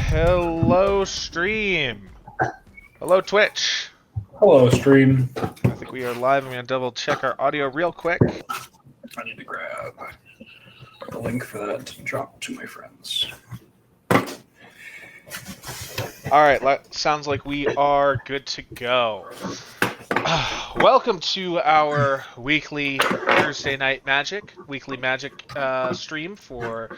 Hello, stream. Hello, Twitch. Hello, stream. I think we are live. I'm going to double check our audio real quick. I need to grab the link for that to drop to my friends. All right, sounds like we are good to go. Welcome to our weekly Thursday Night weekly Magic stream for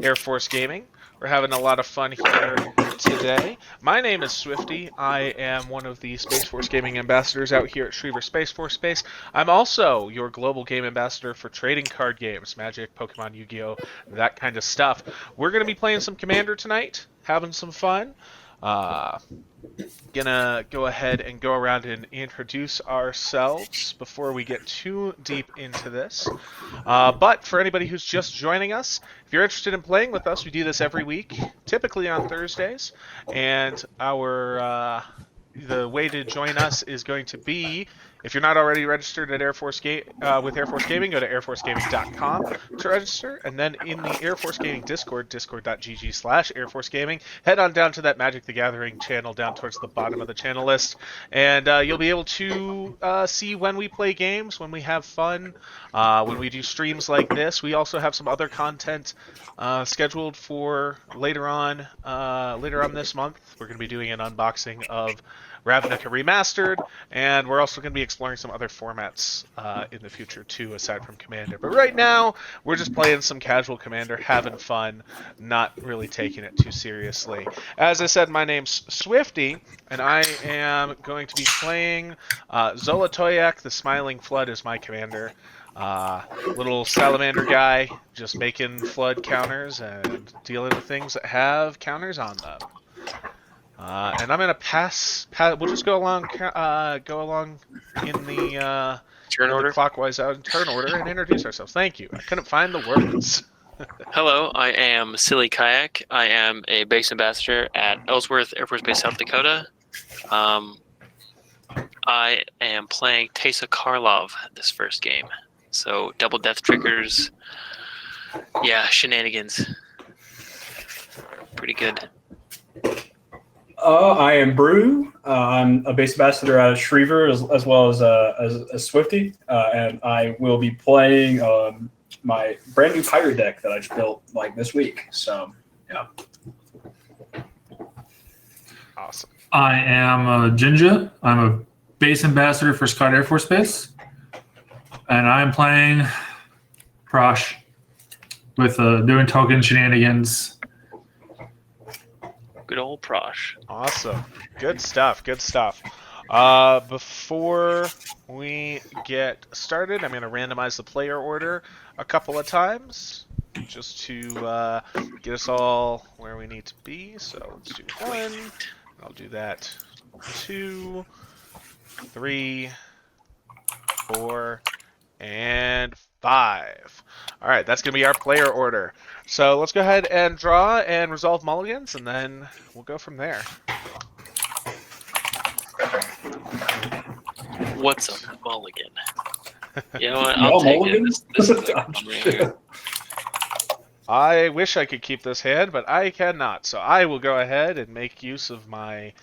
Air Force Gaming. We're having a lot of fun here today. My name is Swifty. I am one of the Space Force Gaming ambassadors out here at Shriever Space Force Space. I'm also your global game ambassador for trading card games, Magic, Pokemon, Yu-Gi-Oh, that kind of stuff. We're going to be playing some Commander tonight, having some fun. Gonna go ahead and go around and introduce ourselves before we get too deep into this. But for anybody who's just joining us, if you're interested in playing with us, we do this every week, typically on Thursdays. And the way to join us is going to be, if you're not already registered at with Air Force Gaming, go to airforcegaming.com to register, and then in the Air Force Gaming Discord, discord.gg/Air Force Gaming, head on down to that Magic the Gathering channel down towards the bottom of the channel list, and you'll be able to see when we play games, when we have fun, when we do streams like this. We also have some other content scheduled for later on this month. We're going to be doing an unboxing of Ravnica Remastered, and we're also going to be exploring some other formats in the future too, aside from Commander. But right now, we're just playing some casual Commander, having fun, not really taking it too seriously. As I said, my name's Swifty, and I am going to be playing Zolotoyak, the Smiling Flood is my Commander. Little salamander guy, just making flood counters and dealing with things that have counters on them. And I'm gonna pass. We'll just go along in the turn order, clockwise out in turn order, and introduce ourselves. Thank you. I couldn't find the words. Hello, I am Silly Kayak. I am a base ambassador at Ellsworth Air Force Base, South Dakota. I am playing Teysa Karlov this first game. So double death triggers. Yeah, shenanigans. Pretty good. I am Brew. I'm a base ambassador out of Shriever as well as Swifty, and I will be playing my brand new pirate deck that I just built this week. So yeah. Awesome. I am Jinja. I'm a base ambassador for Scott Air Force Base, and I'm playing Prosh with doing token shenanigans. Good old Prosh. Awesome. Good stuff. Good stuff. Before we get started, I'm going to randomize the player order a couple of times just to get us all where we need to be. So let's do 1. I'll do that. 2, 3, 4, and 5. All right, that's going to be our player order. So let's go ahead and draw and resolve mulligans, and then we'll go from there. What's a mulligan? You know what? I'll take it. This is a I wish I could keep this hand, but I cannot. So I will go ahead and make use of my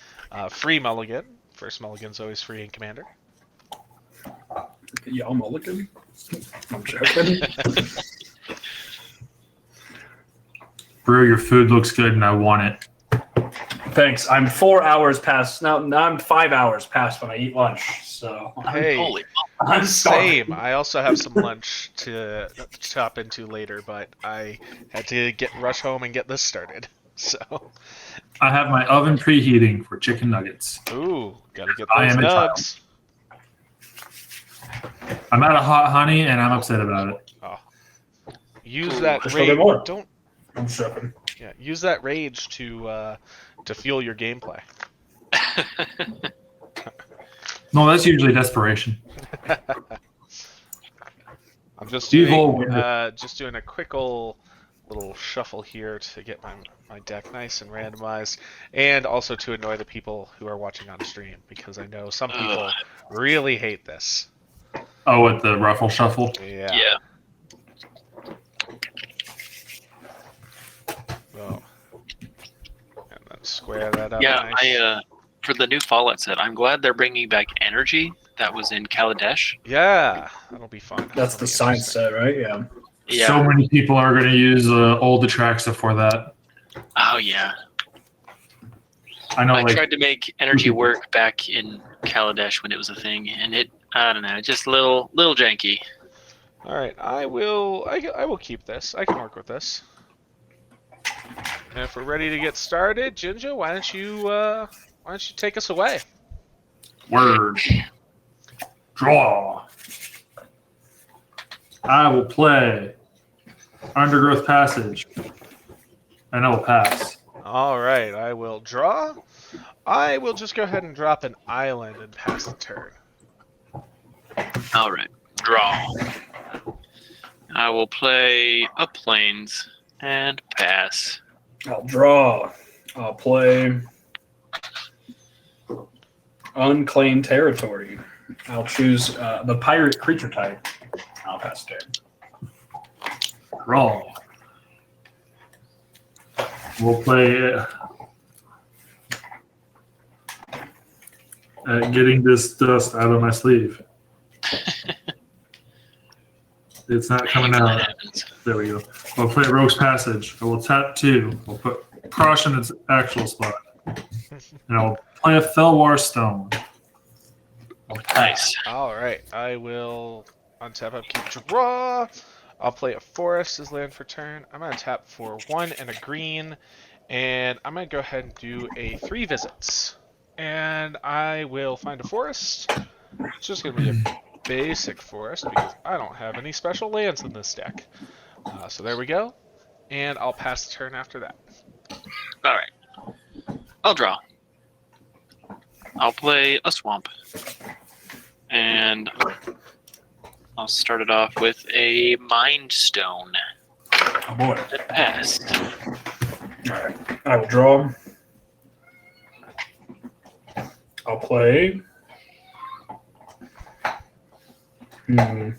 free mulligan. First mulligan's always free in Commander. Y'all mulligan? I'm joking. Brew, your food looks good, and I want it. Thanks. I'm 4 hours past now. I'm 5 hours past when I eat lunch. So hey, I'm same. I also have some lunch to chop into later, but I had to rush home and get this started. So I have my oven preheating for chicken nuggets. Ooh, gotta get I those am a nugs. I'm out of hot honey, and I'm upset about it. Oh. Use that Just rage. more. Don't. I'm joking. Yeah, use that rage to fuel your gameplay. No, that's usually desperation. I'm just doing Evil. just doing a quick little shuffle here to get my deck nice and randomized, and also to annoy the people who are watching on stream, because I know some people really hate this. Oh, with the ruffle shuffle? Yeah. Oh. And then Square that up. Yeah, nice. For the new Fallout set, I'm glad they're bringing back energy that was in Kaladesh. Yeah, that'll be fun. That's That'll the be science interesting. set, right? Yeah. Yeah. So many people are going to use old Atraxa for that. Oh yeah. I know, I like, tried to make energy work back in Kaladesh when it was a thing, and I don't know, just a little janky. All right, I will keep this. I can work with this. And if we're ready to get started, Jinja, why don't you take us away? word. Draw. I will play Undergrowth Passage. And I will pass. All right, I will draw. I will just go ahead and drop an island and pass the turn. All right, draw. I will play a plains and pass. I'll draw. I'll play unclaimed territory. I'll choose the pirate creature type. I'll pass turn. Draw. We'll play getting this dust out of my sleeve. It's not coming That out. happens. There we go. I'll play Rogue's Passage. I will tap 2. I'll put Crush in its actual spot. And I'll play a Felwar Stone. I'll pass. Nice. All right, I will untap, upkeep, draw. I'll play a forest as land for turn. I'm gonna tap for 1 and a green, and I'm gonna go ahead and do a 3 visits. And I will find a forest. It's just gonna be a basic forest because I don't have any special lands in this deck. So there we go, and I'll pass the turn after that. All right. I'll draw. I'll play a swamp. And I'll start it off with a Mind Stone. Oh boy. That passed. All right. I will draw. I'll play. I'll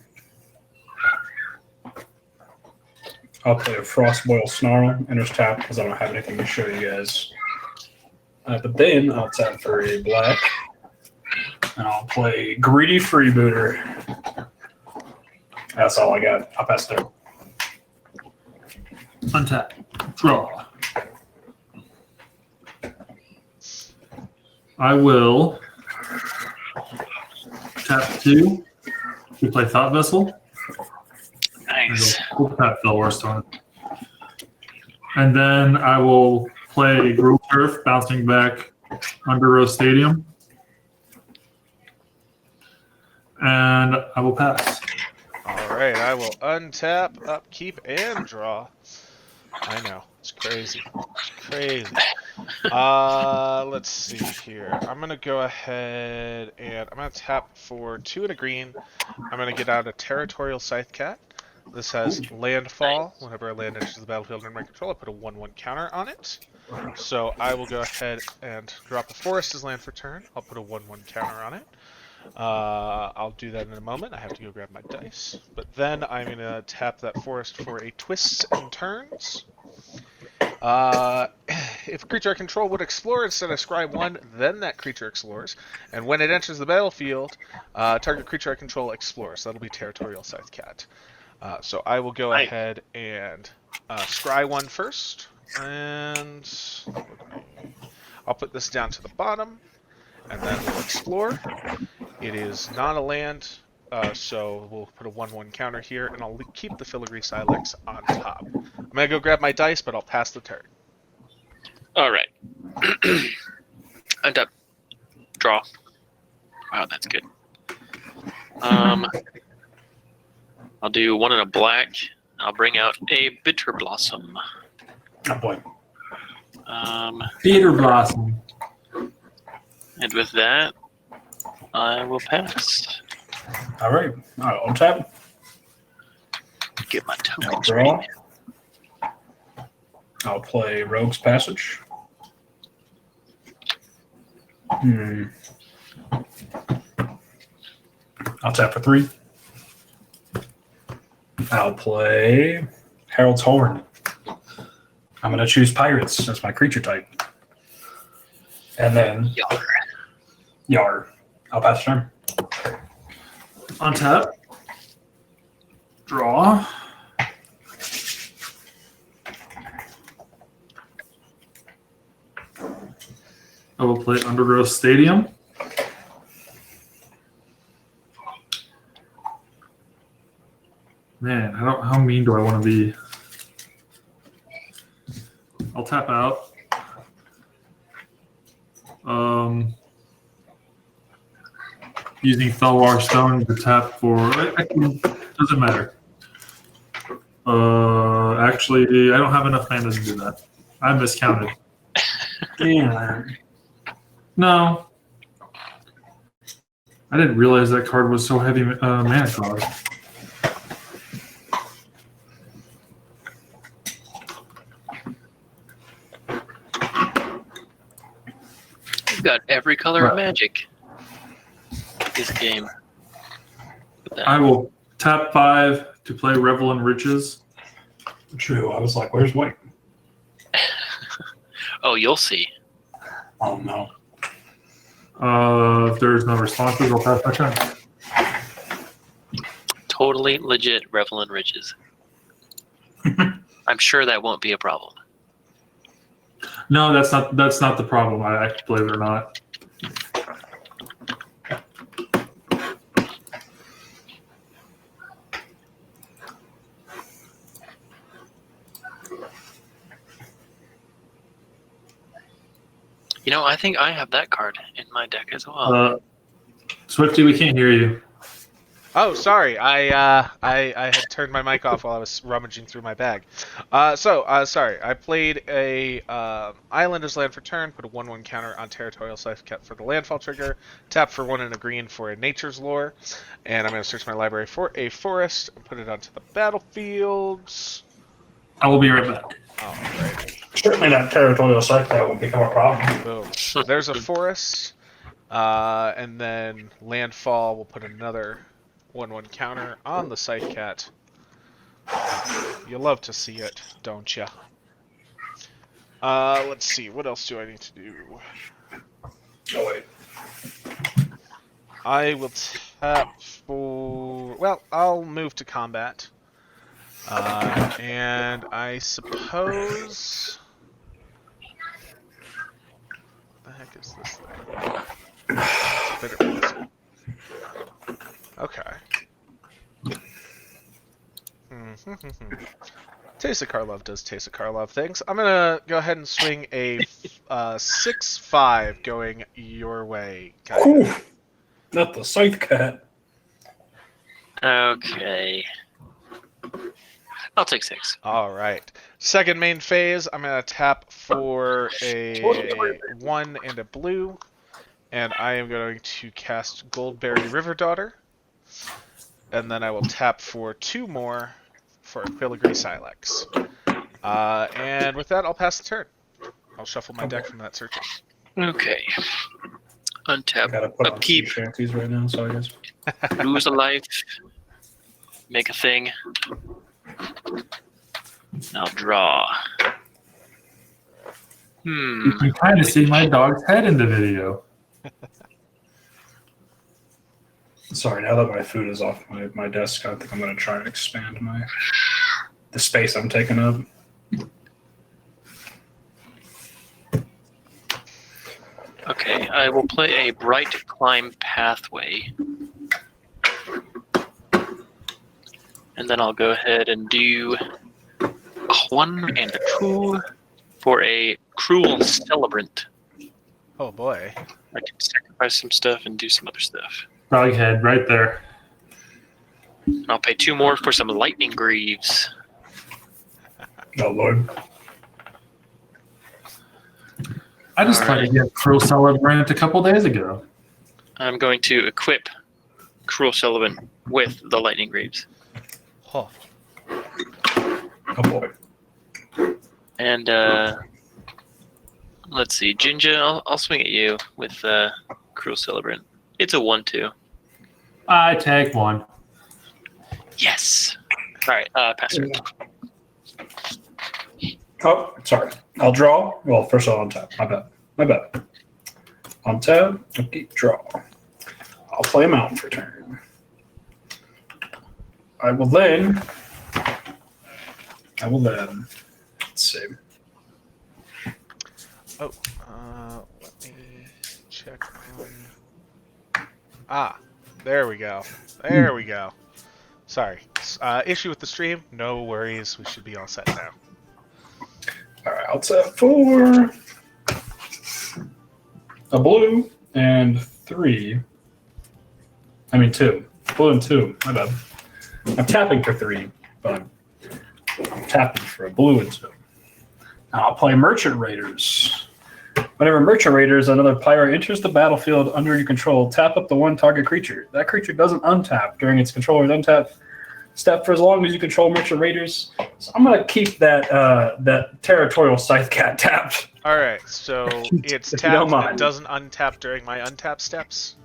play a Frostboil Snarl. Enters tap because I don't have anything to show you guys. But then I'll tap for a black. And I'll play Greedy Freebooter. That's all I got. I'll pass turn. Untap. Draw. I will tap 2 to play Thought Vessel. Nice. We'll tap Felwar Stone. And then I will play Grove Turf, bouncing back Undergrowth Stadium. And I will pass. All right, I will untap, upkeep, and draw. I know, it's crazy. It's crazy. Let's see here. I'm gonna go ahead and I'm gonna tap for 2 and a green. I'm gonna get out a Territorial Scythecat. This has landfall. Whenever a land enters the battlefield under my control, I put a 1/1 counter on it. So I will go ahead and drop a forest as land for turn. I'll put a 1/1 counter on it. I'll do that in a moment. I have to go grab my dice. But then I'm going to tap that forest for a twists and turns. If a creature I control would explore instead of scry 1, then that creature explores. And when it enters the battlefield, target creature I control explores. That'll be Territorial Scythecat. So I will go ahead and scry 1 first. And I'll put this down to the bottom. And then we'll explore. It is not a land, so we'll put a 1/1 counter here, and I'll keep the Filigree Silex on top. I'm gonna go grab my dice, but I'll pass the turn. All right. Untap. Draw. Wow, that's good. I'll do 1 and a black. I'll bring out a Bitter Blossom. Oh boy. Peter Blossom. And with that, I will pass. All right. I'll tap. Get my I'll tokens draw. ready. I'll play Rogue's Passage. I'll tap for 3. I'll play Herald's Horn. I'm going to choose Pirates. That's my creature type. And then Yar. Yar. I'll pass turn. On tap. Draw. I will play Undergrowth Stadium. Man, how mean do I want to be? I'll tap out. Using Thelwar Stone to tap for. Doesn't matter. Actually, I don't have enough mana to do that. I miscounted. Damn. No. I didn't realize that card was so heavy mana cost. You've got every color of Magic. This game. I will tap 5 to play Revel in Riches. True. I was like, where's White? Oh, you'll see. Oh, no. If there's no responses, I'll pass my turn. Totally legit Revel in Riches. I'm sure that won't be a problem. No, that's not the problem. I believe it or not. You know, I think I have that card in my deck as well. Swifty, we can't hear you. Oh, sorry. I had turned my mic off while I was rummaging through my bag. Sorry. I played a island as land for turn, put a 1/1 counter on territorial Cypher for the landfall trigger, tap for 1 and a green for a nature's lore, and I'm going to search my library for a forest and put it onto the battlefield. I will be right back. Alright. Certainly that territorial site that won't become a problem. Boom. There's a forest, and then landfall. We'll put another 1/1 counter on the Scythe Cat. You love to see it, don't ya? Let's see. What else do I need to do? Oh, wait. I will tap for... Well, I'll move to combat. And I suppose... What the heck is this thing? Bitter. Okay. Taste of Karlov does Taste of Karlov things. I'm gonna go ahead and swing a 6/5 going your way. Ooh, not the Scythe Cat. Okay. I'll take 6. All right. Second main phase, I'm gonna tap for a 1 and a blue, and I am going to cast Goldberry River Daughter, and then I will tap for 2 more for a Filigree Silex. And with that, I'll pass the turn. I'll shuffle my deck from that searching. Okay. I Untap. gotta put on Upkeep. sea shanties right now, so I guess. Lose a life. Make a thing. Now draw. You can kind of see my dog's head in the video. Sorry, now that my food is off my desk, I think I'm going to try and expand the space I'm taking up. Okay, I will play a Bright Climb Pathway. And then I'll go ahead and do a 1 and a 2 for a Cruel Celebrant. Oh boy. I can sacrifice some stuff and do some other stuff. Dog head right there. And I'll pay 2 more for some Lightning Greaves. Oh, Lord. I just played against Cruel Celebrant a couple days ago. I'm going to equip Cruel Celebrant with the Lightning Greaves. Oh. Oh, boy. And let's see, Jinja, I'll swing at you with Cruel Celebrant. It's a 1/2. I take 1. Yes. All right, pass turn. Oh, sorry. I'll draw. Well, first I'll untap. My bad. Untap. Upkeep. Draw. I'll play a mountain for turn. I will then. Let's see. Oh, let me check on. Ah, there we go. There we go. Sorry. Issue with the stream. No worries. We should be all set now. All right, I'll tap 4. A blue and 3. I mean 2. Blue and 2. My bad. I'm tapping for 3, but I'm tapping for a blue and 2. Now I'll play Merchant Raiders. Whenever Merchant Raiders, another player enters the battlefield under your control, tap up the one target creature. That creature doesn't untap during its controller's untap step for as long as you control Merchant Raiders. So I'm going to keep that Territorial Scythe Cat tapped. All right, so it's If you don't tapped. mind. It doesn't untap during my untap steps.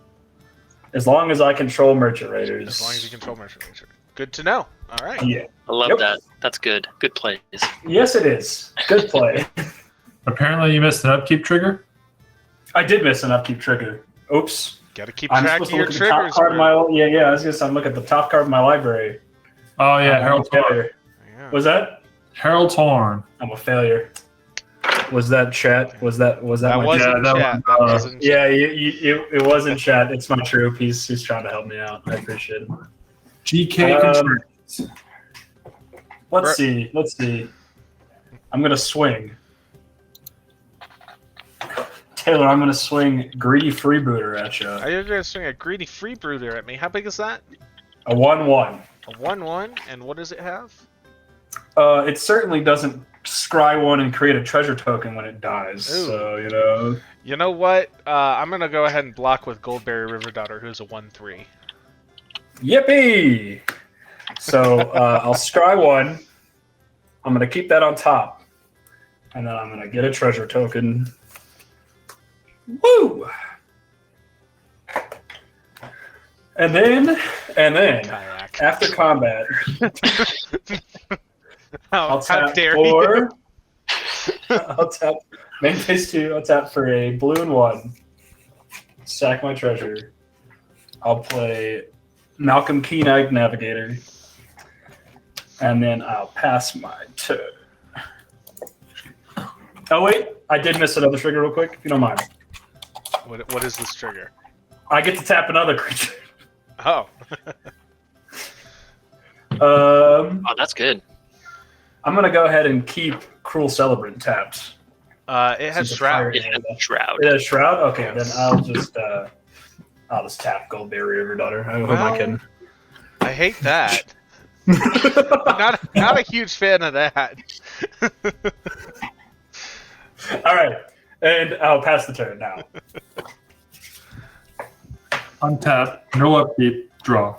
As long as I control Merchant Raiders. As long as you control Merchant Ranger. Good to know. All right. Yeah. I love Yep. that. That's good. Good plays. Yes, it is. Good play. Apparently, you missed an upkeep trigger. I did miss an upkeep trigger. Oops. Got to keep I'm track of supposed to your look at the top triggers. card of bro. my I was gonna say I'm looking at the top card of my library. Oh yeah, I'm Harold a failure. Yeah. Was that? Harold's Horn. I'm a failure. Was that chat? Was that That my wasn't Yeah, that chat. was, That wasn't Yeah, it wasn't chat. It's my troop. He's trying to help me out. I appreciate it. GK Um, Constructs. Let's see. I'm gonna swing. Taylor, I'm gonna swing Greedy Freebooter at you. Are you going to swing a greedy freebooter at me? How big is that? A 1/1. A 1/1, and what does it have? It certainly doesn't scry one and create a treasure token when it dies. Ooh. So You know what? I'm going to go ahead and block with Goldberry River Daughter, who's a 1/3. yippee! So I'll scry one. I'm gonna keep that on top, and then I'm gonna get a treasure token. Woo! And then Kayak. after combat, How I'll tap dare for. I'll tap main phase 2. I'll tap for a blue and 1. Sack my treasure. I'll play Malcolm Keen-Eyed Navigator, and then I'll pass my turn. Oh wait, I did miss another trigger real quick. If you don't mind, you? What is this trigger? I get to tap another creature. Oh. Oh, that's good. I'm gonna go ahead and keep Cruel Celebrant tapped. It has Since the Shroud. It has Shroud. It has Shroud. Okay, then I'll just tap Goldberry River Daughter. Who am I Well, kidding? I hate that. not a huge fan of that. All right, and I'll pass the turn now. Untap, no upkeep, draw.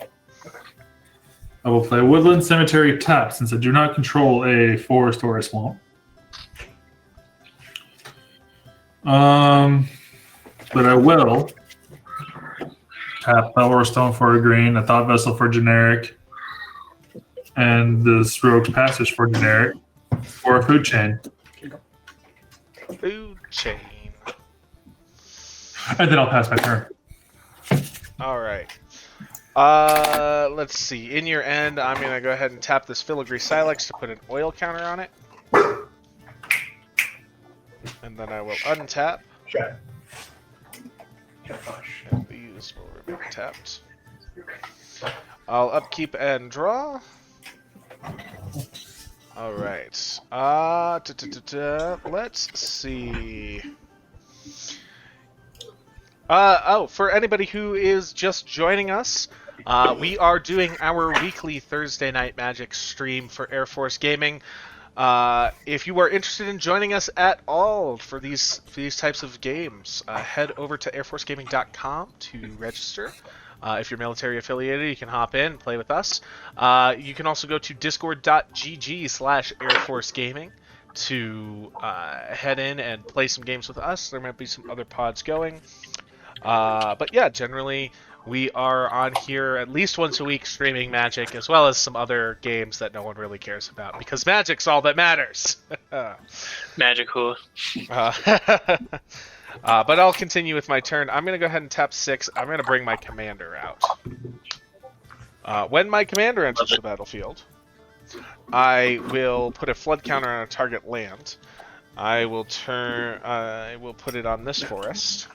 I will play Woodland Cemetery tap since I do not control a forest or a swamp. But I will tap Belor Stone for a green, a Thought Vessel for generic, and the Rogue's Passage for generic, or a food chain. Food chain. And then I'll pass my turn. All right. Let's see. In your end, I'm gonna go ahead and tap this Filigree Silex to put an oil counter on it, and then I will untap. Chat. And these will remain tapped. I'll upkeep and draw. All right. Let's see. For anybody who is just joining us, we are doing our weekly Thursday Night Magic stream for Air Force Gaming. If you are interested in joining us at all for these types of games, head over to airforcegaming.com to register. If you're military affiliated, you can hop in and play with us. You can also go to discord.gg/airforcegaming to head in and play some games with us. There might be some other pods going. But yeah, generally we are on here at least once a week streaming Magic, as well as some other games that no one really cares about, because Magic's all that matters. Magic who? But I'll continue with my turn. I'm going to go ahead and tap 6. I'm going to bring my commander out. When my commander enters the battlefield, I will put a flood counter on a target land. I will put it on this forest.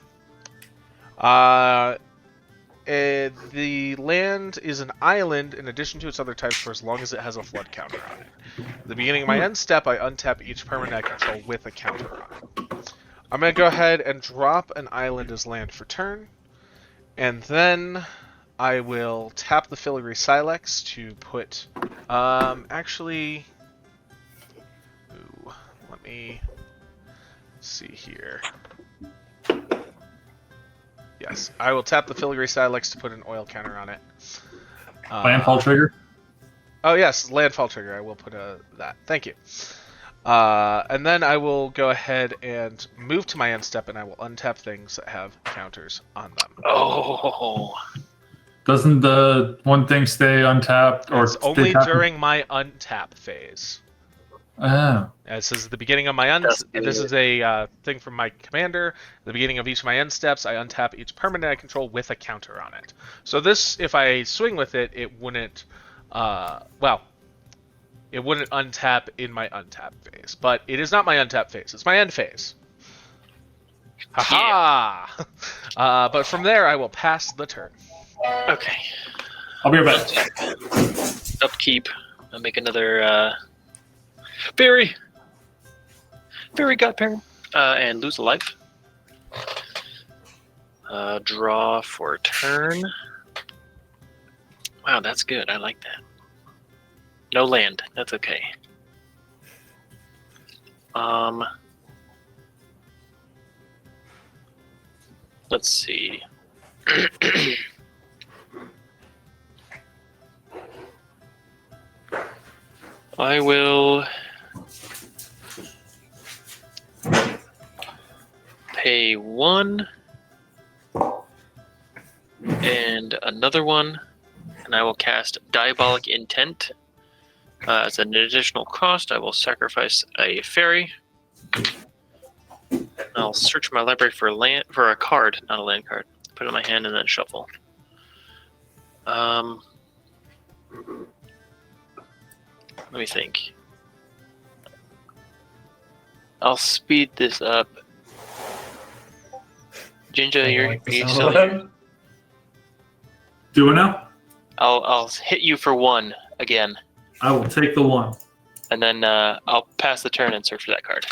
The land is an island in addition to its other types for as long as it has a flood counter on it. At the beginning of my end step, I untap each permanent I control with a counter on it. I'm going to go ahead and drop an island as land for turn. And then I will tap the Filigree Silex to put... actually... Ooh, let me see here. Yes, I will tap the Filigree Silex to put an oil counter on it. Landfall trigger. Oh yes, landfall trigger. I will put that. Thank you. And then I will go ahead and move to my end step, and I will untap things that have counters on them. Oh. Doesn't the one thing stay untapped or It's stay only tapped? during my untap phase. Oh. This is the beginning of my This is a thing from my commander. At the beginning of each of my end steps, I untap each permanent I control with a counter on it. So this, if I swing with it, it wouldn't. It wouldn't untap in my untap phase. But it is not my untap phase. It's my end phase. Haha! But from there, I will pass the turn. Okay. I'll be right back. Upkeep. I'll make another Fairy Godparent. And lose a life. Draw for turn. Wow, that's good. I like that. No land. That's okay. Let's see. I will pay 1 and another 1, and I will cast Diabolic Intent. As an additional cost, I will sacrifice a fairy. I'll search my library for a card, not a land card. Put it in my hand and then shuffle. Let me think. I'll speed this up. Jinja, you're still here. Do it now. I'll hit you for 1 again, I will take the 1. and then I'll pass the turn and search for that card.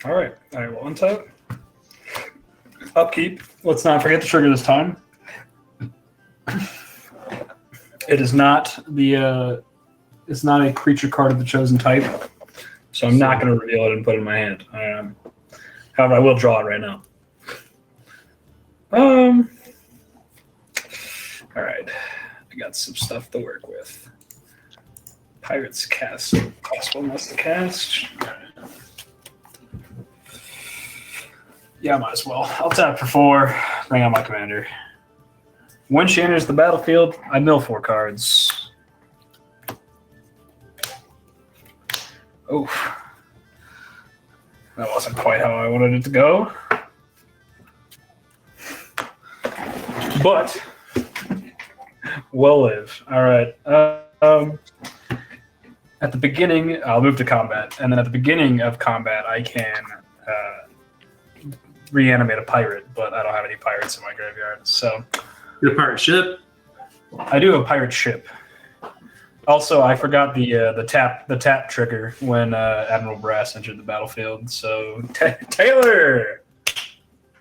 All right. I will untap. Upkeep. Let's not forget to trigger this time. It is not the. It's not a creature card of the chosen type, so I'm not going to reveal it and put it in my hand. However, I will draw it right now. All right. I got some stuff to work with. Pirates cast. Cost 1 less to cast. Yeah, I might as well. I'll tap for 4. Bring out my commander. When she enters the battlefield, I mill 4 cards. Oof. That wasn't quite how I wanted it to go. But we'll live. All right. At the beginning, I'll move to combat, and then at the beginning of combat, I can reanimate a pirate, but I don't have any pirates in my graveyard. So, The pirate ship. I do have a pirate ship. Also, I forgot the tap trigger when Admiral Brass entered the battlefield. So, Taylor,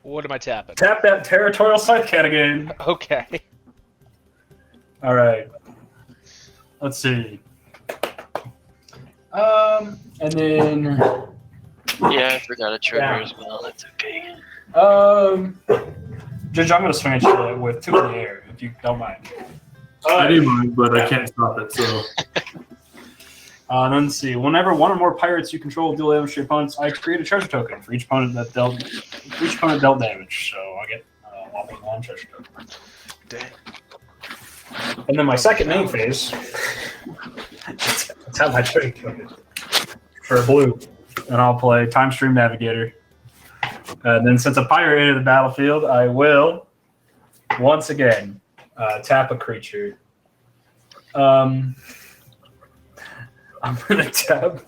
What am I tapping? tap that territorial scythe cat again. Okay. All right. Let's see. And then Yeah, I forgot a trigger Yeah. as well. That's okay. Judge, I'm going to swing at you with 2 in the air, if you don't mind. I do mind, but I can't stop it. So And then let's see. Whenever one or more pirates you control deal damage to your opponents, I create a treasure token for each opponent dealt damage. So I get one treasure token. Dang. And then my second main phase, that's how my treasure token for blue, and I'll play Time Stream Navigator. And then since a pirate entered the battlefield, I will once again tap a creature. I'm gonna tap.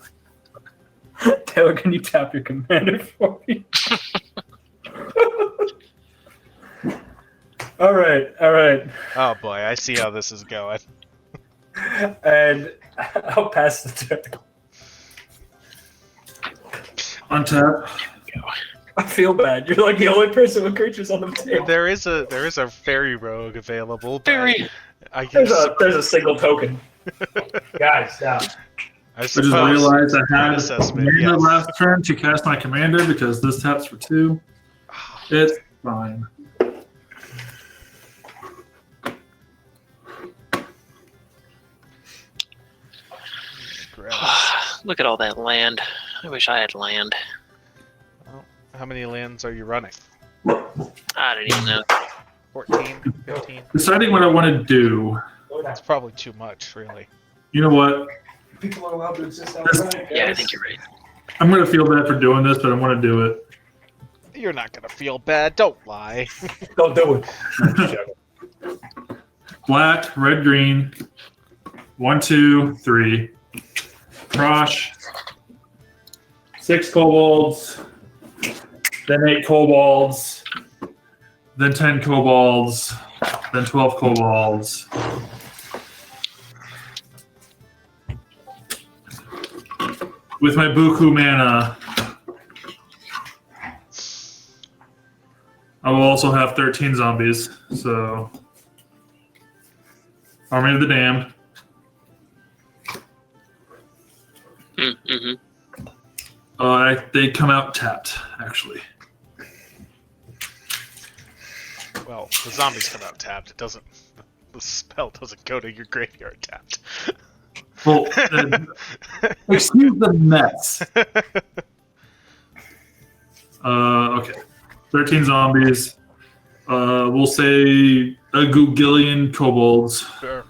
Taylor, can you tap your commander for me? All right. Oh boy, I see how this is going. And I'll pass the turn. Untap. I feel bad. You're like the only person with creatures on the table. There is a fairy rogue available. But Fairy. I guess There's a single token. Guys, down. I I just suppose realized I had assessment, mana yes. last turn to cast my commander because this taps for 2. It's fine. Gross. Look at all that land. I wish I had land. Well, how many lands are you running? I don't even know. 14, 15? Deciding what I want to do. That's probably too much, really. You know what? People are allowed to exist Yeah, I think you're right. I'm going to feel bad for doing this, but I want to do it. You're not gonna feel bad. Don't lie. Don't do it. Black, red, green. 1, 2, 3. Prosh. 6 kobolds. Then 8 kobolds. Then 10 kobolds. Then 12 kobolds. With my Buku mana, I will also have 13 zombies. So, Army of the Damned. Mm-hmm. They come out tapped, actually. Well, the zombies come out tapped. It doesn't. The spell doesn't go to your graveyard tapped. Well, excuse the mess. Okay. 13 zombies. We'll say a Googilian kobolds. Sure.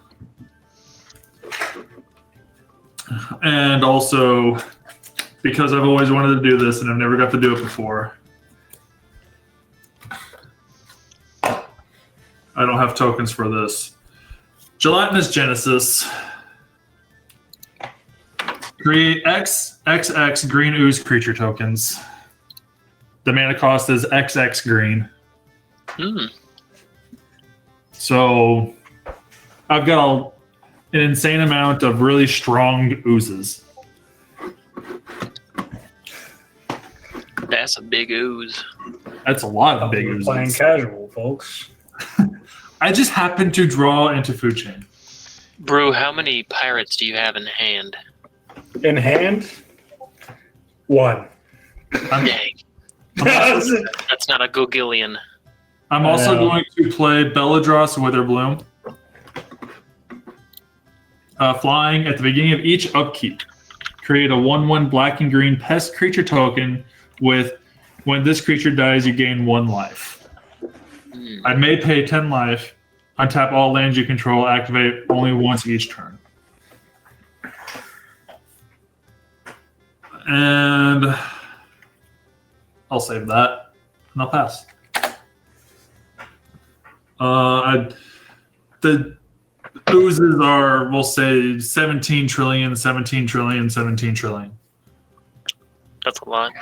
And also, because I've always wanted to do this and I've never got to do it before, I don't have tokens for this. Gelatinous Genesis. Create XX green ooze creature tokens. The mana cost is XX green. So I've got an insane amount of really strong oozes. That's a big ooze. That's a lot of big We're playing oozes. casual, folks. I just happen to draw into food chain. Brew, how many pirates do you have in hand? In hand, 1. Dang. That's not a Gogillion. I'm also going to play Belladros Witherbloom. Flying at the beginning of each upkeep. Create a 1/1 black and green pest creature token with when this creature dies, you gain 1 life. I may pay 10 life. Untap all lands you control. Activate only once each turn. And I'll save that. And I'll pass. The oozes are, we'll say, 17 trillion, 17 trillion, 17 trillion. That's a lot.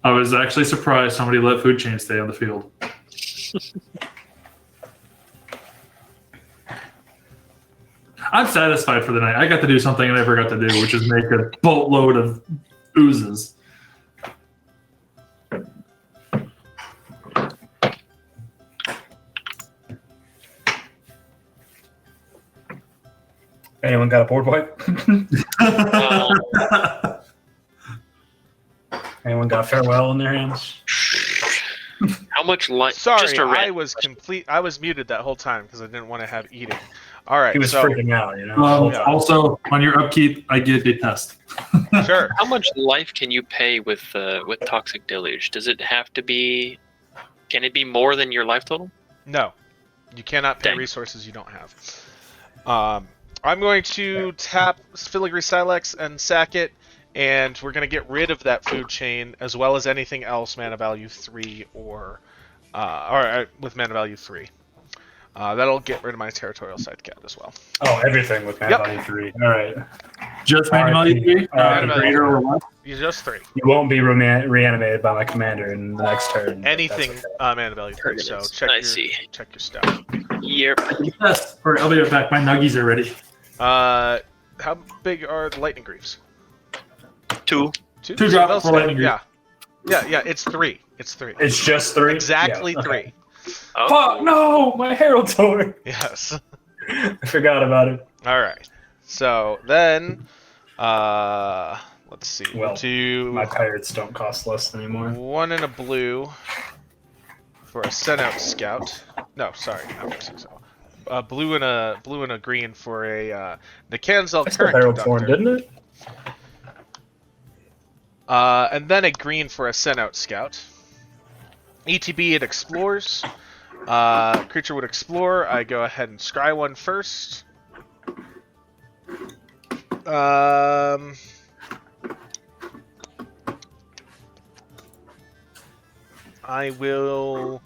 I was actually surprised somebody let food chain stay on the field. I'm satisfied for the night. I got to do something I never got to do, which is make a boatload of oozes. Anyone got a board wipe? Anyone got farewell in their hands? How much life? Sorry, Just a red. I was muted that whole time because I didn't want to have eating. All right, He was so freaking out, you know. Yeah. Also, on your upkeep, I get a test. sure. How much life can you pay with Toxic Deluge? Does it have to be? Can it be more than your life total? No, you cannot pay Dang. resources you don't have. I'm going to tap Filigree Silex and sack it and we're going to get rid of that food chain as well as anything else mana value 3 or with mana value 3. That'll get rid of my territorial side cat as well. Oh, everything with mana Yep. value 3. All right. Just manually three, Mana value greater or less. You just 3. You won't be reanimated by my commander in the next turn. but Anything that's okay. mana value 3. So Permanents. check I your see. check your stuff. Yep. Yes. All right, I'll be right back. My nuggies are ready. How big are the lightning greaves? 2. Two Two So drops they'll for stay. lightning greaves. Yeah. It's 3. It's 3. It's just 3? Exactly Yeah, 3. okay. Oh, Fuck, no! My Herald Tower! Yes. I forgot about it. All right. So then, let's see. Well, We'll do My pirates don't cost less anymore. 1 and a blue for a sent out scout. No, sorry, not for 6. Blue and a green for a Nikanzel That's the current Herald Torn, conductor. didn't it? And then a green for a sent out scout. ETB, it explores. Creature would explore. I go ahead and scry one first. I will.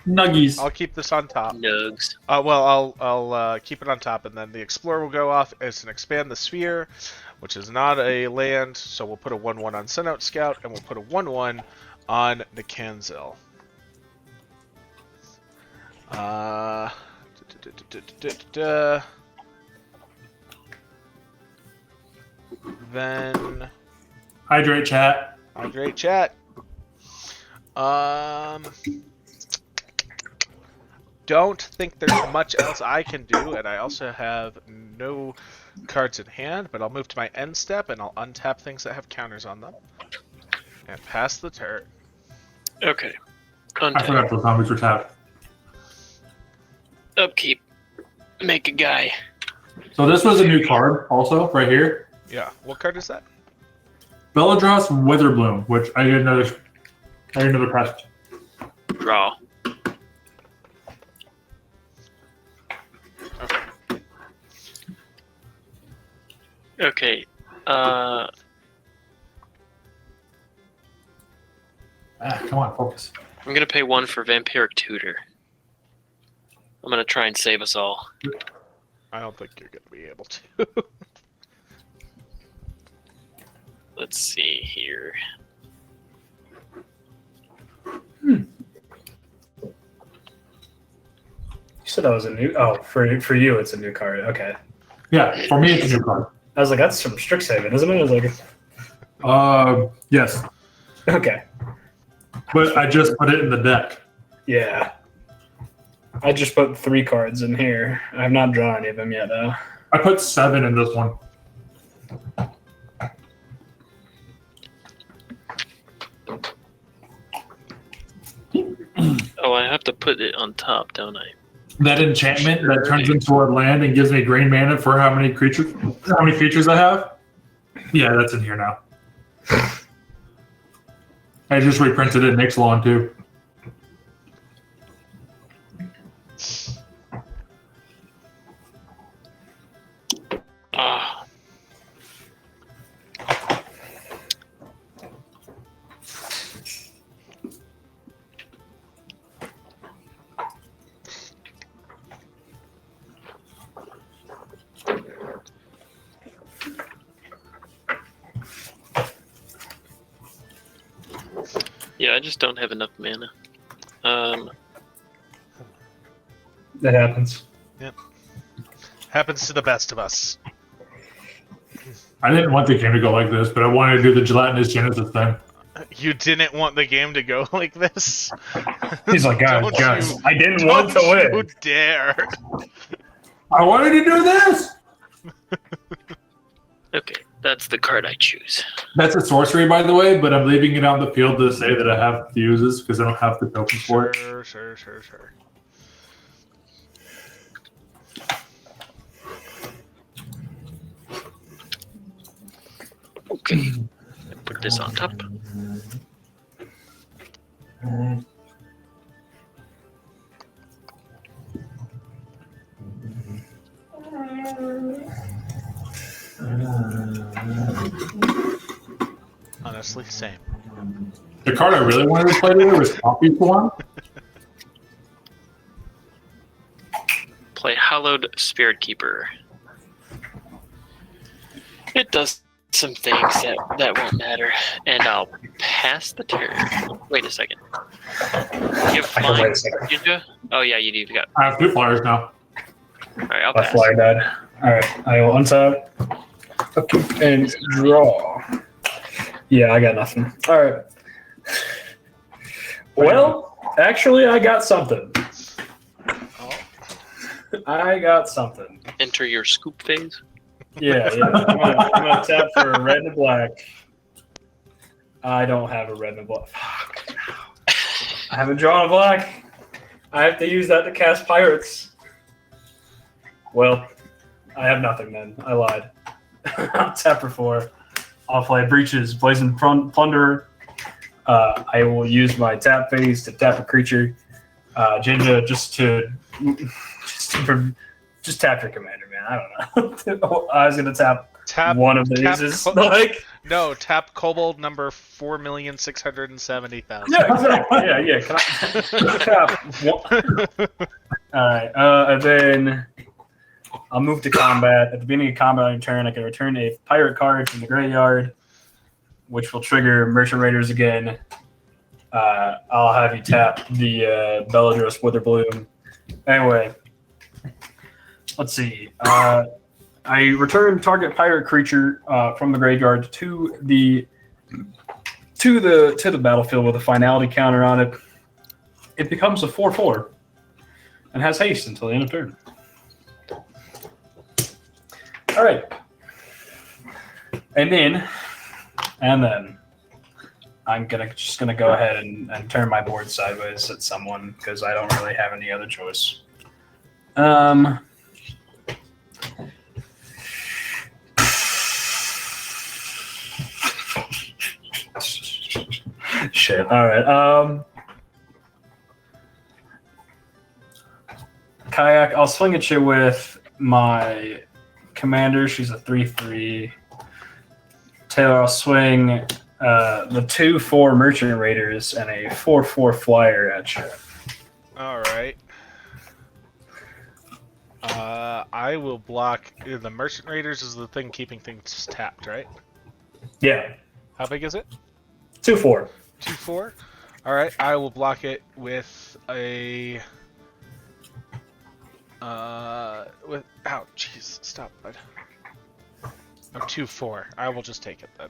Nuggies. I'll keep this on top. nugs. I'll keep it on top, and then the explorer will go off as an expand the sphere, which is not a land. So we'll put a 1/1 on Send Out Scout, and we'll put a 1/1 on Nikanzel. Then Hydrate chat. hydrate chat. Don't think there's much else I can do, and I also have no cards in hand, but I'll move to my end step and I'll untap things that have counters on them. And pass the turn. Okay. I Untap. forgot those zombies were tapped. Upkeep. Make a guy. So this was a new card also, right here. Yeah. What card is that? Belladros Witherbloom, which I did another press. Draw. Okay. Come on, focus. I'm gonna pay 1 for Vampiric Tutor. I'm gonna try and save us all. I don't think you're going to be able to. Let's see here. You said that was a new. Oh, for you, it's a new card. Okay. Yeah, for me it's a new card. I was like, that's from Strixhaven, isn't it? I was like, Yes, okay. but I just put it in the deck. Yeah. I just put 3 cards in here. I have not drawn any of them yet, though. I put 7 in this one. Oh, I have to put it on top, don't I? That enchantment that turns into a land and gives me green mana for how many creatures I have. Yeah, that's in here now. I just reprinted it in Ixalan too. Ah. Yeah, I just don't have enough mana. That happens. Happens to the best of us. I didn't want the game to go like this, but I wanted to do the gelatinous Genesis thing. You didn't want the game to go like this. He's like, Don't guys, you- I didn't want to Don't win. you dare. I wanted to do this! Okay, that's the card I choose. That's a sorcery, by the way, but I'm leaving it on the field to say that I have fuses because I don't have the tokens for it. Sure. Okay, put this on top. Honestly, same. The card I really wanted to play today was Poppy Form. Play Hallowed Spirit Keeper. It does some things that won't matter, and I'll pass the turn. Wait a second. You have I can wait flying, a second. Ninja? Oh yeah, you do. You got. I have 2 flyers now. All right, I'll My pass. flyer died. All right, I will untap. Okay, and draw. Yeah, I got nothing. All right. Well, actually, I got something. Oh, I got something. Enter your scoop phase. Yeah. I'm gonna tap for a red and a black. I don't have a red and a black. Fuck. I haven't drawn a black. I have to use that to cast pirates. Well, I have nothing then. I lied. I'll tap for 4. I'll play Breaches, Blazing Plunderer. I will use my tap phase to tap a creature. Jinja, just tap your commander, man. I don't know. I was gonna tap one of the tap uses. No, tap Kobold number 4,670,000. Yeah, exactly. Yeah. Can I tap one? All right, and then I'll move to combat. At the beginning of combat on your turn, I can return a pirate card from the graveyard, which will trigger Merchant Raiders again. I'll have you tap the Beladros Witherbloom. Anyway, let's see. I return target pirate creature from the graveyard to the battlefield with a finality counter on it. It becomes a 4/4 and has haste until the end of turn. All right, and then I'm just gonna go ahead and turn my board sideways at someone because I don't really have any other choice. Shit. All right. Kayak. I'll swing at you with my commander. She's a 3/3. Taylor. I'll swing the 2/4 Merchant Raiders and a 4/4 Flyer at you. All right. I will block the Merchant Raiders is the thing keeping things tapped, right? Yeah. How big is it? 2/4. 2/4. All right. I will block it with a. With ow, jeez, stop, bud. I'm 2/4. I will just take it then.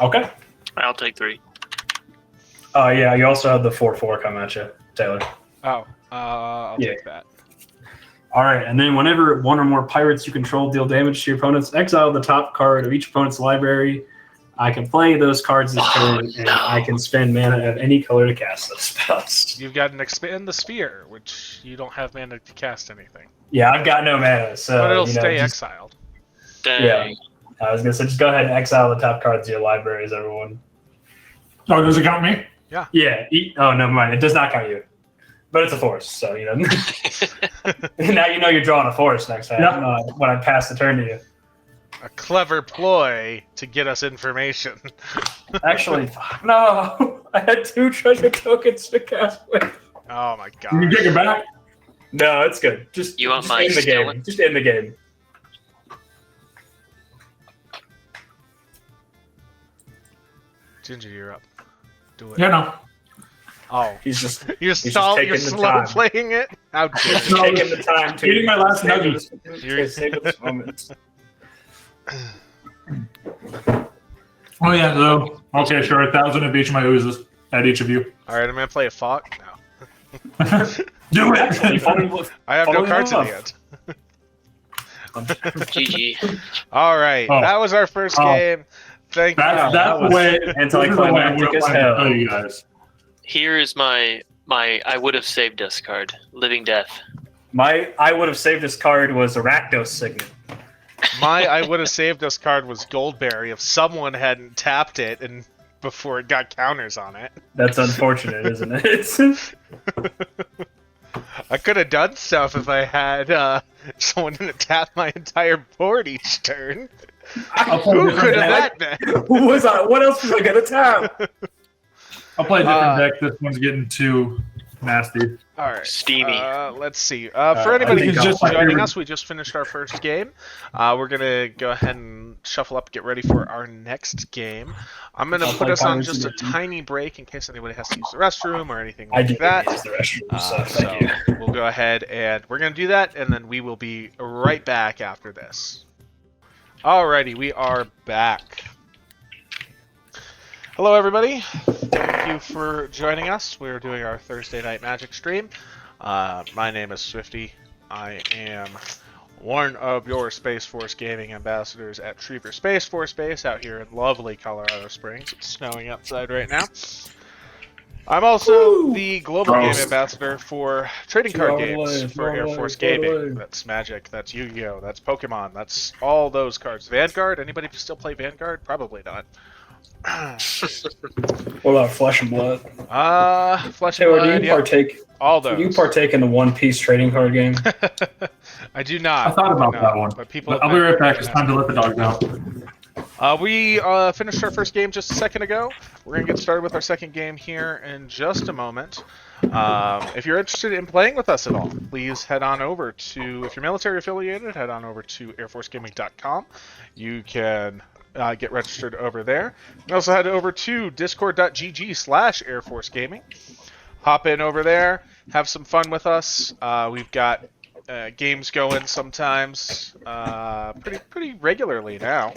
Okay. I'll take 3. Yeah. You also have the 4/4 come at you, Taylor. Oh, I'll take that. All right, and then whenever one or more pirates you control deal damage to your opponents, exile the top card of each opponent's library. I can play those cards this turn, and I can spend mana of any color to cast those spells. You've got an expand the sphere, which you don't have mana to cast anything. Yeah, I've got no mana, so But it'll stay just- exiled. Dang. Yeah. I was gonna say, just go ahead and exile the top cards of your libraries, everyone. Oh, does it count me? Yeah. Oh, never mind. It does not count you, but it's a force, so now you know you're drawing a force next time when I pass the turn to you. A clever ploy to get us information. Actually, fuck, no, I had 2 treasure tokens to cast with. Oh my You can god. take it back. No, it's good. Just You want just my end the game. stolen? Just end the game. Ginger, you're up. Do it. Yeah, no. Oh, He's just you're just you're taking the slow time. playing it. How dare you? No, taking the time to eating my last savor nugget. this- savor this moment. Oh, yeah, so. Okay, sure. 1,000 of each of my oozes at each of you. All right, I'm gonna play a Fog. No, Do it! Actually, funny, I have no Following cards in the enough. end. GG. All right, Oh. that was our first Oh. game. Thank you. That's that the was way. anticlimactic as hell. Tell you guys. Here is my I would have saved us card. Living Death. My I would have saved this card was a Rakdos Signet. My I would have saved us card was Goldberry if someone hadn't tapped it and before it got counters on it. That's unfortunate, isn't it? I could have done stuff if I had someone didn't tap my entire board each turn. I'll play a Who different could have deck. that been? What else was I gonna tap? I'll play a different deck. This one's getting too nasty. All right. Steamy. Let's see. For I anybody think who's I'll just play joining favorite- us, we just finished our first game. We're gonna go ahead and shuffle up, get ready for our next game. I'm gonna I'll put play us on Pirates just a again. tiny break in case anybody has to use the restroom or anything I like did that. use the restroom, so thank you. So we'll go ahead and we're gonna do that, and then we will be right back after this. Alrighty, we are back. Hello, everybody. Thank you for joining us. We're doing our Thursday Night Magic stream. My name is Swifty. I am one of your Space Force gaming ambassadors at Shriever Space Force Base out here in lovely Colorado Springs. It's snowing outside right now. I'm also the global Gross. game ambassador for trading card games for Air Force Gaming. Totally. That's Magic, that's Yu-Gi-Oh, that's Pokemon, that's all those cards. Vanguard? Anybody still play Vanguard? Probably not. What about Flesh and Blood? Flesh and Taylor, Blood, do you yep, partake? all Do those. you partake in the One Piece trading card game? I do not. I thought about no, that one. But people But I'll be right back. It's time to let the dogs out. We finished our first game just a second ago. We're going to get started with our second game here in just a moment. If you're interested in playing with us at all, please head on over to, if you're military affiliated, head on over to airforcegaming.com. You can get registered over there. You can also head over to discord.gg/airforcegaming. Hop in over there, have some fun with us. We've got games going sometimes pretty regularly now.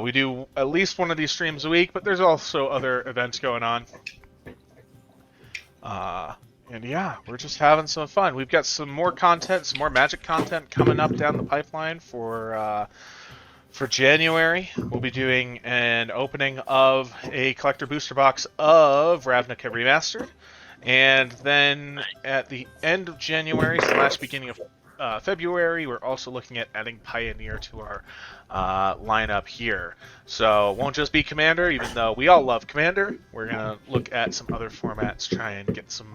We do at least one of these streams a week, but there's also other events going on. And yeah, we're just having some fun. We've got some more content, some more Magic content coming up down the pipeline for January. We'll be doing an opening of a collector booster box of Ravnica Remastered. And then at the end of January, / beginning of February, we're also looking at adding Pioneer to our lineup here. So it won't just be Commander, even though we all love Commander. We're gonna look at some other formats, try and get some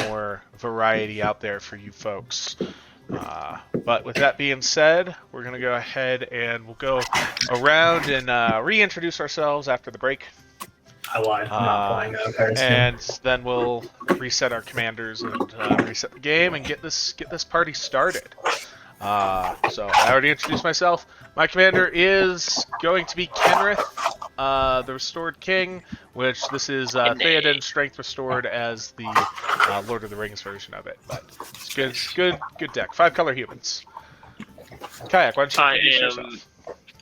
more variety out there for you folks. But with that being said, we're gonna go ahead and we'll go around and reintroduce ourselves after the break. I lied. I'm not playing Pirates game. And then we'll reset our commanders and reset the game and get this party started. So I already introduced myself. My commander is going to be Kenrith, the Restored King, which this is Theoden Strength Restored as the Lord of the Rings version of it. But it's good deck. 5-color humans. Kayak, why don't you introduce yourself?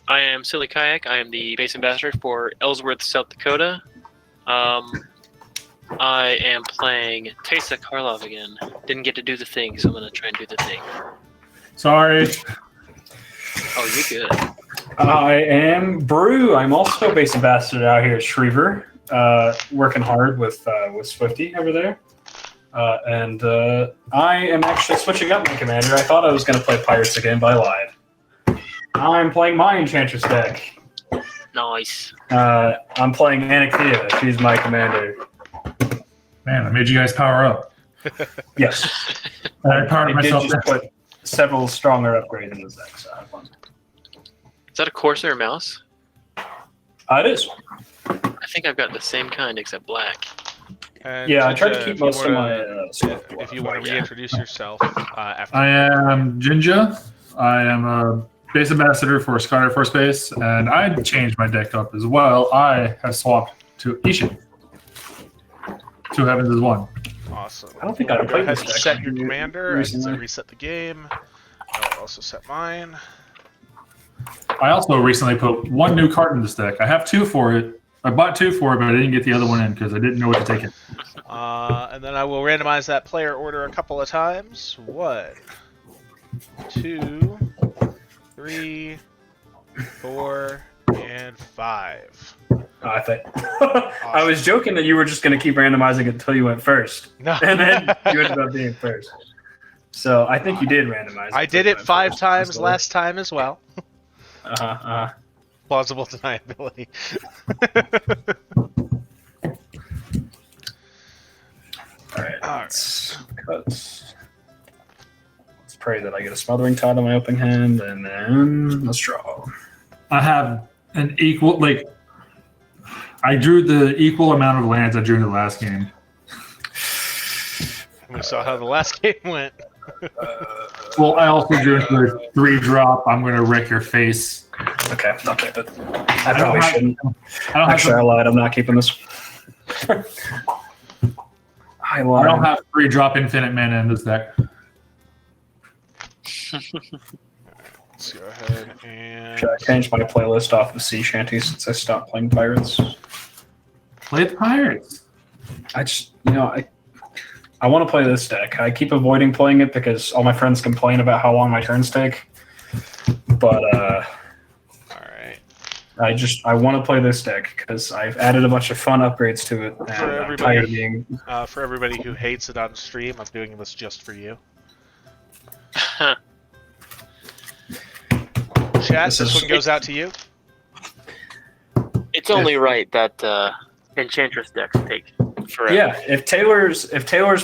I am Silly Kayak. I am the base ambassador for Ellsworth, South Dakota. I am playing Teysa Karlov again. Didn't get to do the thing, so I'm going to try and do the thing. Sorry. Oh, you're good. I am Brew. I'm also base ambassador out here at Shriever, working hard with Swifty over there. And I am actually switching up my commander. I thought I was going to play Pirates again, but I lied. I'm playing my Enchantress deck. Nice. I'm playing Anakia. She's my commander. Man, I made you guys power up. Yes. And I powered I did myself just down. put several stronger upgrades in this deck, so I have fun. Is that a Corsair mouse? It is. I think I've got the same kind except black. And Yeah, I tried to Jinja, keep if you most of wanna- my stuff. If you want to Yeah. reintroduce yourself after. I am Jinja. I am a base ambassador for Scott Air Force Base, and I changed my deck up as well. I have swapped to Ishin. Two Heavens is one. Awesome. I don't think We'll I've go played ahead this and deck set your commander. I can recently. reset the game. I'll also set mine. I also recently put one new card in this deck. I have two for it. I bought two for it, but I didn't get the other one in because I didn't know what to take it. And then I will randomize that player order a couple of times. 1, 2, 3, 4, and 5. I think I was joking that you were just going to keep randomizing until you went first, No. and then you ended up being first. So I think you did randomize. I did it 5 times last time as well. Plausible deniability. All right. All right. Let's pray that I get a Smothering Tide on my opening hand, and then let's draw. I have an equal, like, I drew the equal amount of lands I drew in the last game. We saw how the last game went. Well, I also drew into a 3-drop. I'm going to wreck your face. Okay, I'll keep it. I don't probably have- shouldn't. I don't Actually, I have, lied. I'm not keeping this. I lied. I don't have 3-drop infinite mana in this deck. Let's go ahead and Should I change my playlist off of sea shanties since I stopped playing pirates? Play the Pirates. I just, I want to play this deck. I keep avoiding playing it because all my friends complain about how long my turns take. But all right. I want to play this deck because I've added a bunch of fun upgrades to it, and For I'm everybody- tired of being. For everybody who hates it on stream, I'm doing this just for you. Chat, This this is- one goes out to you. It's only right that Enchantress decks take forever. Yeah, if Taylor's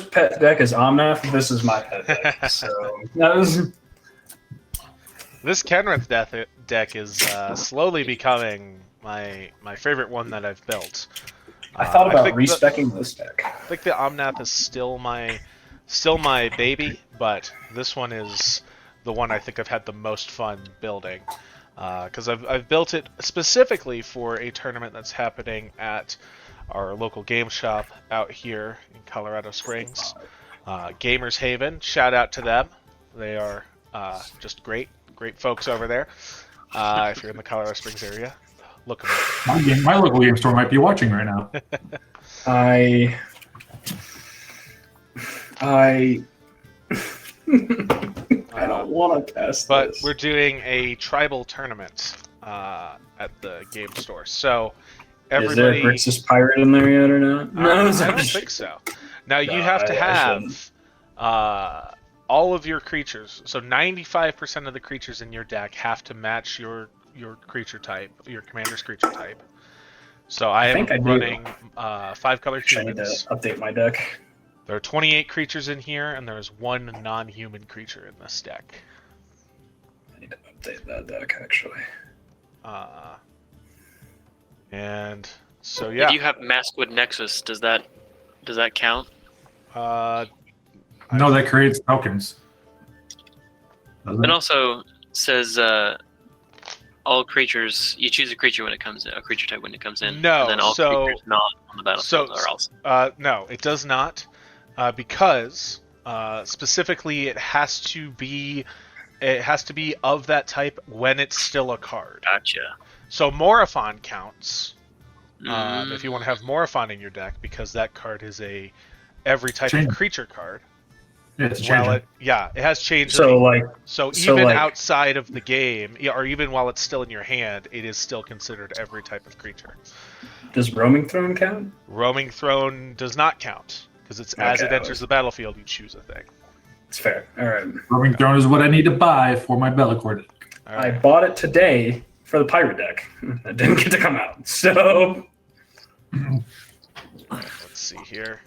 pet deck is Omnath, this is my pet deck. So that was. This Kenrith deck is slowly becoming my favorite one that I've built. I thought about think respecking this deck. I think the Omnath is still my baby, but this one is the one I think I've had the most fun building. Because I've built it specifically for a tournament that's happening at our local game shop out here in Colorado Springs. Gamers Haven, shout out to them. They are just great folks over there. If you're in the Colorado Springs area, look them up. My local game store might be watching right now. I don't want to pass But this. we're doing a tribal tournament at the game store. So Is there a everybody, Grixis pirate in there yet or not? I don't think so. Now you No, have to I have all of your creatures. So 95% of the creatures in your deck have to match your creature type, your commander's creature type. So I think am I do. running 5-color Actually, I need to humans. update my deck. There are 28 creatures in here, and there's one non-human creature in this deck. I need to update that deck actually. And so yeah. If you have Maskwood Nexus, does that count? No, that creates tokens. Doesn't It it? also says all creatures. You choose a creature when it comes in, a creature type when it comes in. No, and then all so- creatures not on the battlefield are also. No, it does not, because specifically it has to be of that type when it's still a card. Gotcha. So Morophon counts Mm. if you want to have Morophon in your deck, because that card is a every type Change. of creature card. Yeah, it's Well, changing. it has changed. So like, So So, even like- outside of the game, or even while it's still in your hand, it is still considered every type of creature. does Roaming Throne count? Roaming Throne does not count, because it's as Okay, it enters the battlefield, you choose a thing. It's fair. All right. Roaming Throne is what I need to buy for my Bellacore deck. All I right. bought it today for the pirate deck. It didn't get to come out. So Let's see here.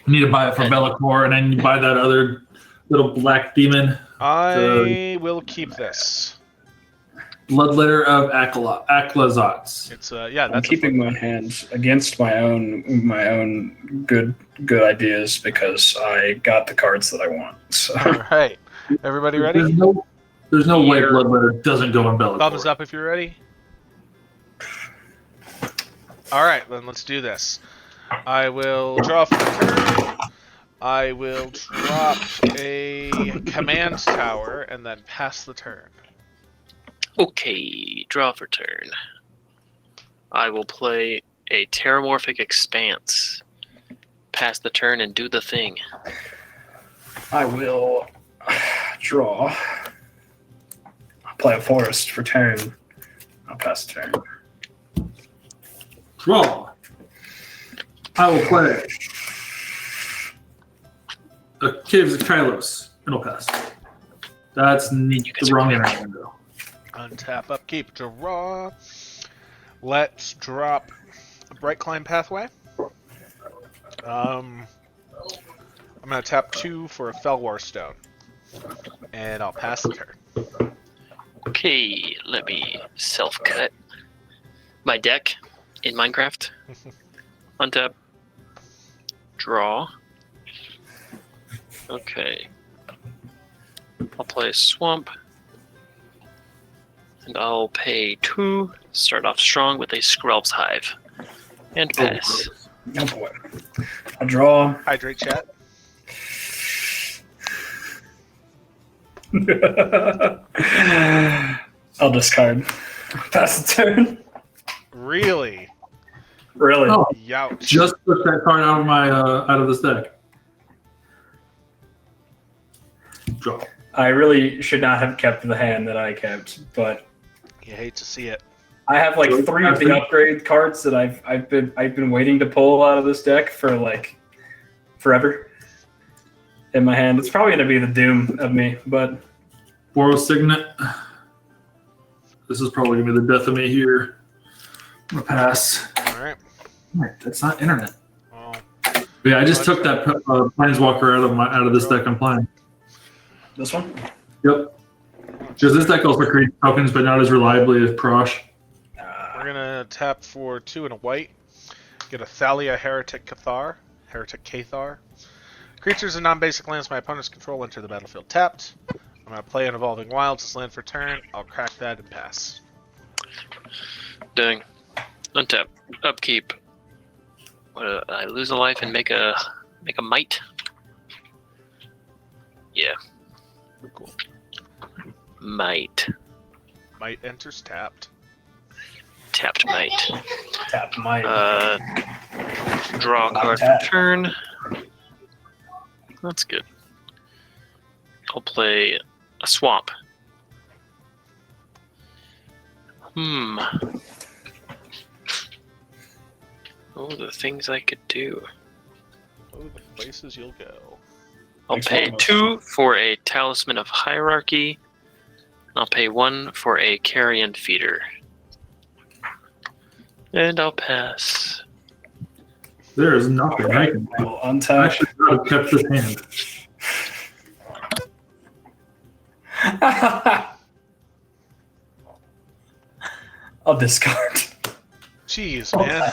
You need to buy it for Bellacore, and then you buy that other little black demon, I will keep this. Bloodletter of Aklazats. It's yeah, I'm that's keeping my hands against my own good ideas because I got the cards that I want. So all right. Everybody ready? There's no way Here. Bloodletter doesn't go in Bellacore. Thumbs up if you're ready. All right, then let's do this. I will draw for the turn. I will drop a command tower and then pass the turn. Okay, draw for turn. I will play a Terramorphic Expanse. Pass the turn and do the thing. I will draw. I'll play a forest for turn. I'll pass the turn. Draw. I will play the Caves of Kylos. It'll pass. That's the wrong energy. though. Untap, upkeep, draw. Let's drop a Bright Climb Pathway. I'm going to tap 2 for a Fellwar Stone. And I'll pass the turn. Okay, let me self-cut my deck in Minecraft. Untap. Draw. Okay. I'll play Swamp. And I'll pay 2. Start off strong with a Skrelv's Hive. And pass. Oh boy. I draw. Hydrate chat. I'll discard. Pass the turn. Really? Really? Oh, Youch. just put that card out of my out of this deck. Draw. I really should not have kept the hand that I kept, but You hate to see it. I have like 3 of the upgrade cards that I've been waiting to pull out of this deck for like forever in my hand. It's probably gonna be the doom of me, but Boros Signet. This is probably gonna be the death of me here. I'm gonna pass. Alright. Wait, that's not internet. Well, Yeah, I just took that Planeswalker out of this deck I'm playing. this one. Yep. Because this deck also creates tokens, but not as reliably as Prosh. we're going to tap for 2 and a white. Get a Thalia Heretic Cathar. Creatures and non-basic lands my opponent's control enter the battlefield tapped. I'm going to play an Evolving Wilds as land for turn. I'll crack that and pass. Dang. Untap. Upkeep. What, I lose a life and make a might? Yeah. Cool. Might. Might enters tapped. Tapped might. Tap my Draw a card for Tap. turn. That's good. I'll play a swamp. Oh, the things I could do. Oh, the places you'll go. I'll pay 2 for a Talisman of Hierarchy. And I'll pay 1 for a Carrion Feeder. And I'll pass. There is nothing I can I do. will I untap. should not have kept this hand. I'll discard. Jeez, man.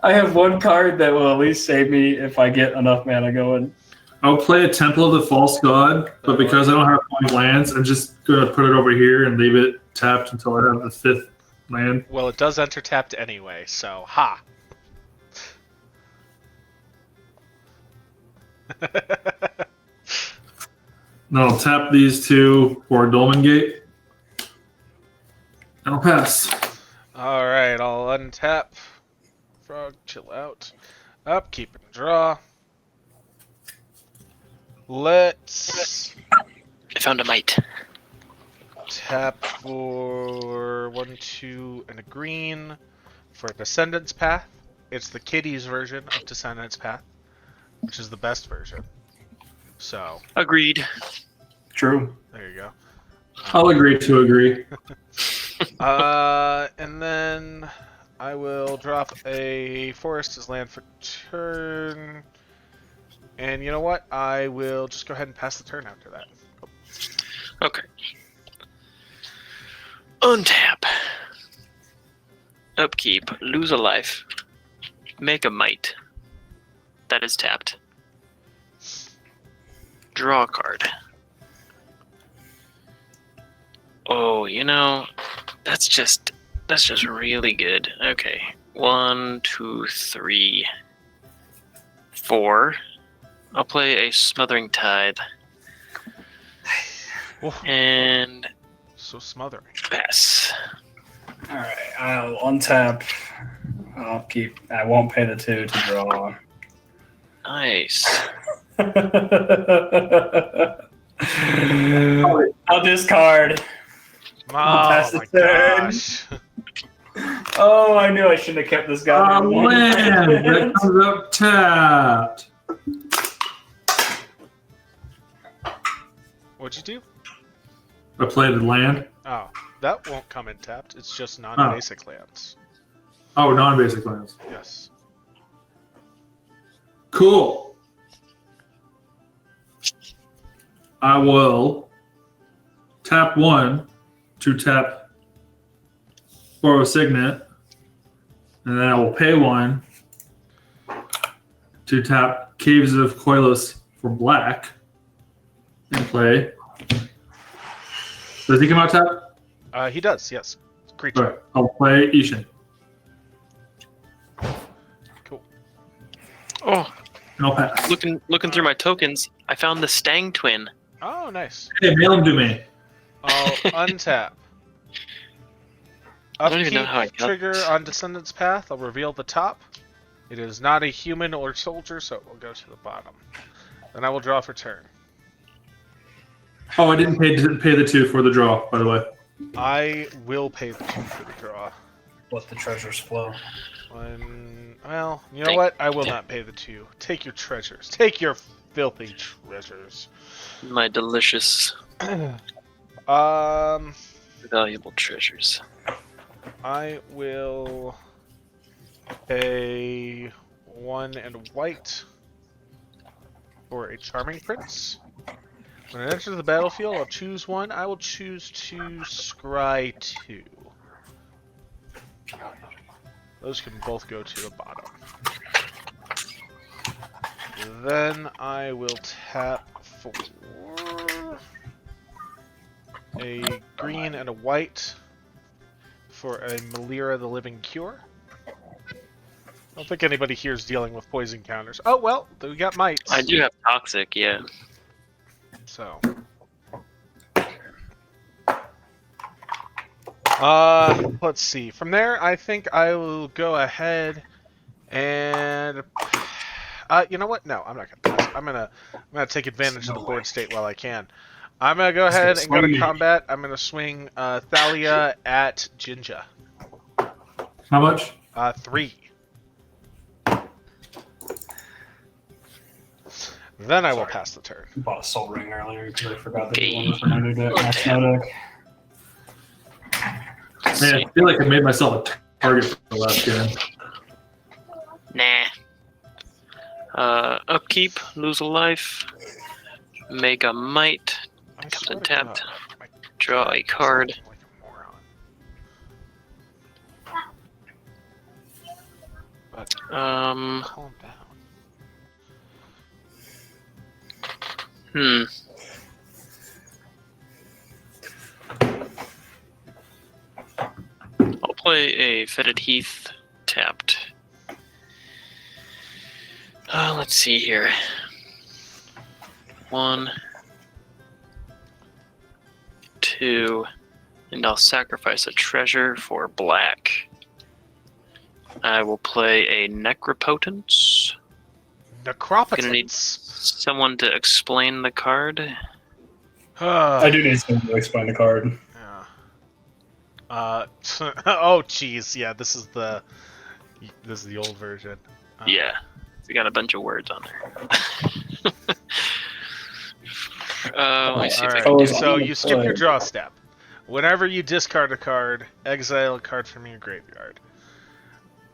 I have 1 card that will at least save me if I get enough mana going. I'll play a Temple of the False God, but because I don't have 5 lands, I'm just going to put it over here and leave it tapped until I have the 5th land. Well, it does enter tapped anyway, so ha. Then I'll tap these 2 for a Dolmen Gate. And I'll pass. Alright, I'll untap. Frog, chill out. Upkeep and draw. Let's I found a might. tap for 1, 2, and a green for Descendants Path. It's the kiddies version of Descendants Path, which is the best version. So, Agreed. True. there you go. I'll agree to agree. And then I will drop a forest as land for turn. And you know what? I will just go ahead and pass the turn after that. Okay. Untap. Upkeep. Lose a life. Make a might. That is tapped. Draw a card. Oh, you know, that's just really good. Okay. 1, 2, 3, 4. I'll play a Smothering Tithe. Oof, And so smothering. pass. Alright, I'll untap. I'll keep. I won't pay the 2 to draw. Nice. I'll discard. Oh pass the my turn. gosh. Oh, I knew I shouldn't have kept this guy. Land that comes up tapped. What'd you do? I played a land. Oh, that won't come in tapped. It's just non-basic lands. Oh, non-basic lands. Yes. Cool. I will tap 1 to tap Borrow Signet, and then I will pay 1 to tap Caves of Koilos for black and play. Does he come out tap? He does, yes. Creature. All right, I'll play Ishin. Cool. Oh, And I'll pass. looking through my tokens, I found the Stang Twin. Oh, nice. Hey, mail him to me. I'll untap. I don't even know how I Upkeep got trigger this. on Descendant's Path. I'll reveal the top. It is not a human or soldier, so it will go to the bottom. Then I will draw for turn. Oh, I didn't pay the 2 for the draw, by the way. I will pay the 2 for the draw. Let the treasures flow. Well, you know what? I will not pay the 2. Take your treasures. Take your filthy treasures. My delicious, Um, valuable treasures. I will pay 1 and a white for a Charming Prince. When it enters the battlefield, I'll choose 1. I will choose to scry 2. Those can both go to the bottom. Then I will tap for a green and a white for a Malira the Living Cure. I don't think anybody here is dealing with poison counters. Oh, well, we got mites. I do have toxic, yeah. So. Let's see. From there, I think I will go ahead and... you know what? No, I'm not gonna pass. I'm gonna take advantage of the board state while I can. I'm gonna go ahead and go to combat. I'm gonna swing Thalia at Jinja. How much? 3. Then I will pass the turn. I bought a soul ring earlier because I forgot that Okay. one was for my new deck. Max no deck. Let's Man, see. I feel like I made myself a target for the last game. Nah. Upkeep, lose a life. Mega Might, I comes swear in to tapped. God, my Draw a cat card. sounds like a moron. But calm down. I'll play a Fetid Heath tapped. Let's see here. 1, 2, and I'll sacrifice a treasure for black. I will play a Necropotence. Gonna need Necropotence. someone to explain the card. I do need someone to explain the card. Yeah. Oh, jeez. Yeah, this is the old version. Yeah, we got a bunch of words on there. Let me see if I Alright, can do Fellas, so I'm you skip your gonna draw step. Whenever you discard a card, exile a card from your graveyard.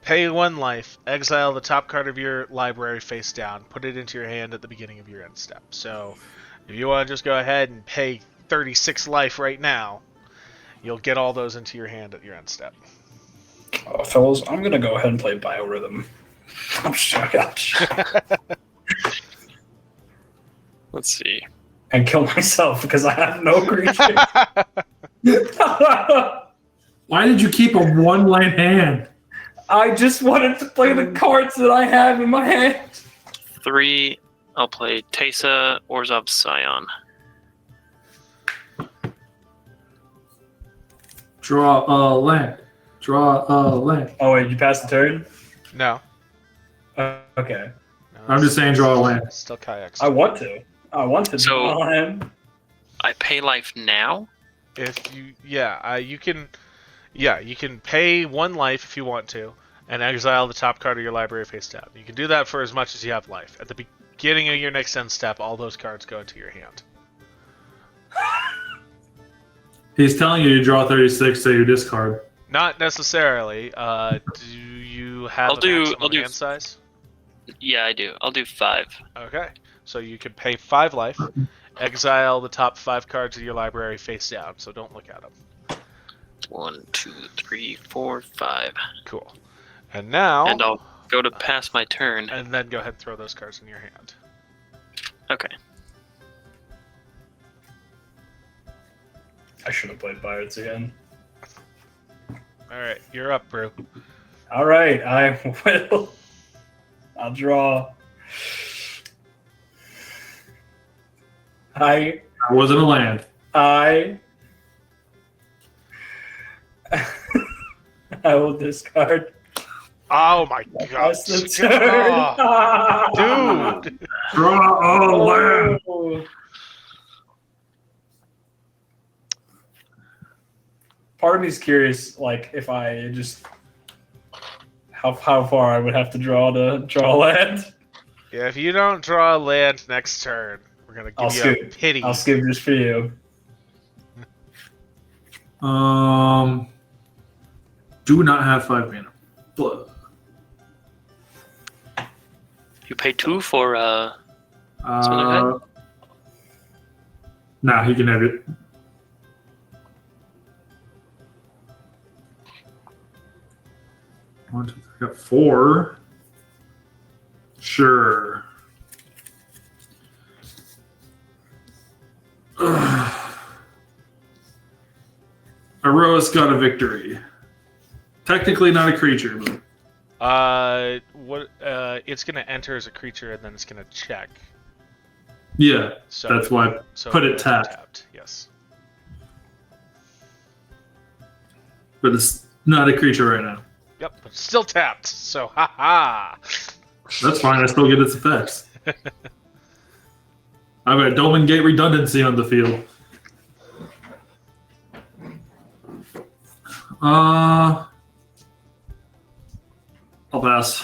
Pay 1 life, exile the top card of your library face down, put it into your hand at the beginning of your end step. So, if you want to just go ahead and pay 36 life right now, you'll get all those into your hand at your end step. Fellas, I'm gonna go ahead and play Biorhythm. I'm shocked. Let's see. And kill myself because I have no creature. Why did you keep a 1-line hand? I just wanted to play the cards that I have in my hand. 3, I'll play Teysa, Orzhov Scion. Draw a land. Draw a land. Oh wait, you passed the turn? No. Okay. No, I'm just saying draw a land. Still kayaks. I want to. I want to So- draw him. I pay life now? If you, you can pay 1 life if you want to, and exile the top card of your library face down. You can do that for as much as you have life. At the beginning of your next end step, all those cards go into your hand. He's telling you to draw 36 to your discard. Not necessarily. Do you have I'll do- maximum I'll do- hand size? Yeah, I do. I'll do 5. Okay. So you can pay 5 life, exile the top 5 cards of your library face down, so don't look at them. 1, 2, 3, 4, 5. Cool. And now... And I'll go to pass my turn. And then go ahead and throw those cards in your hand. Okay. I should have played Pirates again. Alright, you're up, Brew. All right, I will. I'll draw. That wasn't a land. I will discard. Oh my god. That's the turn. Oh, dude. Draw a land. Oh. Part of me is curious, like if I just how far I would have to draw to draw land. Yeah, if you don't draw a land next turn, we're gonna give you a pity. I'll skip just for you. Do not have 5 mana. But, You pay 2 for nah, he can have it. One, two, three, got 4. Sure. Aroa's got a victory. Technically not a creature, but it's gonna enter as a creature and then it's gonna check. yeah, So that's why I put it tapped. tapped. Yes. But it's not a creature right now. Yep, but still tapped. So haha. That's fine. I still get its effects. I've got Dolmen Gate redundancy on the field. I'll pass.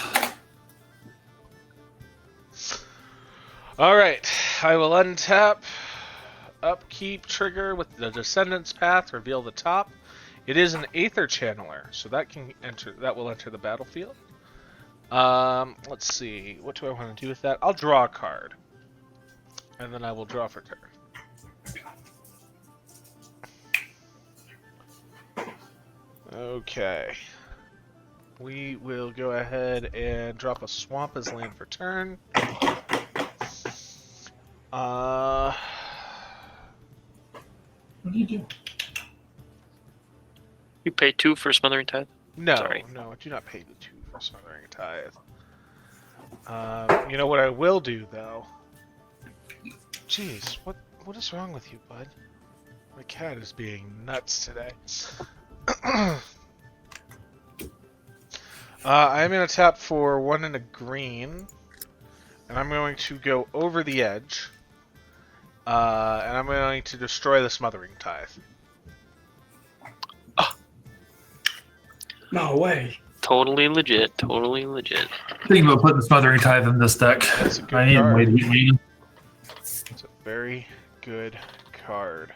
All right, I will untap. Upkeep trigger with the Descendant's Path. Reveal the top. It is an Aether Channeler, so that can enter. That will enter the battlefield. Let's see. What do I want to do with that? I'll draw a card, and then I will draw for turn. Okay. We will go ahead and drop a swamp as land for turn. What do you do? You pay 2 for Smothering Tithe? No, Sorry. no, I do not pay the 2 for Smothering Tithe. You know what I will do, though? Jeez, what is wrong with you, bud? My cat is being nuts today. I'm going to tap for 1 and a green, and I'm going to go over the edge, and I'm going to destroy the Smothering Tithe. No way. Totally legit. Totally legit. Thinking about putting Smothering Tithe in this deck. That's a good I need a card. way to get me. It's a very good card.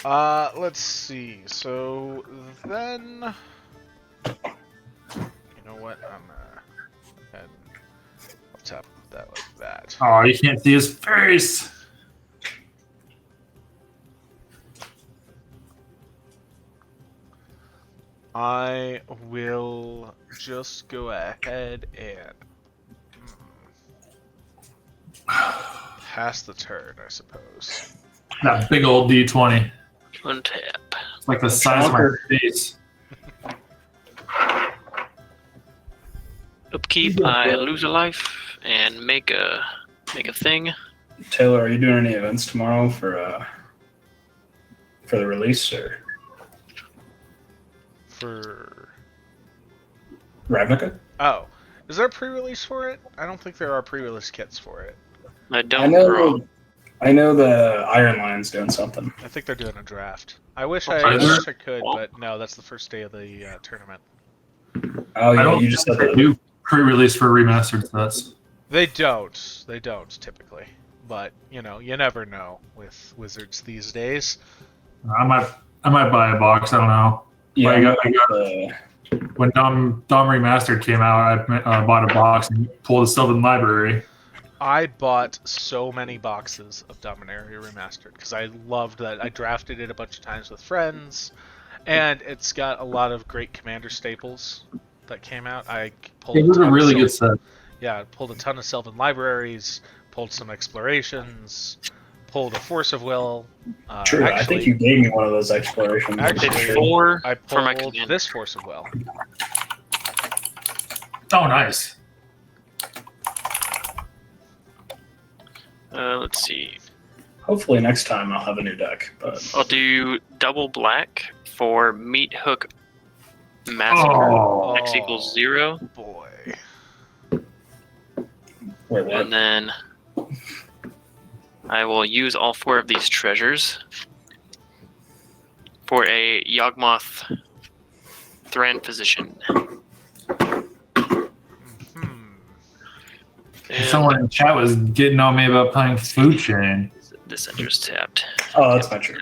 Let's see. So then, you know what? I'm and I'll tap that like that. Oh, you can't see his face. I will just go ahead and pass the turn, I suppose. That big old D20. Untap. It's like the size of my face. Upkeep. I lose a life and make a thing. Taylor, are you doing any events tomorrow for the release or For Ravnica? oh, is there a pre-release for it? I don't think there are pre-release kits for it. I don't draw. I know the Iron Lion's doing something. I think they're doing a draft. I wish Are I there? could, but no, that's the first day of the tournament. Oh I yeah, don't you just said think that. they do pre-release for remastered sets. They don't typically, but you know, you never know with Wizards these days. I might buy a box. I don't know. Yeah, I got- I got the when Dom Remastered came out, I bought a box and pulled a Sylvan Library. I bought so many boxes of Dominaria Remastered because I loved that. I drafted it a bunch of times with friends, and it's got a lot of great commander staples that came out. I pulled It was a really good set. Yeah, I pulled a ton of Sylvan Libraries, pulled some Explorations, pulled a Force of Will. True, I think you gave me one of those explorations. Actually, Four I for my pulled commander. this Force of Will. Oh, nice. Let's see. Hopefully next time I'll have a new deck. But I'll do double black for Meat Hook Massacre. Oh. X equals 0. Boy. wait, what? And then I will use all 4 of these treasures for a Yawgmoth Thran Physician. And Someone in chat was getting on me about playing Food Chain. this enters tapped. Oh, that's not true.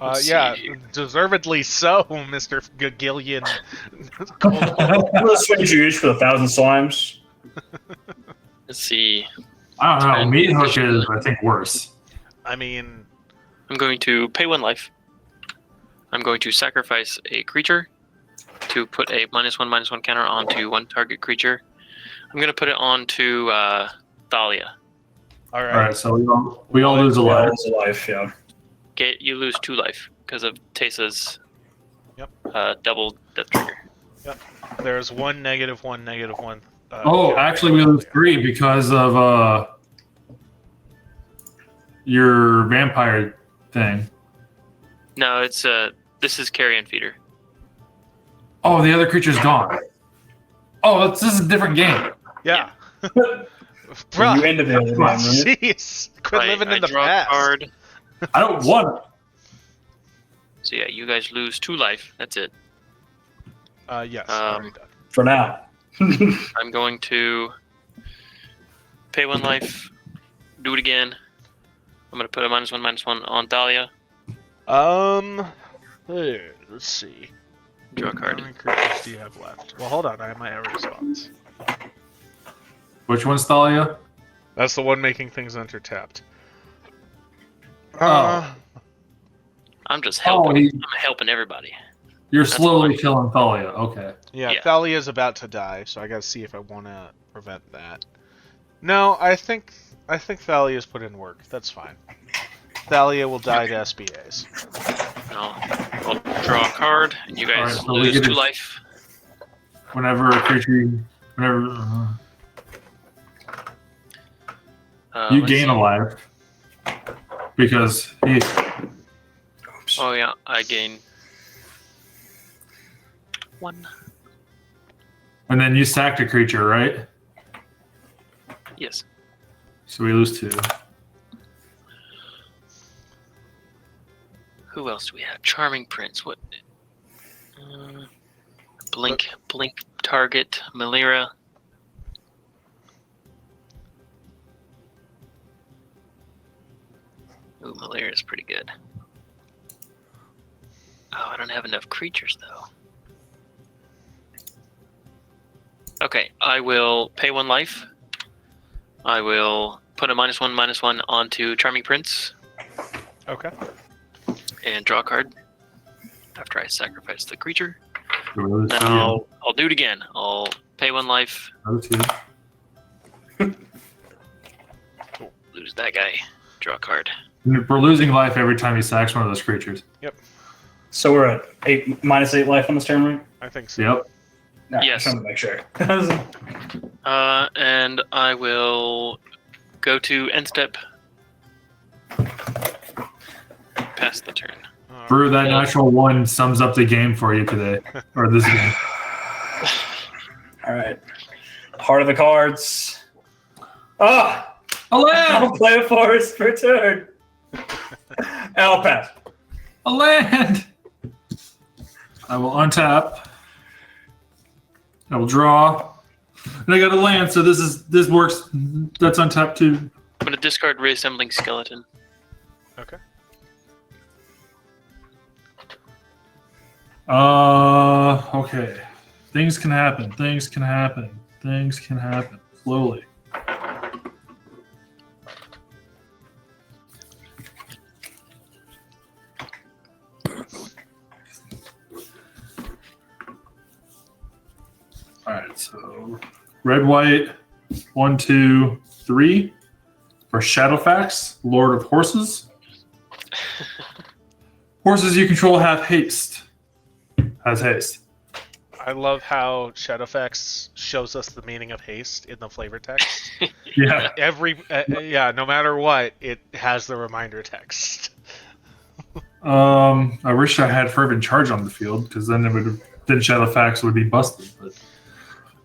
Let's Yeah, see. deservedly so, Mr. Gagillion. I'm gonna switch you each for 1,000 slimes. Let's see. I don't know. Meat Hook is, I think, worse. I mean, I'm going to pay 1 life. I'm going to sacrifice a creature to put a -1/-1 counter onto 1 target creature. I'm going to put it onto Thalia. all All right. right, so we all lose a Yeah, life. that was a life, yeah. You lose 2 life because of Tesa's Yep. double death trigger. There's 1 -1 -1. Oh, actually, we lose 3 because of your vampire thing. No, it's this is Carrion Feeder. Oh, the other creature's gone. Oh, this is a different game. Yeah. You Bruh. ended the other game, right? Jeez. Quit living in the draw past. a card. I don't want it. So yeah, you guys lose 2 life. That's it. Yes. Um, already done. For now. I'm going to pay 1 life. Do it again. I'm going to put a -1/-1 on Thalia. Hey, let's see. Draw a How card. many creatures do you have left? Well, hold on. I might have a response. Which one's Thalia? That's the one making things enter tapped. Oh. I'm just Oh, helping. I'm helping everybody. you're That's slowly fine. killing Thalia. Okay. Yeah, Yeah. Thalia's about to die, so I gotta see if I want to prevent that. No, I think Thalia's put in work. That's fine. Thalia will die to SBAs. I'll draw a card, and you guys Alright, so we lose get 2 to- life. Whenever a creature, whenever you Let's gain see. a life, because he. Oops. Oh yeah, I gain 1. And then you sacked a creature, right? Yes. So we lose 2. Who else do we have? Charming Prince. What? Blink target. Malira. Ooh, Malira is pretty good. Oh, I don't have enough creatures though. Okay, I will pay 1 life. I will put a -1/-1 onto Charming Prince Okay. and draw a card after I sacrifice the creature. So we lose Then 2. I'll do it again. I'll pay 1 life, Another 2. lose that guy, draw a card. We're losing life every time he sacks one of those creatures. So we're at -8 life on this turn, right? I think so. Yep. No, Yes. just wanted to make sure. And I will go to end step. Pass the turn. Brew, that natural 1 sums up the game for you today, or this game. All right. Heart of the cards. Ah! A land! I'll play a forest per turn. And I'll pass. A land! I will untap. I will draw. And I got a land, so this works. That's untapped too. I'm going to discard Reassembling Skeleton. Okay. Okay. Things can happen. Things can happen. Things can happen. Slowly. Alright, so red, white, 1, 2, 3 for Shadowfax, Lord of Horses. Horses you control have haste. Has haste. I love how Shadowfax shows us the meaning of haste in the flavor text. Yeah. No matter what, it has the reminder text. I wish I had Fervent Charge on the field because then Shadowfax would be busted.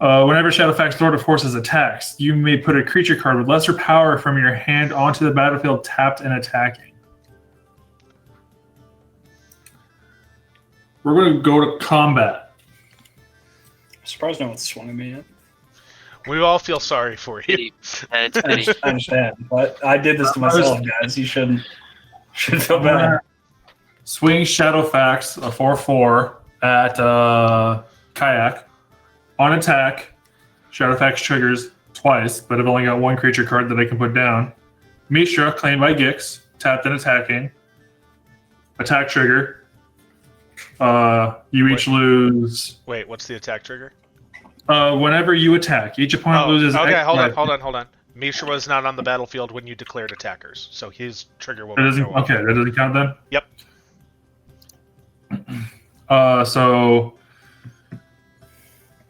But whenever Shadowfax Lord of Horses attacks, you may put a creature card with lesser power from your hand onto the battlefield, tapped and attacking. We're going to go to combat. I'm surprised no one's swung at me yet. We all feel sorry for you. Pity. It's pity. I understand, but I did this to myself, guys. You shouldn't feel bad. Swing Shadowfax, a 4/4 at Kayak. On attack, Shadowfax triggers twice, but I've only got one creature card that I can put down. Mishra, claimed by Gix, tapped and attacking. Attack trigger. You each lose. Wait, what's the attack trigger? Whenever you attack, each opponent loses. Okay, X hold life. on. Mishra was not on the battlefield when you declared attackers, so his trigger will That doesn't, go off. okay, that doesn't count then? Yep. So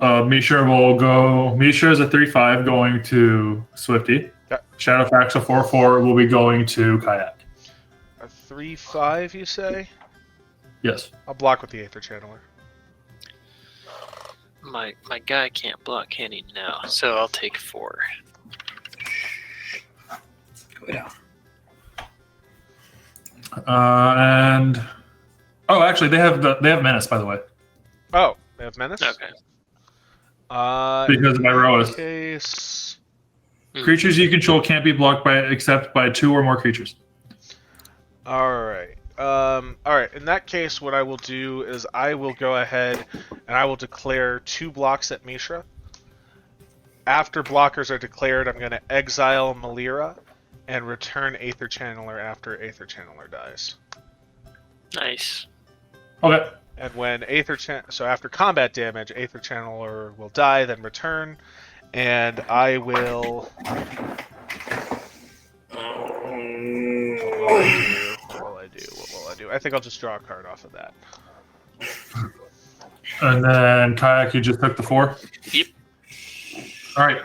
Mishra will go. Mishra is a 3/5 going to Swifty. Yep. Shadowfax, a 4/4 will be going to Kayak. A 3/5, you say? Yes. I'll block with the Aether Channeler. My guy can't block, can he? No. So I'll take 4. Go down. And actually, they have menace, by the way, Oh, they have Menace? Okay. because of my Roas. Case... Creatures you control can't be blocked except by 2 or more creatures. Alright. Alright, in that case, what I will do is I will go ahead and I will declare 2 blocks at Mishra. After blockers are declared, I'm going to exile Malira and return Aether Channeler after Aether Channeler dies. Nice. Okay. And when so after combat damage, Aether Channeler will die, then return, and I will... What will I do? I think I'll just draw a card off of that. And then Kayak, you just took the 4? Yep. All right.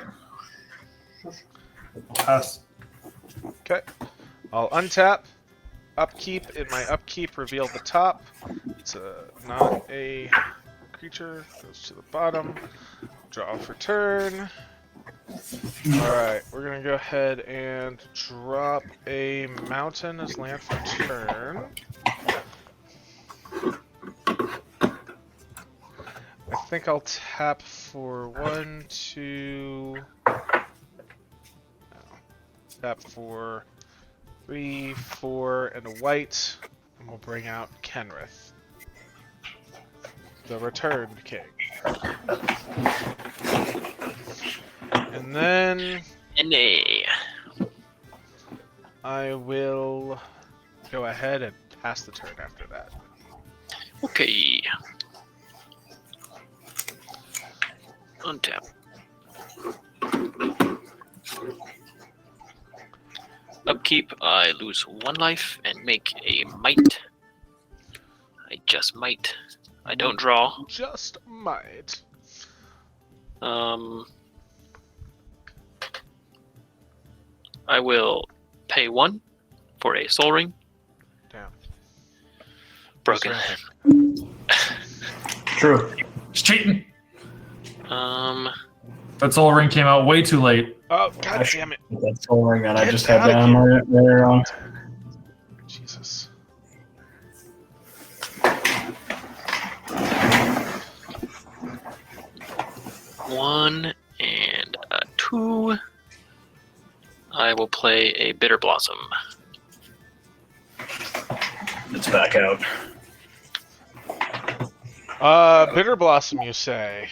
Pass. Okay. I'll untap. Upkeep. In my upkeep, reveal the top. It's not a creature. Goes to the bottom. Draw for turn. Alright, we're going to go ahead and drop a mountain as land for turn. I think I'll tap for 1, 2... No. Tap for 3, 4, and a white. And we'll bring out Kenrith, the returned king. And then NA. I will go ahead and pass the turn after that. Okay. Untap. Upkeep, I lose 1 life and make a might. I just might. I don't draw. Just might. I will pay 1 for a soul ring. Damn. Broken. True. It's cheating. Um, That Soul Ring came out way too late. Oh, god damn it. That soul ring that I Get just had out of down there on. Jesus. one and a 2. I will play a Bitter Blossom. It's back out. Bitter Blossom, you say?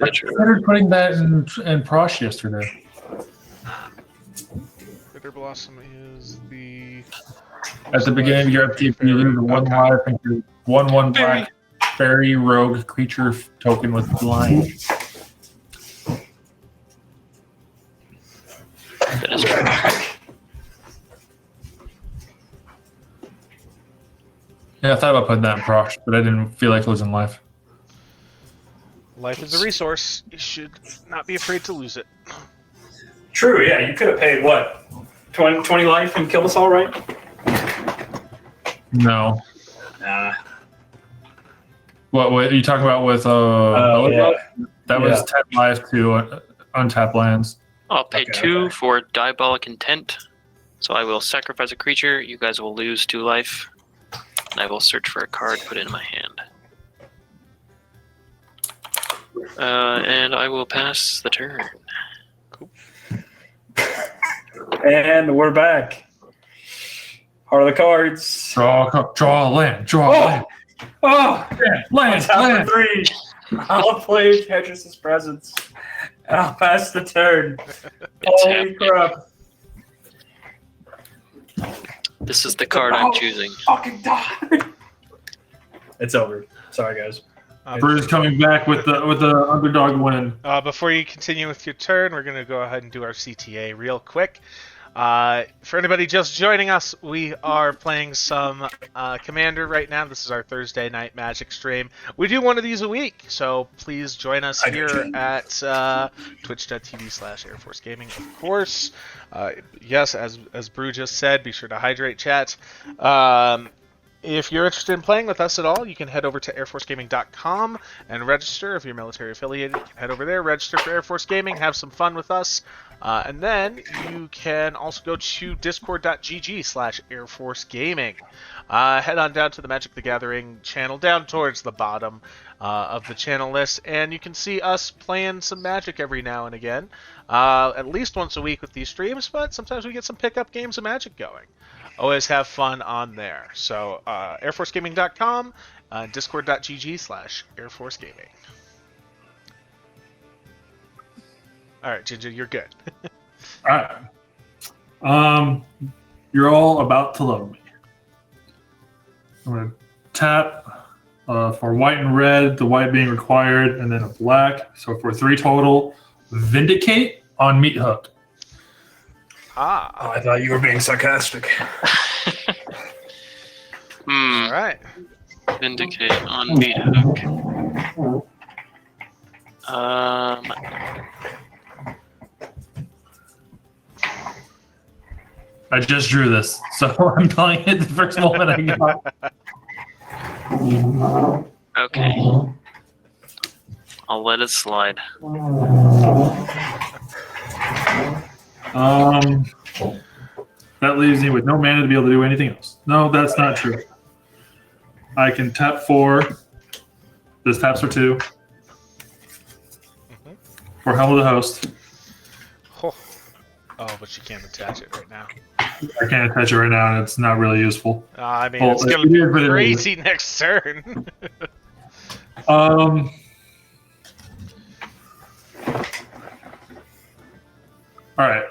I started putting that in Prosh yesterday. Bitter Blossom is the... At the beginning of your upkeep, you lose one Okay. life and your 1/1 black fairy rogue creature token with blind. That is correct. Yeah, I thought about putting that in Prosh, but I didn't feel like losing life. Life is a resource. You should not be afraid to lose it. True, yeah. You could have paid, what, 20 life and killed us all, right? No. Nah. What are you talking about with yeah. That was 10 life to untap lands. I'll pay Okay, 2 okay. for Diabolic Intent. So I will sacrifice a creature. You guys will lose 2 life. And I will search for a card, put it in my hand. And I will pass the turn. And we're back. Heart of the cards. Draw a land. Draw a land. Oh! Land. Top 3. I'll play Tetris' Presence. And I'll pass the turn. It's Holy happening. crap. This is the card I'm choosing. Fucking die. It's over. Sorry, guys. Bruce coming back with the underdog win. Before you continue with your turn, we're going to go ahead and do our CTA real quick. For anybody just joining us, we are playing some Commander right now. This is our Thursday night Magic stream. We do one of these a week, so please join us here at twitch.tv/Air Force Gaming, of course. Yes, as Brew just said, be sure to hydrate, chat. If you're interested in playing with us at all, you can head over to airforcegaming.com and register. If you're military affiliated, you can head over there, register for Air Force Gaming, have some fun with us. And then you can also go to discord.gg/Air Force Gaming. Head on down to the Magic the Gathering channel, down towards the bottom of the channel list, and you can see us playing some Magic every now and again. At least once a week with these streams, but sometimes we get some pickup games of Magic going. Always have fun on there. So, airforcegaming.com, discord.gg/Air Force Gaming. Alright, Ginger, you're good. Alright. You're all about to love me. I'm going to tap for white and red, the white being required, and then a black. So for 3 total, Vindicate on Meat Hook. I thought you were being sarcastic. Alright. Vindicate on Meat Hook. I just drew this, so I'm playing it the first moment I got. Okay. I'll let it slide. That leaves me with no mana to be able to do anything else. No, that's not true. I can tap 4. This taps for 2. For Helm of the Host. Oh, but you can't attach it right now. I can't attach it right now, and it's not really useful. I mean, Well, it's going to be it is. crazy next turn. All right.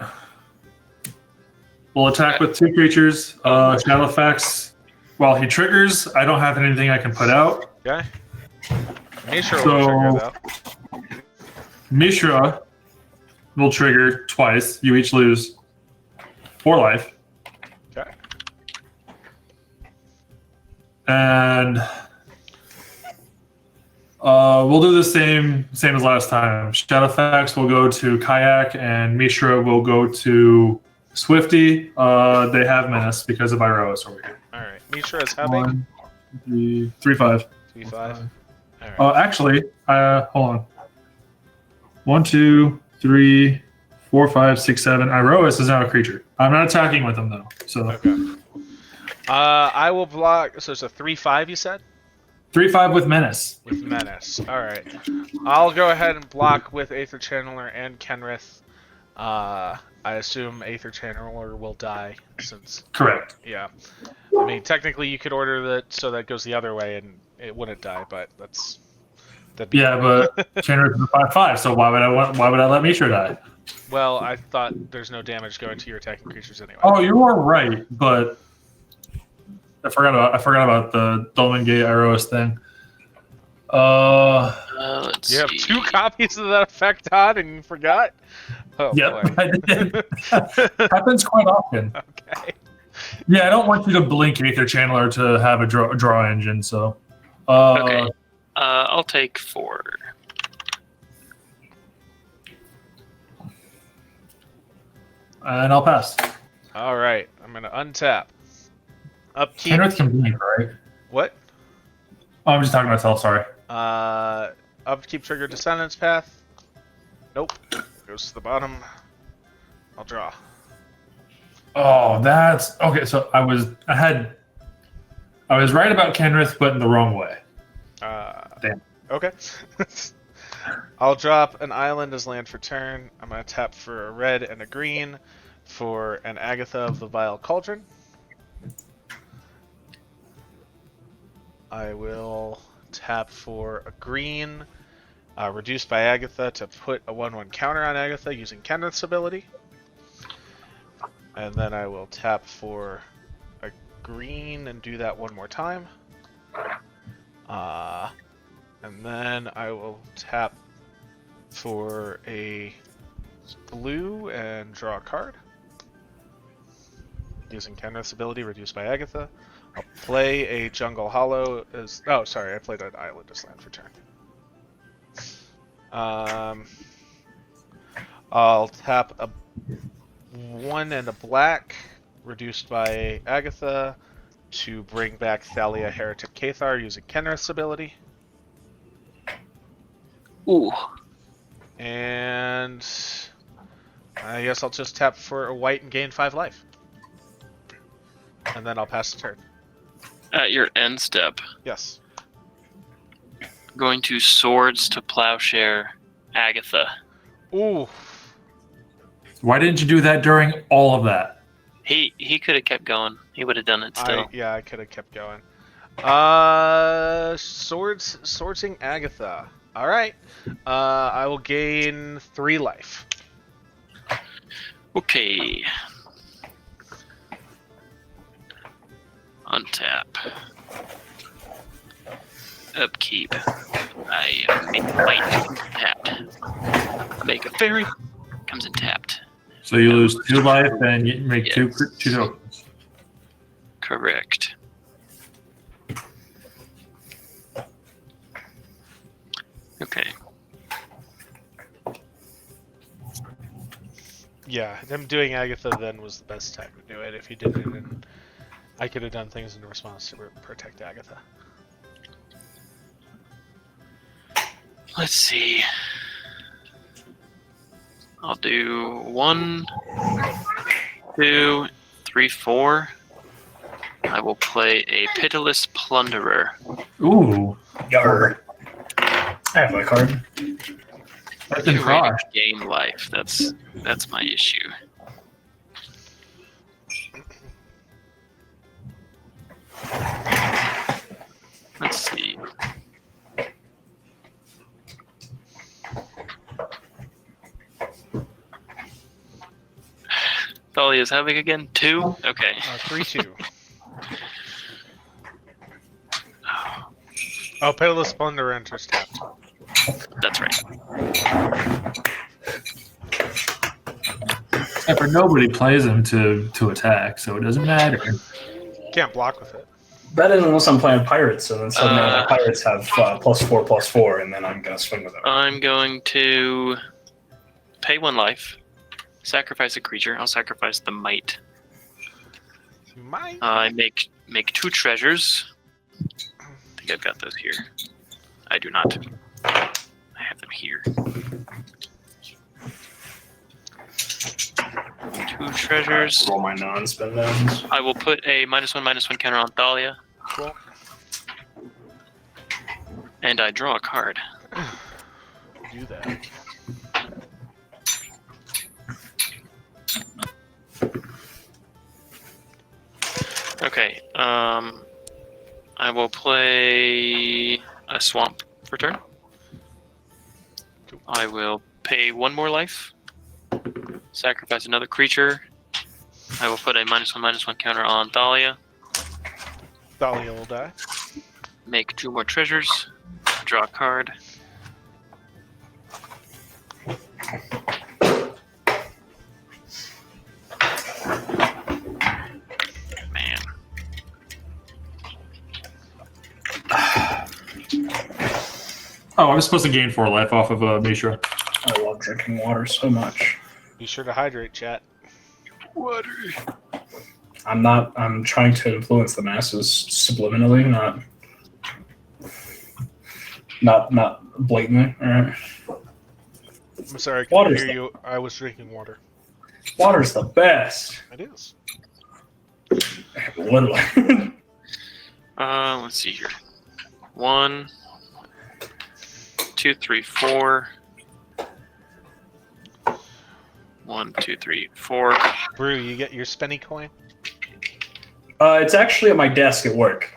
We'll attack with 2 creatures. Shadowfax, while he triggers, I don't have anything I can put out. Okay. Mishra So- will trigger, though. Mishra will trigger twice. You each lose 4 life. Okay. And we'll do the same as last time. Shadowfax will go to Kayak, and Mishra will go to Swifty. They have Menace because of Iroas over here. Alright. Mishra is how big? 1, 2, 3, 5. 3-5. Alright. Actually, hold on. 1, 2, 3, 4, 5, 6, 7. Iroas is now a creature. I'm not attacking with him though. So Okay. I will block. So it's a 3-5, you said? 3/5 with Menace. With Menace. Alright. I'll go ahead and block with Aether Channeler and Kenrith. I assume Aether Channeler will die since. Correct. Yeah. I mean, technically, you could order that so that goes the other way and it wouldn't die, but that'd be. Yeah, but Chandler's is a 5/5, so why would I let Mishra die? Well, I thought there's no damage going to your attacking creatures anyway. Oh, you are right, but I forgot about the Dolmen Gate Arrows thing. Let's You have see. 2 copies of that effect on, and you forgot. Oh Yep, boy. I did. Happens quite often. Okay. Yeah, I don't want you to blink Aether Channeler to have a draw engine, so. Okay. I'll take 4. And I'll pass. All right. I'm gonna untap. Upkeep. Kenrith can blink, right? What? Oh, I'm just talking to myself, sorry. Upkeep trigger Descendants Path. Nope. Goes to the bottom. I'll draw. Oh, that's okay. So I was right about Kenrith, but in the wrong way. Damn. Okay. I'll drop an island as land for turn. I'm gonna tap for a red and a green for an Agatha of the Vile Cauldron. I will tap for a green, reduced by Agatha, to put a 1/1 counter on Agatha using Kenrith's ability. And then I will tap for a green and do that one more time. And then I will tap for a blue and draw a card. Using Kenrith's ability, reduced by Agatha. I'll play a Jungle Hollow as... Oh, sorry, I played an island as land for turn. I'll tap a 1 and a black, reduced by Agatha, to bring back Thalia Heretic Cathar using Kenrith's ability. Ooh. And I guess I'll just tap for a white and gain 5 life. And then I'll pass the turn. At your end step, Yes. going to Swords to Plowshare Agatha. Ooh. Why didn't you do that during all of that? He could have kept going. He would have done it still. I could have kept going. Swordsing Agatha. All right. I will gain 3 life. Okay. Untap. Upkeep. I make a white tapped. Make a fairy. Comes in tapped. So you lose 2 life and you make two tokens. Correct. Okay. Yeah, them doing Agatha then was the best time to do it. If he did it, and I could have done things in response to protect Agatha. Let's see. I'll do 1, 2, 3, 4. I will play a Pitiless Plunderer. Ooh, Yar. I have my card. that's in Ready Frosh. to gain life. That's my issue. Let's see. Thalia's having again? 2? Okay. 3/2. Oh, Pitiless Splendor enters tapped. That's right. Except for nobody plays him to attack, so it doesn't matter. Can't block with it. That is unless I'm playing pirates, and then suddenly the pirates have +4/+4, and then I'm gonna swing with them. I'm going to pay 1 life, sacrifice a creature. I'll sacrifice the might. Might. I make 2 treasures. I think I've got those here. I do not. I have them here. 2 treasures. Roll my non-spin downs. I will put a -1/-1 counter on Thalia, Cool. and I draw a card. Do that. Okay. I will play a swamp for turn. Cool. I will pay 1 more life. Sacrifice another creature. I will put a -1/-1 counter on Thalia. Thalia will die. Make 2 more treasures. Draw a card. Man. Oh, I was supposed to gain 4 life off of Mishra. I love drinking water so much. Be sure to hydrate, chat. Water. I'm trying to influence the masses subliminally, not blatantly. All right. I'm sorry, I couldn't Water's hear the- you. I was drinking water. Water's the best. It is. Literally. Let's see here. 1, 2, 3, 4. 1, 2, 3, 4. Brew, you get your spenny coin? It's actually at my desk at work.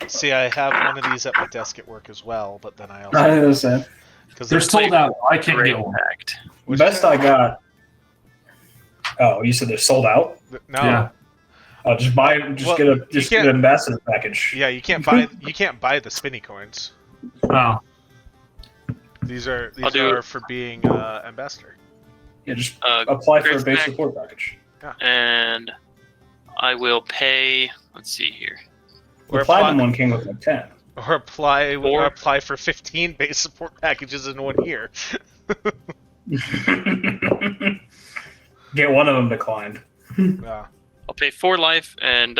See, I have one of these at my desk at work as well, but then I also... I understand. Because They're sold out. I can't Great get one. pact. Best I got. Oh, you said they're sold out? No. Yeah. Oh, just buy. Well, Get you get can't- an ambassador package. Yeah, you can't buy the spinny coins. Oh. These are I'll do it. for being ambassador. Yeah, just Uh, apply for a Graves base pack. support package. And I will pay. Let's see here. Or The platinum one came with like 10. Or apply Or- apply for 15 base support packages in 1 year. Get one of them declined. Yeah. I'll pay 4 life and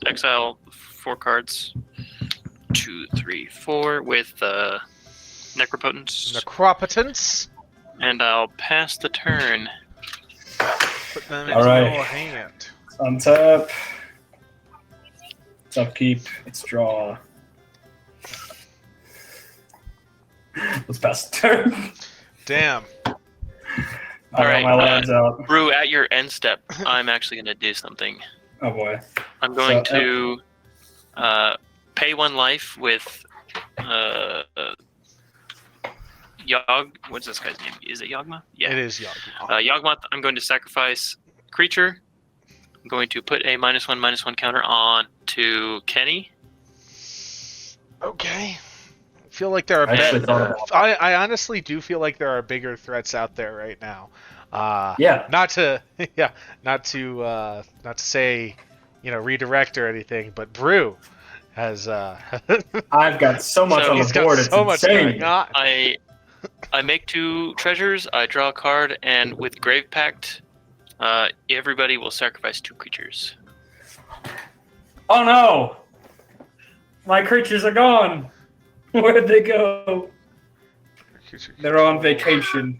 exile 4 cards. 2, 3, 4 with Necropotence. Necropotence. And I'll pass the turn. Put them All into right. your hand. Untap. It's upkeep. It's draw. Let's pass the turn. Damn. I got right, my lands out. Brew, at your end step, I'm actually going to do something. Oh boy. I'm going So, to pay 1 life with Yog. What's this guy's name? Is it Yogma? Yeah. It is Yog. Yawgmoth, I'm going to sacrifice creature. I'm going to put a -1/-1 counter on to Kenny. Okay. I feel like there are I actually bigger, thought about I honestly do feel like there are bigger threats out there right now. Yeah. Not to say, redirect or anything, but Brew has I've got so much So on he's the got board. It's so much insane. going on. I make 2 treasures. I draw a card, and with Grave Pact, everybody will sacrifice 2 creatures. Oh no! My creatures are gone. Where'd they go? They're on vacation.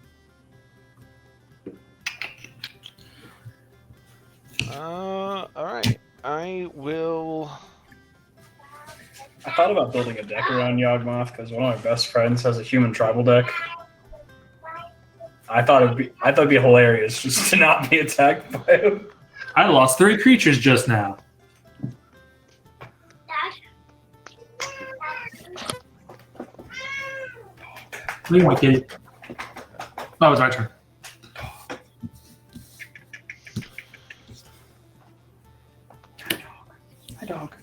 All right. I will. I thought about building a deck around Yawgmoth because one of my best friends has a human tribal deck. I thought it'd be hilarious just to not be attacked by him. I lost 3 creatures just now. Leave my kitty. Oh, it's my turn. My dog.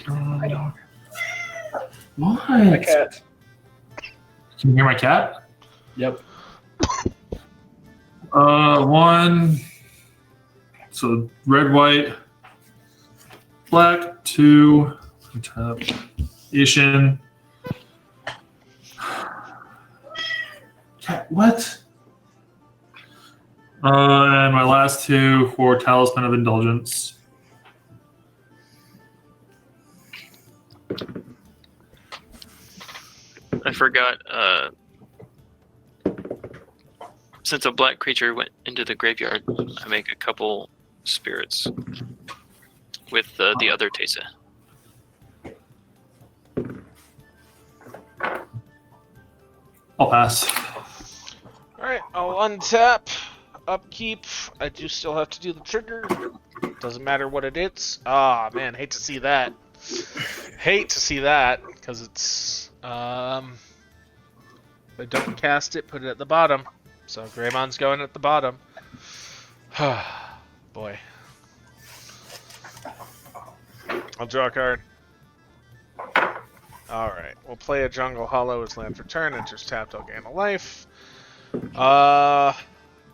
My dog. What? My cat. Can you hear my cat? Yep. 1. So red, white, black. 2. Tap. Asian. Cat, what? And my last 2 for Talisman of Indulgence. I forgot. Since a black creature went into the graveyard, I make a couple spirits with the other Tesa. I'll pass. All right. I'll untap. Upkeep. I do still have to do the trigger. Doesn't matter what it is. Ah, man, hate to see that. Hate to see that, because it's, if I don't cast it, put it at the bottom. So Greymon's going at the bottom. Boy. I'll draw a card. Alright, we'll play a Jungle Hollow as land for turn, enters tapped, I'll gain a life.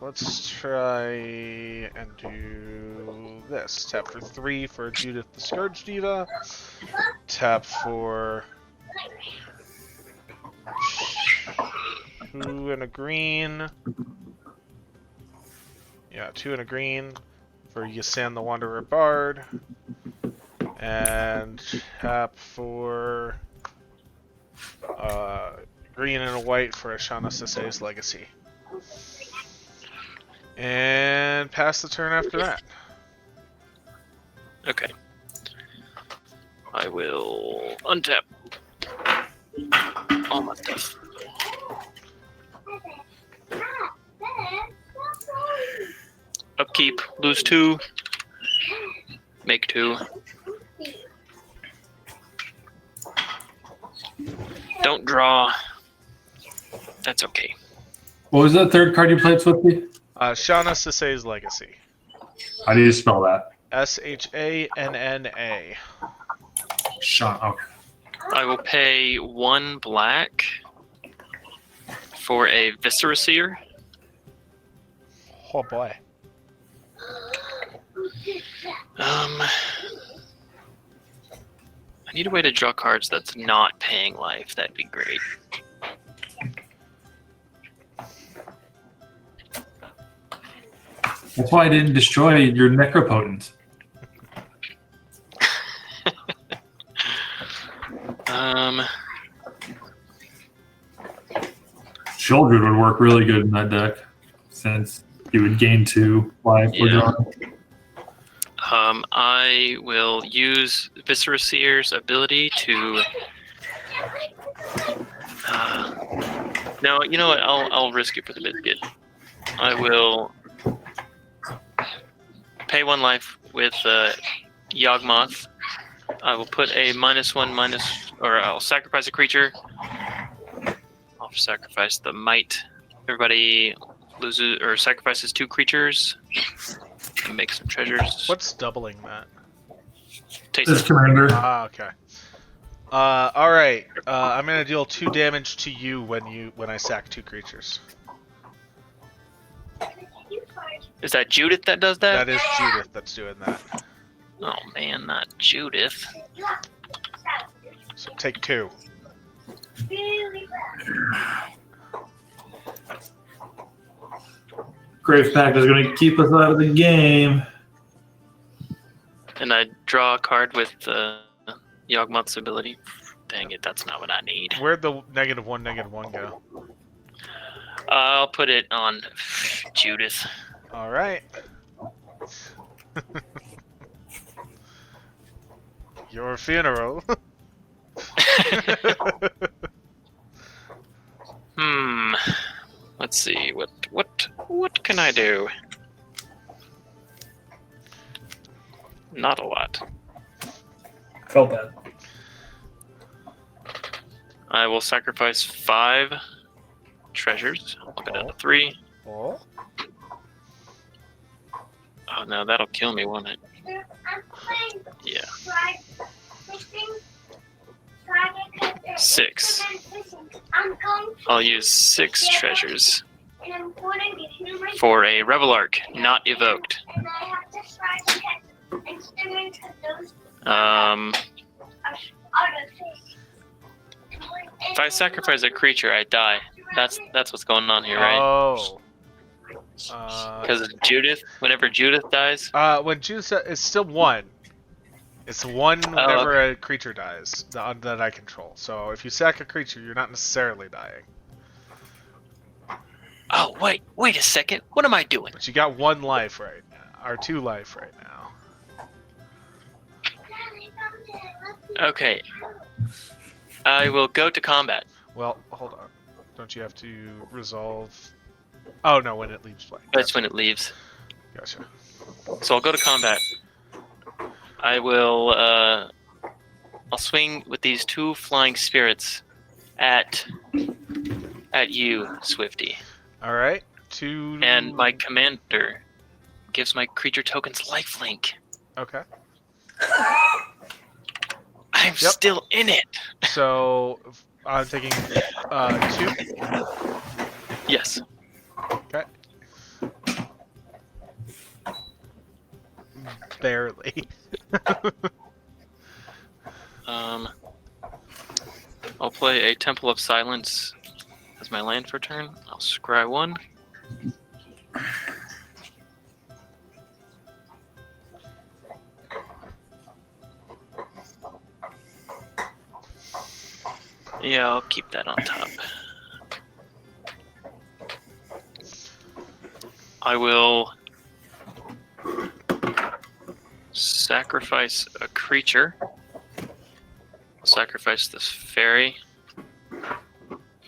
Let's try and do this. Tap for 3 for Judith the Scourge Diva. Tap for 2 and a green. Yeah, 2 and a green for Yasan the Wanderer Bard. And tap for green and a white for Ashana Sisei's Legacy. And pass the turn after that. Okay. I will untap all my stuff. Upkeep, lose 2, make 2. Don't draw. That's okay. What was that third card you played, Swifty? Shauna Sisei's Legacy. How do you spell that? Shanna. Sean. Okay. I will pay 1 black for a Viscera Seer. Oh boy. I need a way to draw cards that's not paying life. That'd be great. That's why I didn't destroy your Necropotent. Children would work really good in that deck, since you would gain 2 life. Yeah. I will use Viscera Seer's ability to. No, you know what? I'll risk it for the biscuit. I will pay 1 life with Yawgmoth. I will put a -1 or I'll sacrifice a creature. I'll sacrifice the might. Everybody loses or sacrifices 2 creatures and make some treasures. What's doubling that? Taste This it. commander. Ah, okay. Alright. I'm gonna deal 2 damage to you when I sack 2 creatures. Is that Judith that does that? That is Judith that's doing that. Oh man, not Judith. So take 2. Grave Pact is going to keep us out of the game. And I draw a card with Yawgmoth's ability. Dang it, that's not what I need. Where'd the -1/-1 go? I'll put it on Judith. Alright. Your funeral. Let's see. What can I do? Not a lot. Felt that. I will sacrifice 5 treasures. I'll go down to 3. Oh. Oh no, that'll kill me, won't it? Yeah. 6. I'll use 6 treasures for a Revel Arc, not evoked. If I sacrifice a creature, I die. That's what's going on here, right? Oh. Because Judith, whenever Judith dies. When Judith, it's still 1. It's 1 whenever a creature dies that I control. So if you sack a creature, you're not necessarily dying. Oh wait a second. What am I doing? But you got 1 life right now, or 2 life right now. Okay. I will go to combat. Well, hold on. Don't you have to resolve? Oh no, when it leaves play. That's when it leaves. Gotcha. So I'll go to combat. I will. I'll swing with these 2 flying spirits at you, Swifty. All right. And my commander gives my creature tokens lifelink. Okay. I'm still in it. So I'm taking 2. Yes. Okay. Barely. I'll play a Temple of Silence as my land for turn. I'll scry 1. Yeah, I'll keep that on top. I will sacrifice a creature. I'll sacrifice this fairy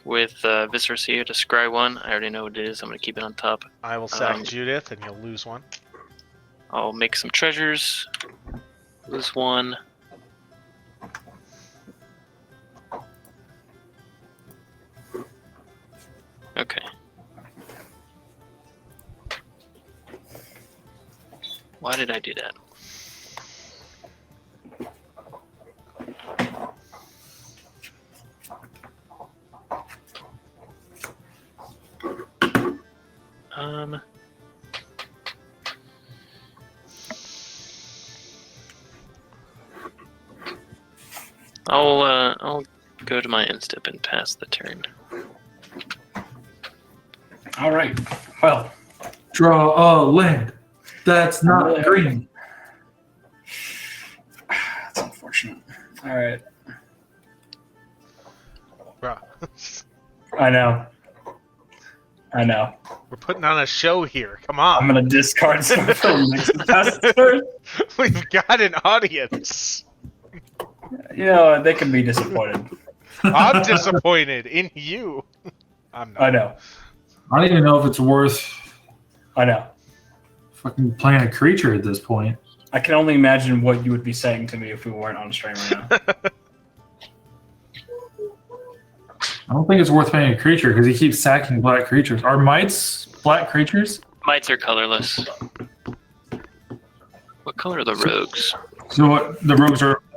with Viscera Seer to scry 1. I already know what it is. I'm going to keep it on top. I will sack Judith, and you'll lose 1. I'll make some treasures. Lose 1. Okay. Why did I do that? I'll go to my end step and pass the turn. All right. Well, Draw a land. That's not green. that's unfortunate. All right. Bro, I know. we're putting on a show here. Come I'm on. gonna discard some from next turn. We've got an audience. You know, they can be disappointed. I'm disappointed in you. I'm not. I know. I don't even know if it's worth I know. fucking playing a creature at this point. I can only imagine what you would be saying to me if we weren't on stream right now. I don't think it's worth playing a creature because he keeps sacking black creatures. Are mites black creatures? Mites are colorless. What color are the rogues? So what the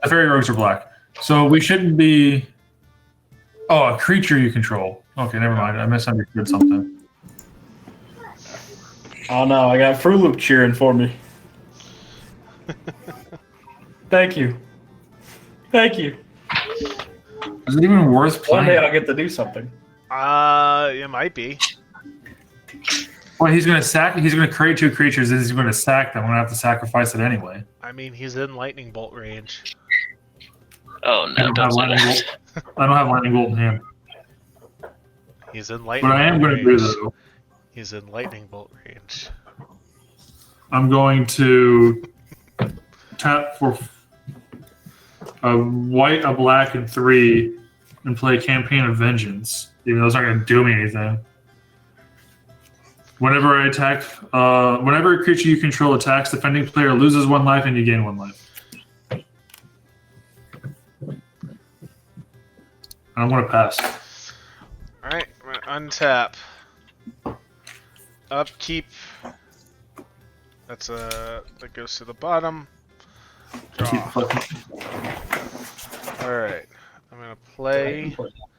fairy rogues are black. So we shouldn't be. Oh, a creature you control. Okay, never mind. I misunderstood something. Oh no, I got Fruit Loop cheering for me. Thank you. Thank you. Is it even worth One day playing? I'll get to do something. It might be. Well, he's gonna create 2 creatures, and he's gonna sack them. I'm gonna have to sacrifice it anyway. I mean, he's in lightning bolt range. Oh I no, don't don't have say lightning that. bolt. I don't have lightning bolt in hand. He's in lightning What I am bolt gonna do range. though, He's in lightning bolt range. I'm going to tap for a white, a black, and 3, and play Campaign of Vengeance. Even though it's not going to do me anything. Whenever I attack, whenever a creature you control attacks, the defending player loses 1 life and you gain 1 life. I'm going to pass. All right, I'm gonna untap. Upkeep. That goes to the bottom. Keep Draw. flipping. All right, I'm gonna play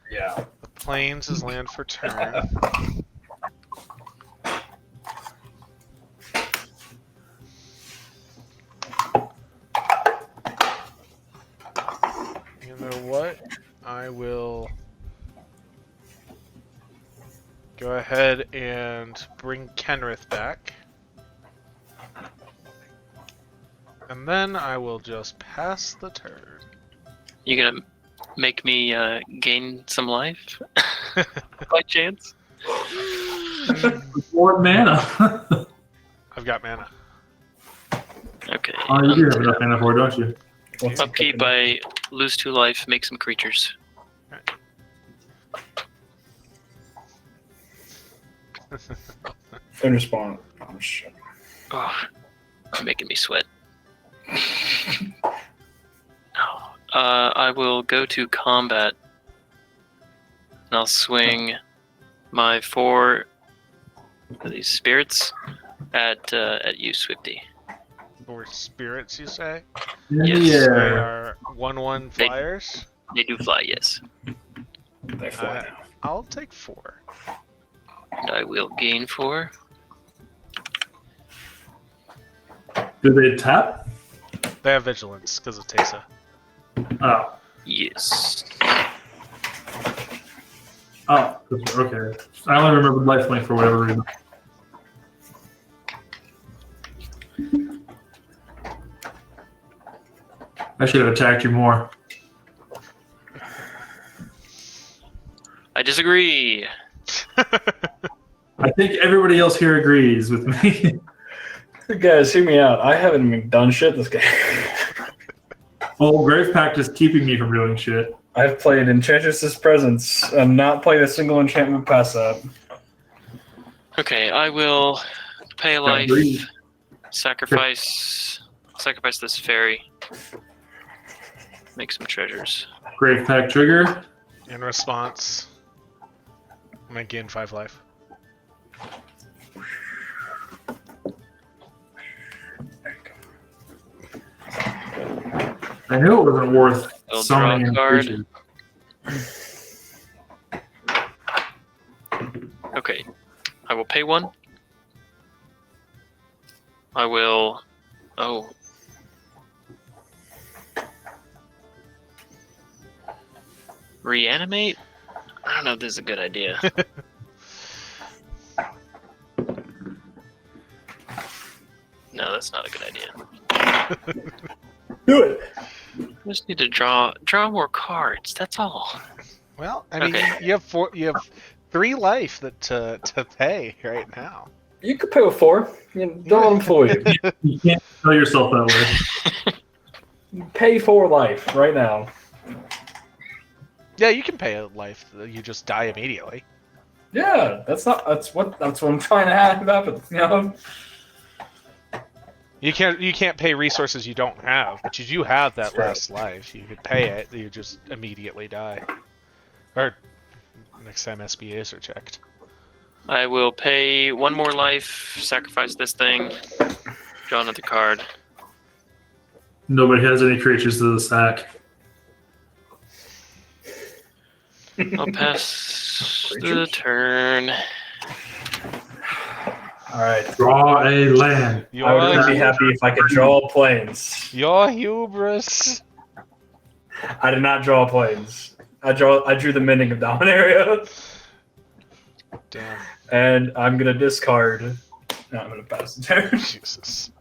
Yeah. the plains as land for turn. You know what? I will go ahead and bring Kenrith back. And then I will just pass the turn. You gonna make me gain some life? By chance? More mana. I've got mana. Okay. Oh, you do have enough mana for it, don't you? What's Upkeep, I lose 2 life, make some creatures. Finish spawn. Oh shit. Oh, You're making me sweat. I will go to combat. And I'll swing my 4 of these spirits at you, Swifty. Or spirits, you say? Yes. They are 1/1 flyers. They do fly, yes. They fly now. I'll take 4. And I will gain 4. Do they tap? They have vigilance because of Tesa. Oh. Yes. Oh, okay. I only remembered lifelink for whatever reason. I should have attacked you more. I disagree. I think everybody else here agrees with me. Guys, hear me out. I haven't even done shit this game. Well, Grave Pact is keeping me from doing shit. I've played Enchantress's Presence and not played a single enchantment pass up. Okay, I will pay a life, Agreed. sacrifice this fairy, make some treasures. Grave Pact trigger. In response, I'm going to gain 5 life. I knew it wasn't worth I'll summoning draw a in card. Okay, I will pay 1. I will. Oh. Reanimate? I don't know if this is a good idea. No, that's not a good idea. Do it. I just need to draw more cards. That's all. Well, I mean, Okay. you have 3 life that to pay right now. You could pay with 4. Don't let them fool you. You can't tell yourself that way. Pay 4 life right now. Yeah, you can pay a life. You just die immediately. Yeah, that's what I'm trying to have happen. You know, You can't pay resources you don't have, but you do have that last life. You could pay it, you just immediately die. Or next time SBAs are checked. I will pay 1 more life, sacrifice this thing, draw another card. Nobody has any creatures to the sack. I'll pass the turn. all right. Draw a land. I would really be happy if I could draw planes. Your hubris. I did not draw planes. I drew the Mending of Dominaria, Damn. and I'm gonna discard. No, I'm gonna pass the turn. Jesus.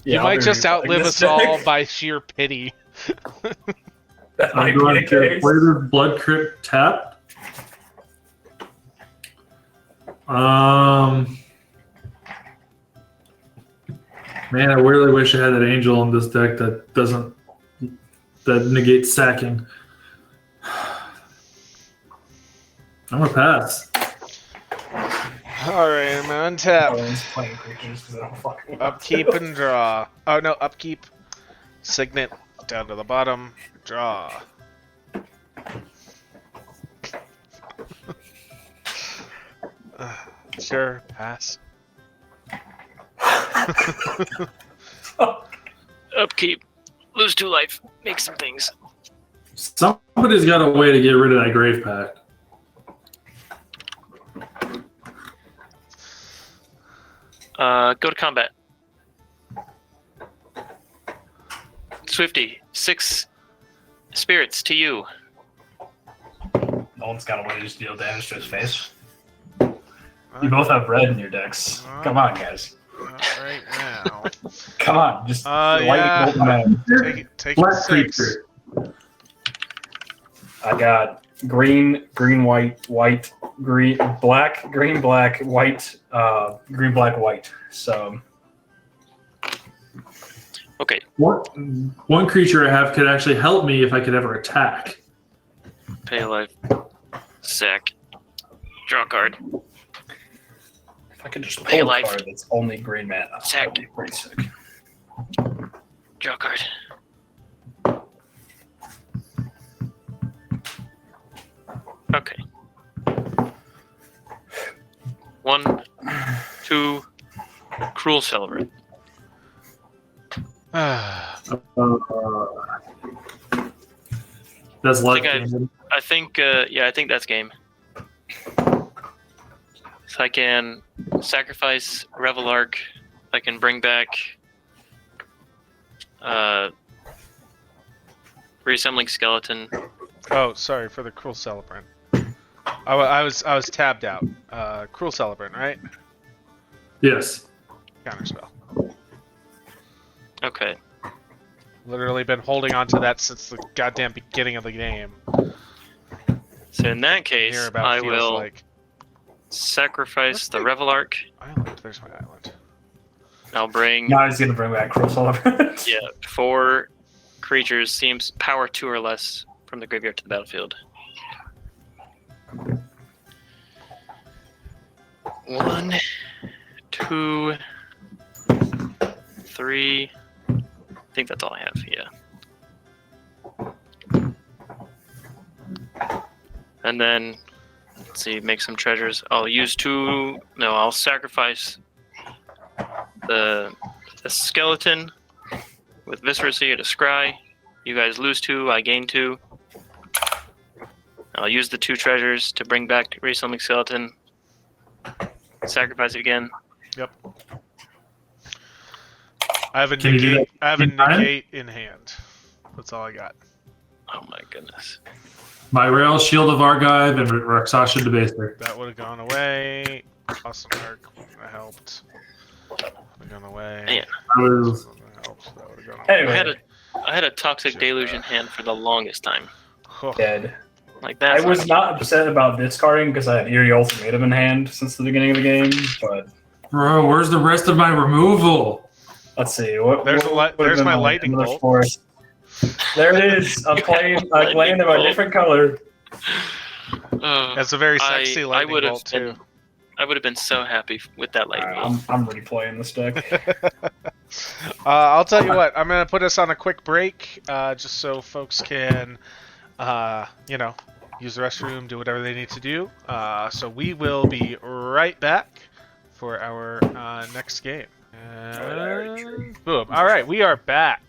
Yeah, You might I'll just be outlive this us all deck. by sheer pity. That might I'm be going the to case. play the Blood Crypt tap. Man, I really wish I had that angel in this deck that negates sacking. I'm gonna pass. Alright, I'm on tap. Everyone's playing creatures 'cause I don't fucking want Upkeep to. and draw. Oh no, upkeep. Signet down to the bottom. Draw. Sure, pass. Upkeep, lose 2 life, make some things. Somebody's got a way to get rid of that Grave Pact. Go to combat. Swifty, 6 spirits to you. No one's got a way to just deal damage to his face. You both have red in your decks. Come on, guys. Not right now. Come on, just lightning Yeah. bolt them out. Take Black 6. creature. I got green, white, green, black, white, green, black, white. So Okay, One creature I have could actually help me if I could ever attack. pay a life. Sack. Draw a card. if I could just Pay pull a life. card that's only green mana. Sack. That'd be pretty sick. Draw card. Okay. 1, 2, Cruel Celebrant. That's I left. think I think, I think that's game. So I can sacrifice Revel Arc. I can bring back Reassembling Skeleton. Oh, sorry for the Cruel Celebrant. I was tabbed out. Cruel Celebrant, right? Yes. Counterspell. Okay. Literally been holding on to that since the goddamn beginning of the game. So in that Here case, about I feels will like sacrifice the Revel Arc. island. There's my island. I'll bring Now he's gonna bring back Cruel Celebrant. 4 creatures, seems power 2 or less, from the graveyard to the battlefield. 1, 2, 3. I think that's all I have. Yeah. And then, let's see, make some treasures. I'll use 2. No, I'll sacrifice the skeleton with Viscera to scry. You guys lose 2, I gain 2. I'll use the 2 treasures to bring back Reassembling Skeleton. Sacrifice it again. Yep. I have a Can you do negate. that I have a in time? negate in hand. That's all I got. Oh my goodness. My Rail, Shield of Argive, and Raksasha Debaser. That would have gone away. Awesome Arc wouldn't have helped. Would have gone away. Man. I was Wouldn't have helped. That would have gone away. Anyway, I had a Toxic Deluge in hand for the longest time. Oh, dead. Like I that's was not upset about discarding because I had Eerie Ultimatum in hand since the beginning of the game, but bro, where's the rest of my removal? let's see. What, There's what a li- would've there's been my lightning another bolt. force? There it is. A plane, a Lightning land of a bolt. different color. that's a very sexy I lightning would have bolt too. been, I would have been so happy with that lightning bolt. I'm replaying this deck. I'll tell you what. I'm gonna put us on a quick break, just so folks can, use the restroom, do whatever they need to do. So we will be right back for our next game. And boom. All right, we are back.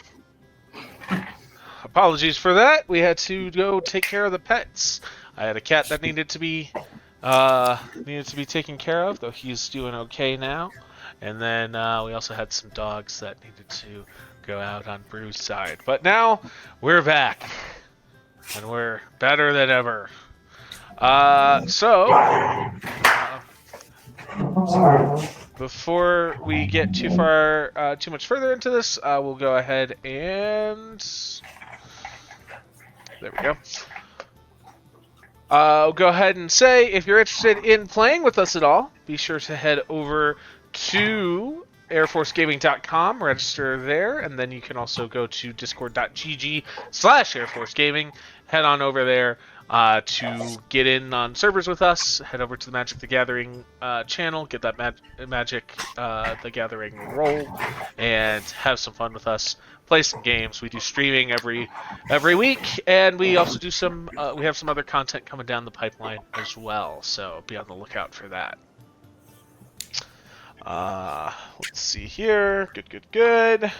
Apologies for that. We had to go take care of the pets. I had a cat that needed to be taken care of, though he's doing okay now. And then we also had some dogs that needed to go out on Brew's side. But now we're back, and we're better than ever. Before we get too much further into this, we'll go ahead and there we go. I'll go ahead and say, if you're interested in playing with us at all, be sure to head over to airforcegaming.com, register there, and then you can also go to discord.gg/airforcegaming. Head on over there to get in on servers with us. Head over to the Magic the Gathering channel, get that Magic the Gathering roll, and have some fun with us. Play some games. We do streaming every week, and we also do some. We have some other content coming down the pipeline as well, so be on the lookout for that. Let's see here. Good.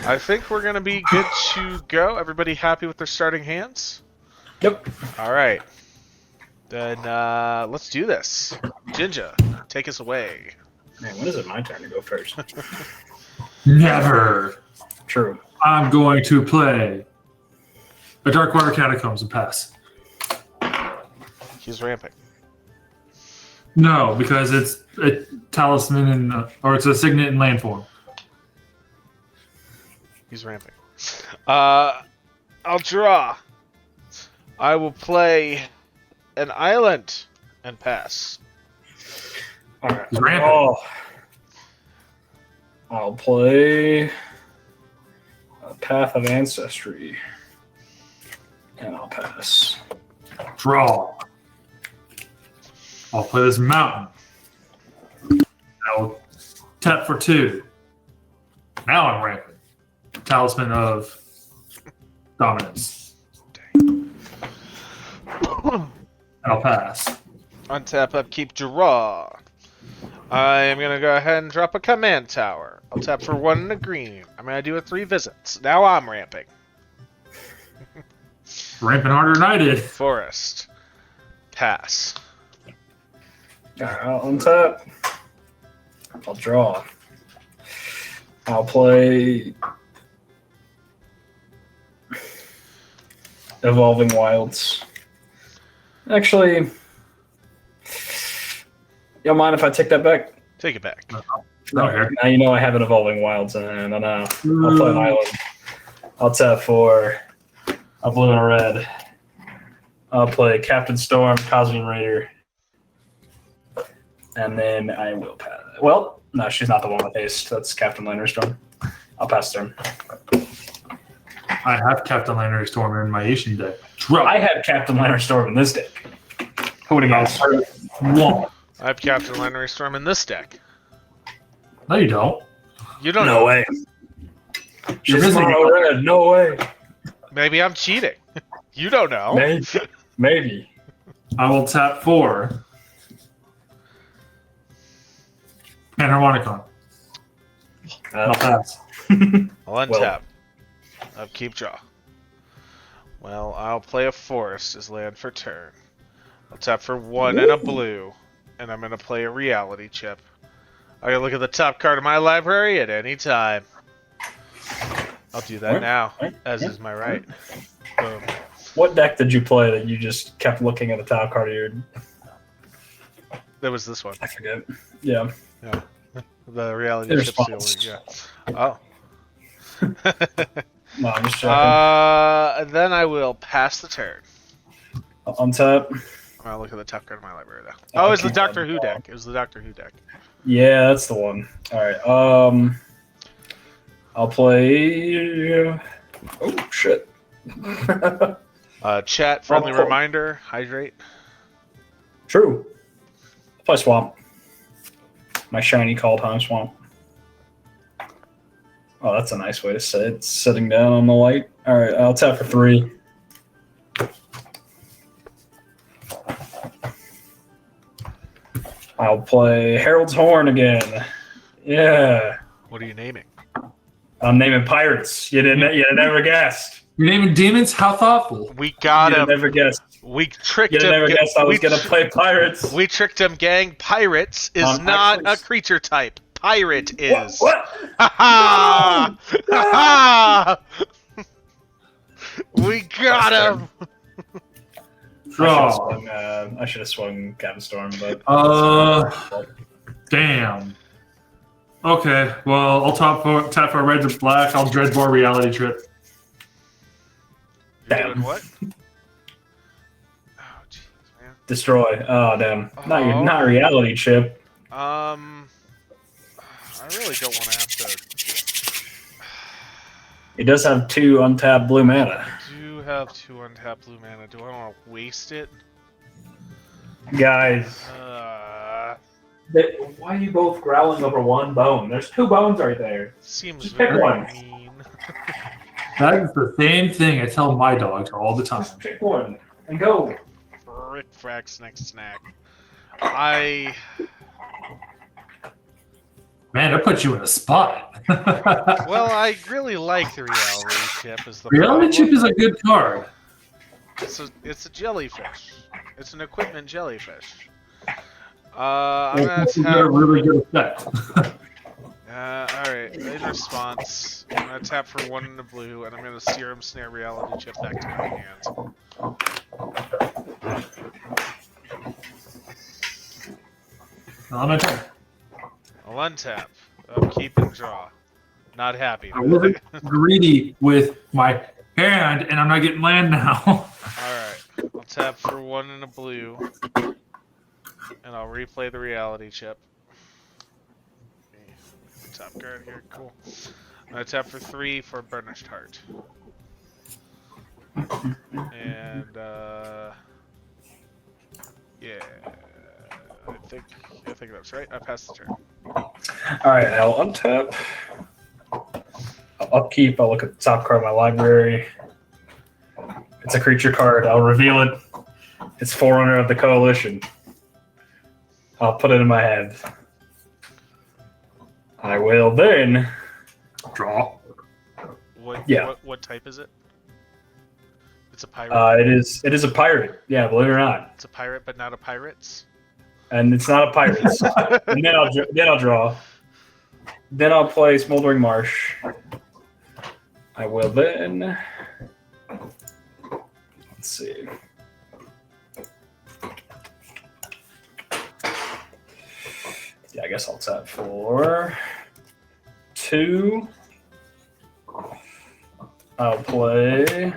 I think we're gonna be good to go. Everybody happy with their starting hands? Yep. All right. Then let's do this. Jinja, take us away. Man, when is it my turn to go first? Never. True. I'm going to play a Darkwater Catacombs and pass. He's ramping. No, because it's a talisman or it's a signet in land form. He's ramping. I'll draw. I will play an island and pass. All right. He's ramping. Oh. I'll play a Path of Ancestry, and I'll pass. Draw. I'll play this mountain. Tap for 2. Now I'm ramping. Talisman of Dominance. I'll pass. Untap, upkeep, draw. I am going to go ahead and drop a command tower. I'll tap for 1 and a green. I'm going to do a 3 visits. Now I'm ramping. Ramping harder than I did. Forest. Pass. Alright, I'll untap. I'll draw. I'll play Evolving Wilds. Actually, you don't mind if I take that back? Take it back. Okay. Now you know I have an Evolving Wilds in hand. I know. I'll play an island. I'll tap for a blue and a red. I'll play Captain Storm, Cosmic Raider. And then I will pass. Well, no, she's not the one with haste. That's Captain Lannerstorm. I'll pass turn. I have Captain Lannery Storm in my Asian deck. Drop. I have Captain Lannerstorm in this deck. Who would have guessed? Whoa. I have Captain Leonard Storm in this deck. No, you don't. You don't No know. way. You're She's missing mono red. No way. Maybe I'm cheating. You don't know. Maybe. Maybe. I will tap 4. And Harmonicon. I'll pass. I'll untap. Upkeep, draw. Well, I'll play a forest as land for turn. I'll tap for 1 and a blue. And I'm going to play a reality chip. I can look at the top card of my library at any time. I'll do that now, as is my right. Boom. What deck did you play that you just kept looking at the top card of your... There was this one. I forget. Yeah. The reality Their chip response. seal. Yeah. Oh. No, I'm just checking. Then I will pass the turn. Untap. I'll look at the top card of my library, though. Oh, it's the Doctor Who deck. It was the Doctor Who deck. Yeah, that's the one. All right. I'll play... Oh, shit. Chat, friendly Oh, cool. reminder, hydrate. True. I'll play Swamp. My shiny Call Time Swamp. Oh, that's a nice way to say it. Sitting down on the light. All right, I'll tap for 3. I'll play Harold's Horn again. Yeah. What are you naming? I'm naming pirates. You never guessed. You're naming demons? How thoughtful. We got You him. never guessed. We tricked You him. never guessed I was we going to tr- play pirates. We tricked him, gang. Pirates is not actually- a creature type. Pirate is. What? Ha ha! Ha ha! We got him. Draw. I should have swung Captain Storm, but Damn. Okay, well, I'll tap for a red to black. I'll Dreadbore Reality Trip. You're Damn. doing what? Oh, jeez, man. destroy. Oh damn! Oh. Not reality chip. I really don't want to have to. It does have 2 untapped blue mana. I do have 2 untapped blue mana. Do I want to waste it? Guys, why are you both growling over one bone? There's 2 bones right there. Seems Just pick very one. mean. That is the same thing I tell my dogs all the time. Just pick one and go. Frick, frack, snack, snack. Man, that puts you in a spot. Well, I really like the reality chip. Is the Reality Chip problem. is a good card. It's a jellyfish. It's an equipment jellyfish. I'm gonna It's a tap. really good effect. Alright, in response, I'm gonna tap for 1 in the blue, and I'm gonna Serum Snare Reality Chip back to my hand. On my turn. I'll untap, upkeep, and draw. Not happy. I wasn't greedy with my hand, and I'm not getting land now. Alright, I'll tap for 1 in the blue, and I'll replay the reality chip. Top card here, cool. I'm gonna tap for 3 for Burnished Heart. And, yeah. I think that's right. I passed the turn. All right, I'll untap. I'll upkeep. I'll look at the top card of my library. It's a creature card. I'll reveal it. It's Forerunner of the Coalition. I'll put it in my hand. I will then Draw. What type is it? It's a pirate. It is a pirate. Yeah, believe it or not. It's a pirate, but not a pirates. And it's not a pirate. And then I'll draw. Then I'll play Smoldering Marsh. I will then. Let's see. Yeah, I guess I'll tap for 2. I'll play.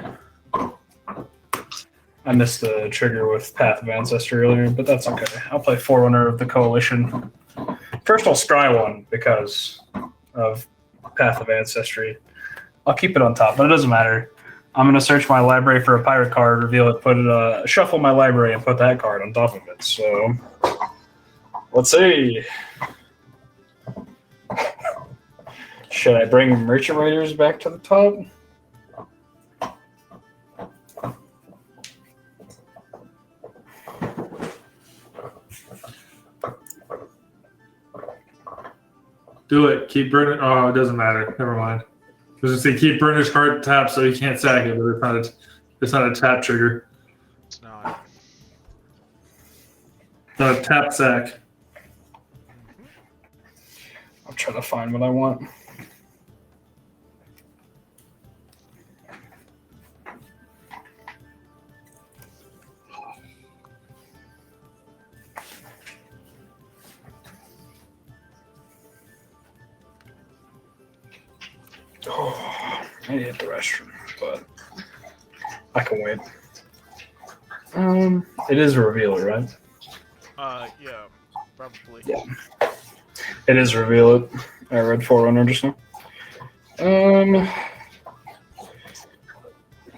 I missed the trigger with Path of Ancestry earlier, but that's okay. I'll play Forerunner of the Coalition. First, I'll scry 1 because of Path of Ancestry. I'll keep it on top, but it doesn't matter. I'm going to search my library for a pirate card, reveal it, put it, shuffle my library, and put that card on top of it. So, let's see. Should I bring Merchant Raiders back to the top? Do it. Keep burning. Oh, it doesn't matter. Never mind. I was going to say keep Burner's card tapped so he can't sack it, but it's not a tap trigger. It's not. Not a tap sack. I'm trying to find what I want. Oh, I need the restroom, but I can wait. It is a reveal, right? Yeah, probably. Yeah. It is reveal it. I read Forerunner just now. I'm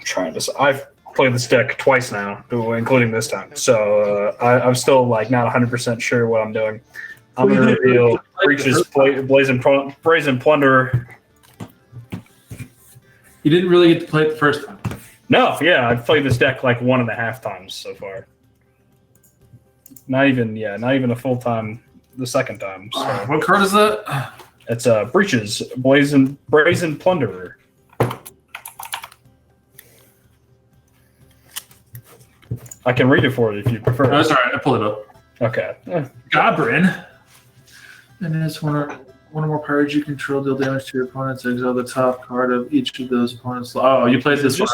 trying to. I've played this deck twice now, including this time. So I'm still like not 100% sure what I'm doing. I'm going to reveal Breach's Brazen Plunderer. You didn't really get to play it the first time. No, yeah, I've played this deck like 1.5 times so far. Not even a full time the second time. So. What card is that? It's Breach's Brazen Plunderer. I can read it for you if you prefer. Oh, that's all right. I pulled it up. Okay. Gobrin. And it's one or more pirates you control deal damage to your opponents. Exile the top card of each of those opponents. Oh, you played this one.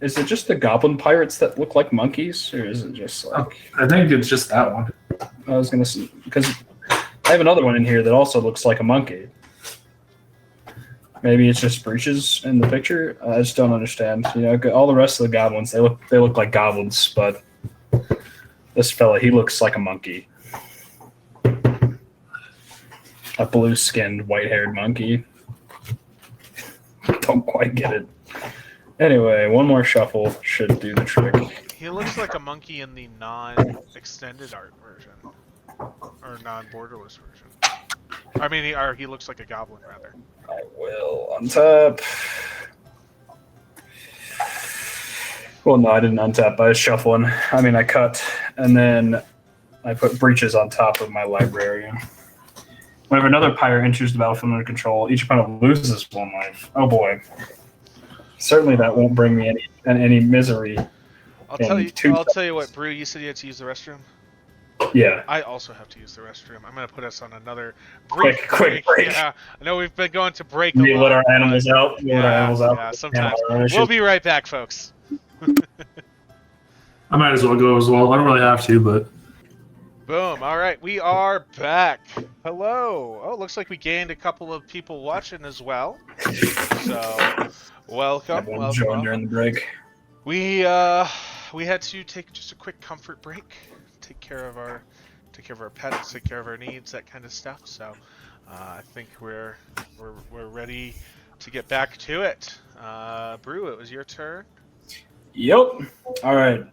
Is it just the goblin pirates that look like monkeys, or is it just like? I think it's just that one. I was gonna see because I have another one in here that also looks like a monkey. Maybe it's just Breaches in the picture. I just don't understand. You know, all the rest of the goblins they look like goblins, but this fella he looks like a monkey. A blue-skinned, white-haired monkey. Don't quite get it. Anyway, one more shuffle should do the trick. He looks like a monkey in the non-extended art version, or non-borderless version. I mean, he looks like a goblin rather. I will untap. Well, no, I didn't untap. I was shuffling. I mean, I cut, and then I put Breaches on top of my library. Whenever another pirate enters the battlefield under control, each opponent loses 1 life. Oh boy! Certainly, that won't bring me any misery. I'll tell you what, Brew. You said you had to use the restroom. Yeah. I also have to use the restroom. I'm gonna put us on another Quick break. Yeah, I know we've been going to break. We let our animals out. Yeah, sometimes. We'll be right back, folks. I might as well go as well. I don't really have to, but. Boom. All right, we are back. Hello. Oh, looks like we gained a couple of people watching as well. So, welcome. Everyone joined during the break. We had to take just a quick comfort break, take care of our pets, take care of our needs, that kind of stuff. So, I think we're ready to get back to it. Brew, it was your turn. Yep. All right.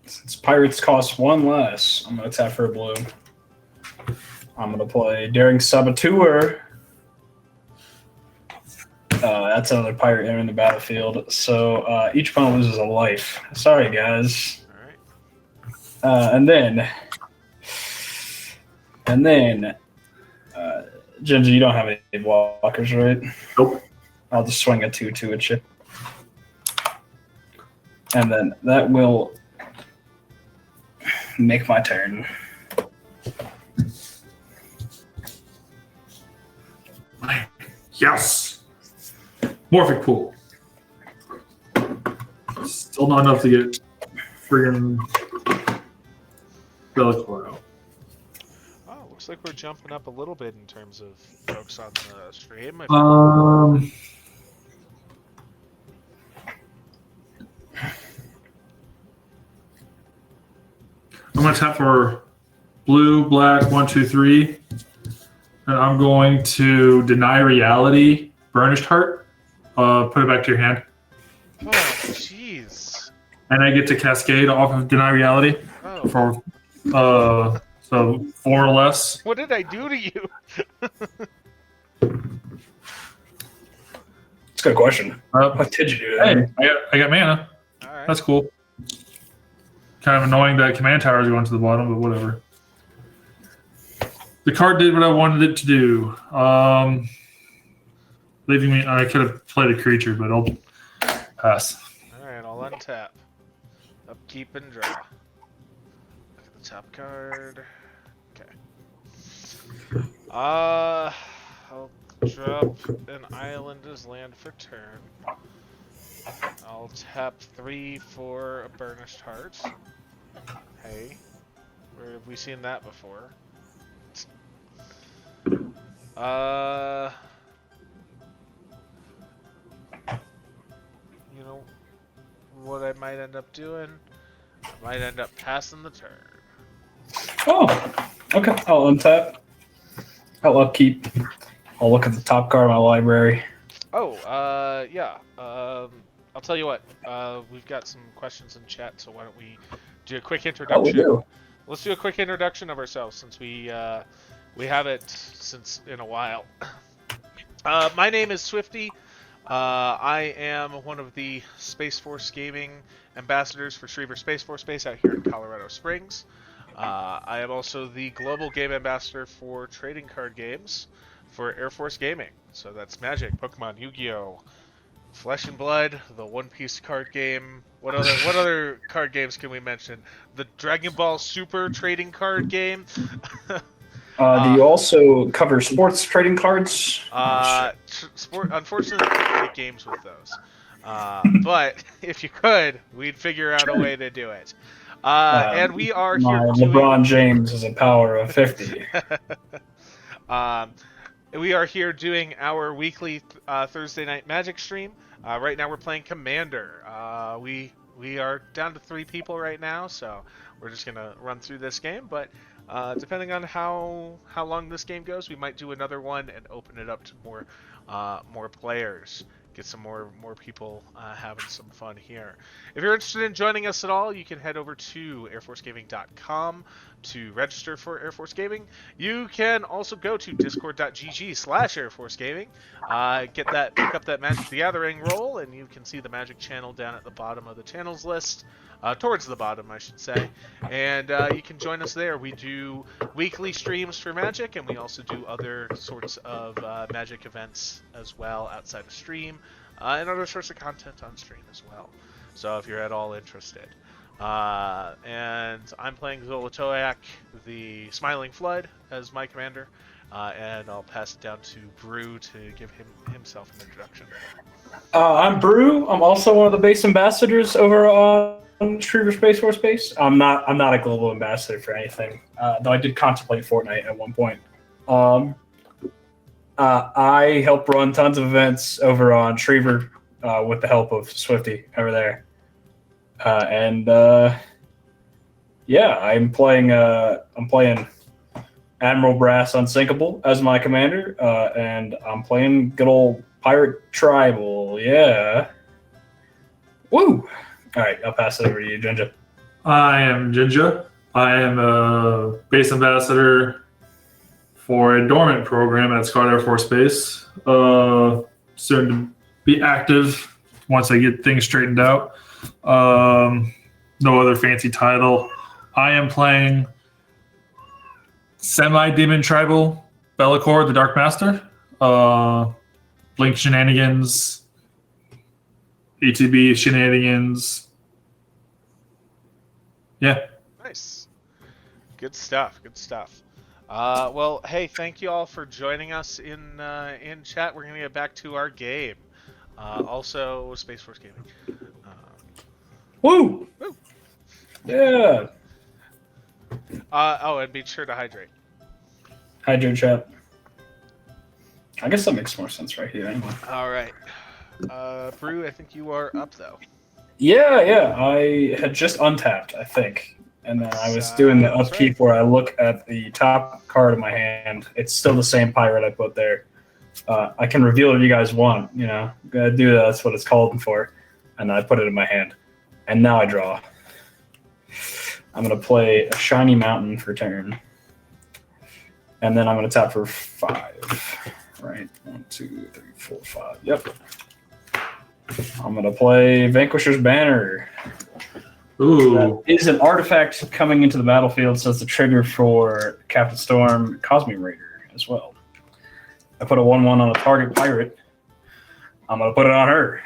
Since pirates cost 1 less, I'm going to tap for a blue. I'm going to play Daring Saboteur. That's another pirate entering the battlefield. So each opponent loses a life. Sorry, guys. All right. And then, Ginger, you don't have any blockers, right? Nope. I'll just swing a 2/2 at you. And then that will make my turn. Yes. Morphic pool. Still not enough to get friggin' Bellator out. Oh, looks like we're jumping up a little bit in terms of folks on the stream. I'm going to tap for blue, black, 1, 2, 3. And I'm going to deny reality, burnished heart. Put it back to your hand. Oh, jeez. And I get to cascade off of deny reality Oh, for so 4 or less. what did I do to you? That's a good question. What did you do? Hey, I got mana. All right. That's cool. Kind of annoying that command tower is going to the bottom, but whatever. The card did what I wanted it to do. Leaving me, I could have played a creature, but I'll pass. All right, I'll untap. Upkeep and draw. Look at the top card. Okay. I'll drop an island as land for turn. I'll tap 3 for a burnished heart. Hey, where have we seen that before? You know what I might end up doing? I might end up passing the turn. Oh, okay. I'll untap. I'll upkeep. I'll look at the top card of my library. Oh, yeah. I'll tell you what. We've got some questions in chat, so why don't we do a quick Oh, we introduction? do. Let's do a quick introduction of ourselves since we haven't since in a while. My name is Swifty. I am one of the Space Force Gaming ambassadors for Schriever Space Force Base out here in Colorado Springs. I am also the global game ambassador for trading card games for Air Force Gaming. So that's Magic, Pokemon, Yu-Gi-Oh, Flesh and Blood, the One Piece card game. What other card games can we mention? The Dragon Ball Super trading card game. Do you also cover sports trading cards? Unfortunately, I can't play games with those. But if you could, we'd figure out a way to do it. And we are My here. LeBron James is a power of 50. We are here doing our weekly Thursday night Magic stream. Right now we're playing Commander. We are down to 3 people right now, so we're just gonna run through this game. But depending on how long this game goes, we might do another one and open it up to more players. Get some more people having some fun here. If you're interested in joining us at all, you can head over to airforcegaming.com to register for Air Force Gaming. You can also go to discord.gg/airforcegaming. Pick up that Magic the Gathering role, and you can see the Magic channel down at the bottom of the channels list. Towards the bottom, I should say. And you can join us there. We do weekly streams for Magic, and we also do other sorts of Magic events as well outside of stream, and other sorts of content on stream as well. So if you're at all interested. And I'm playing Zolotoyak, the Smiling Flood, as my commander. And I'll pass it down to Brew to give himself an introduction. I'm Brew. I'm also one of the base ambassadors over on Schriever Space Force Base. I'm not a global ambassador for anything, though I did contemplate Fortnite at one point. I help run tons of events over on Schriever with the help of Swifty over there. Yeah, I'm playing Admiral Brass Unsinkable as my commander, and I'm playing good old Pirate Tribal. Yeah. Woo! All right, I'll pass it over to you, Ginger. I am Jinja. I am a base ambassador for a dormant program at Scott Air Force Base. Soon to be active once I get things straightened out. No other fancy title. I am playing Semi-Demon Tribal Bellicor, the Dark Master. Blink Shenanigans, ETB Shenanigans. Yeah. Nice. Good stuff. Good stuff. Well, hey, thank you all for joining us in chat. We're gonna get back to our game. Also, Space Force Gaming. Woo! Woo. Yeah. Oh, and be sure to hydrate. Hydro chat. I guess that makes more sense right here anyway. All right. Brew, I think you are up though. Yeah. I had just untapped, I think. And then I was doing the Sounds upkeep where I look at the top card of my hand. It's still the same pirate I put there. I can reveal if you guys want, you know. Gotta do that. That's what it's called for. And I put it in my hand. And now I draw. I'm going to play a Shiny Mountain for turn. And then I'm going to tap for 5. Right? 1, 2, 3, 4, 5. Yep. I'm going to play Vanquisher's Banner. Ooh. That is an artifact coming into the battlefield, so it's the trigger for Captain Storm Cosmic Raider as well. I put a 1/1 on a target pirate. I'm going to put it on her.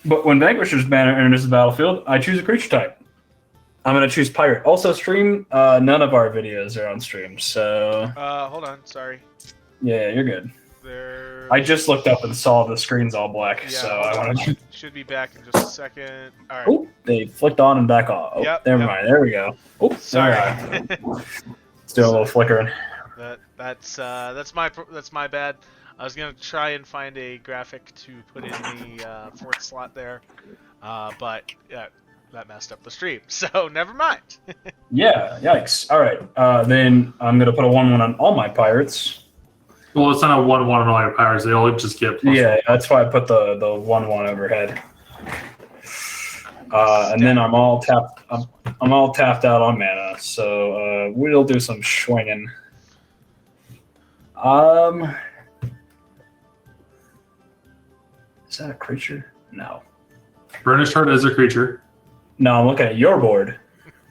But when Vanquisher's Banner enters the battlefield, I choose a creature type. I'm going to choose pirate. Also, stream, none of our videos are on stream, so... Hold on, sorry. Yeah, you're good. There. I just looked up and saw the screen's all black, Yeah, so hold I on. want to... Should be back in just a second. All right. Oh, they flicked on and back off. Oh, Yep, never yep. mind. There we go. Oh, Sorry. Let's do a little flickering. That's my bad. I was gonna try and find a graphic to put in the fourth slot there, but yeah, that messed up the stream. So never mind. Yeah, yikes. All right, then I'm going to put a 1/1 on all my pirates. Well, it's not a 1/1 on all your pirates. They all just get plus Yeah, that's why I put the 1/1 overhead. And then I'm all tapped. I'm all tapped out on mana, so we'll do some swinging. Is that a creature? No. Burnished Heart is a creature. No, I'm looking at your board.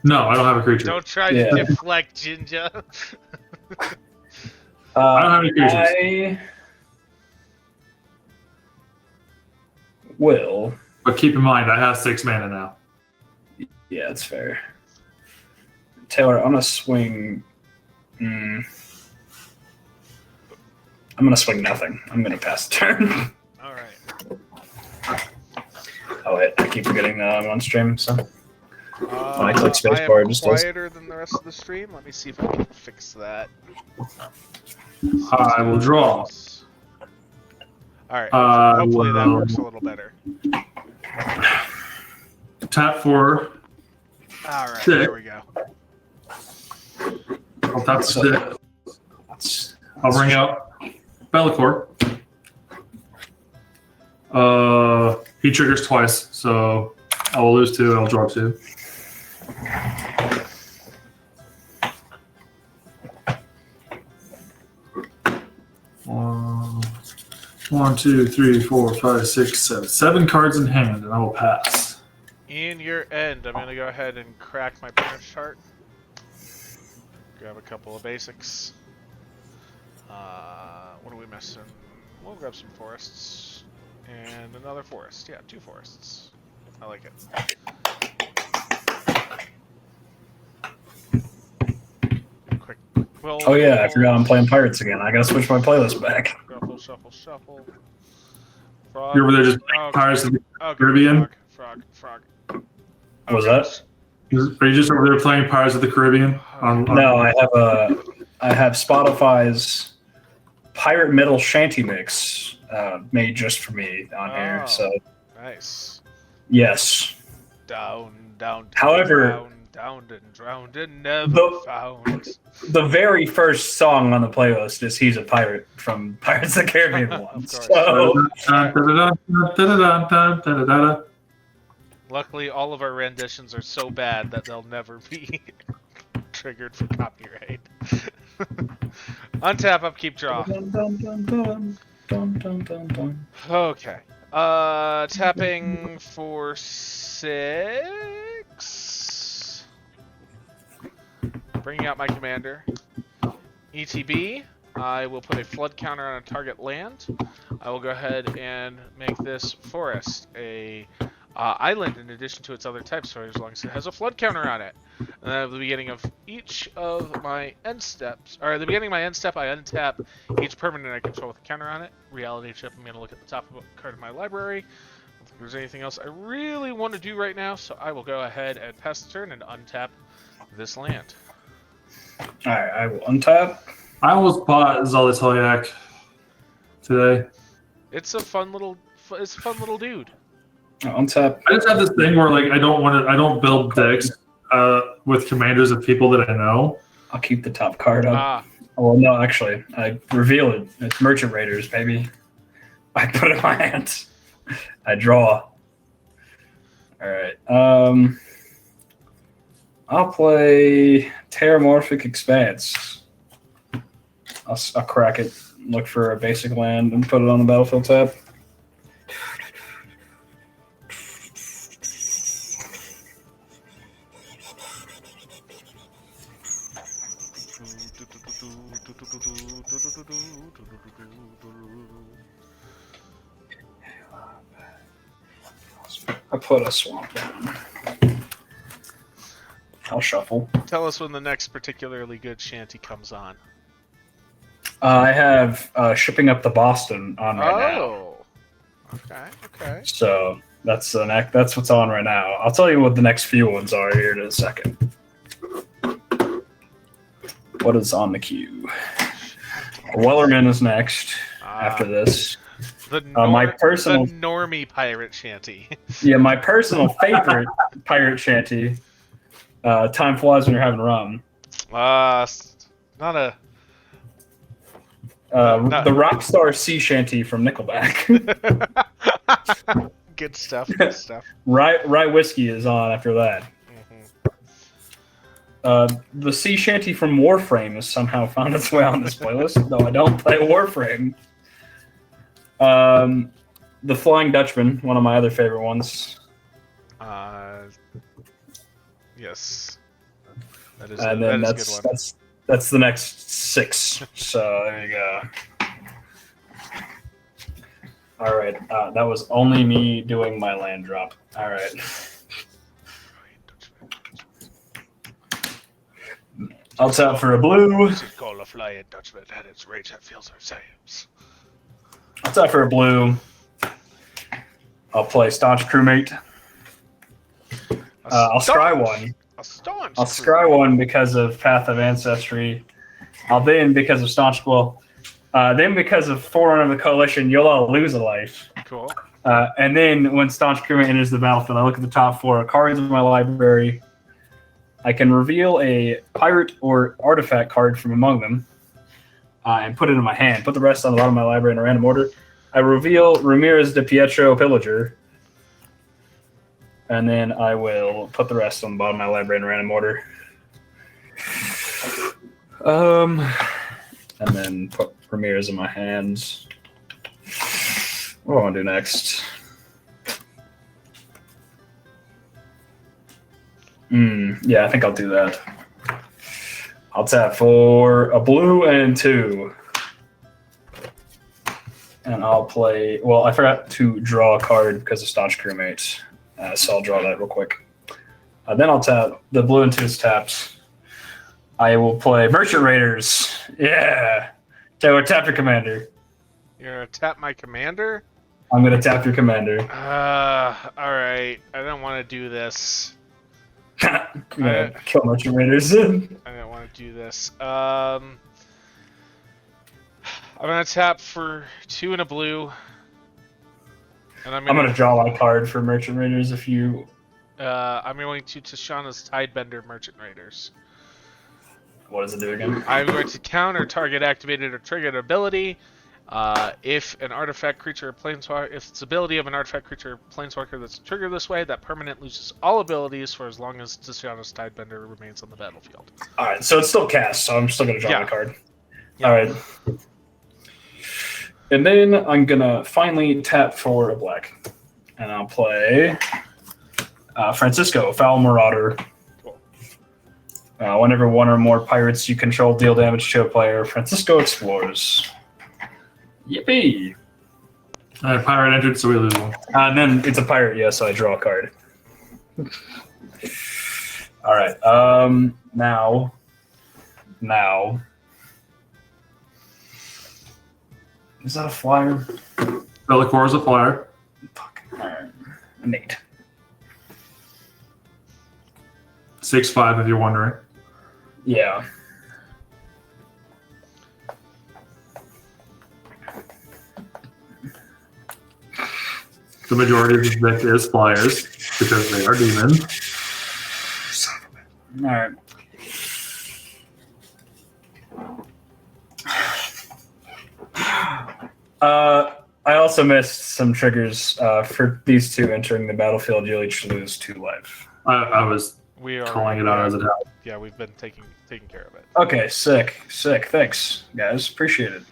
No, I don't have a creature. Don't try Yeah. to deflect, Jinja. I don't have any creatures. I will. But keep in mind, I have 6 mana now. Yeah, that's fair. Taylor, I'm gonna swing. I'm gonna swing nothing. I'm gonna pass the turn. All right. Oh wait, I keep forgetting that I'm on stream. So I click I spacebar, am it just does. quieter than the rest of the stream. Let me see if I can fix that. I will draw. All right. I Hopefully that will- works a little better. Tap for. All right. Six. There we go. I'll tap So- 6. I'll bring out Bellicor. He triggers twice, so I will lose 2 and I'll draw 2. One, 2, 3, 4, 5, 6, 7. 7 cards in hand, and I will pass. In your end, I'm going to go ahead and crack my punish chart. Grab a couple of basics. What are we missing? We'll grab some forests. And another forest. Yeah, 2 forests. I like it. Quick quill. Oh yeah, I forgot I'm playing pirates again. I gotta switch my playlist back. Shuffle, shuffle, shuffle. Frog. You're over there just Oh, playing Pirates of the okay, Caribbean? Frog. What was Okay. that? Are you just over there playing Pirates of the Caribbean? No, I have Spotify's pirate metal shanty mix made just for me on here. Oh. So Nice. yes, Down, down. However- down and drowned and never The- found. the very first song on the playlist is "He's a Pirate" from Pirates of the Caribbean one. Of course. So Luckily, all of our renditions are so bad that they'll never be triggered for copyright. Untap, upkeep, draw. Dun, dun, dun, dun, dun, dun, dun, dun. Okay. Tapping for 6. Bringing out my commander. ETB. I will put a flood counter on a target land. I will go ahead and make this forest a island in addition to its other types, so as long as it has a flood counter on it. And then at the beginning of each of my end steps, or at the beginning of my end step, I untap each permanent I control with a counter on it. Reality chip, I'm going to look at the top of a card of my library. I don't think there's anything else I really want to do right now, so I will go ahead and pass the turn and untap this land. Alright, I will untap. I almost bought Zolotolyak today. It's a fun little dude. I'll untap. I just have this thing where like I don't build decks with commanders of people that I know. I'll keep the top card up. Ah, Well, no, actually, I reveal it. It's Merchant Raiders, baby. I put it in my hand. I draw. Alright. I'll play Terramorphic Expanse. I'll crack it, look for a basic land, and put it on the battlefield tab. I put a swamp down. I'll shuffle. tell us when the next particularly good shanty comes on. I have Shipping Up to Boston on right now. Oh, okay. So that's what's on right now. I'll tell you what the next few ones are here in a second. What is on the queue? Wellerman is next after this. My personal the normie pirate shanty. Yeah, my personal favorite pirate shanty. Time flies when you're having rum. Not a. The Rockstar Sea Shanty from Nickelback. Good stuff. Rye Whiskey is on after that. Mm-hmm. The Sea Shanty from Warframe has somehow found its way on this playlist, though I don't play Warframe. The Flying Dutchman, one of my other favorite ones. Yes. That is, And that then is a good one. that's the next 6. So there you go. All right, that was only me doing my land drop. All right. I'll tap for a blue. Is it called a Flying Dutchman at its rage that feels our sails? I'll tap for a blue. I'll play Staunch Crewmate. I'll scry one. I'll scry one because of Path of Ancestry. Then because of Staunch. Then because of Forerunner of the Coalition, you'll all lose a life. Cool. And then when Staunch Crewmate enters the battlefield, I look at the top 4 cards in my library. I can reveal a pirate or artifact card from among them and put it in my hand. Put the rest on the bottom of my library in a random order. I reveal Ramirez de Pietro Pillager. And then I will put the rest on the bottom of my library in a random order. And then put Ramirez in my hands. What do I want to do next? Yeah, I think I'll do that. I'll tap for a blue and 2. And I'll play... Well, I forgot to draw a card because of Staunch Crewmate. So I'll draw that real quick. Then I'll tap the blue and 2's taps. I will play Merchant Raiders. Yeah. Tap your commander. You're gonna tap my commander? I'm going to tap your commander. Alright. I don't want to do this. Kill Merchant Raiders. I don't want to do this. I'm gonna tap for 2 and a blue. And I'm gonna draw my card for Merchant Raiders if you... I'm going to Tashana's Tidebender Merchant Raiders. What does it do again? I'm going to counter target activated or triggered ability, If an artifact creature or planeswalker, if it's ability of an artifact creature or planeswalker that's triggered this way, that permanent loses all abilities for as long as Tishanos Tidebender remains on the battlefield. All right, so it's still cast, so I'm still gonna draw Yeah. my card. Yeah. All right. And then I'm gonna finally tap for a black, and I'll play Francisco, Foul Marauder. Cool. Whenever one or more pirates you control deal damage to a player, Francisco explores. Yippee! Pirate entered, so we lose one. And then it's a pirate, yeah, so I draw a card. All right. Now. Is that a flyer? Bellicor is a flyer. Fuck. All right. Nate. 6/5, if you're wondering. Yeah. The majority of this deck is flyers because they are demons. All right. I also missed some triggers for these two entering the battlefield. You'll each lose 2 life. I was We are calling it out as it happened. Yeah, we've been taking care of it. Okay, sick. Thanks, guys. Appreciate it.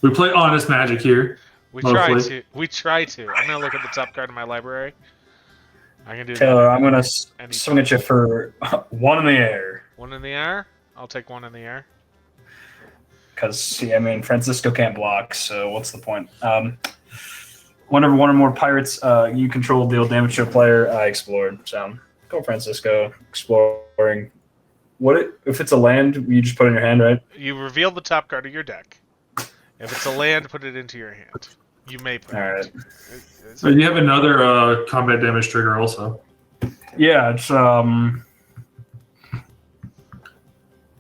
We play honest magic here. We Mostly. try to. I'm gonna look at the top card of my library. I can do Taylor, that. I'm gonna Anytime. swing at you for 1 in the air. 1 in the air. I'll take 1 in the air. Because, I mean, Francisco can't block, so what's the point? Whenever one or more pirates you control deal damage to a player, I explored. So, go Francisco, exploring. If it's a land, you just put it in your hand, right? You reveal the top card of your deck. If it's a land, put it into your hand. You may put All it. right. But you have another combat damage trigger also. Yeah, it's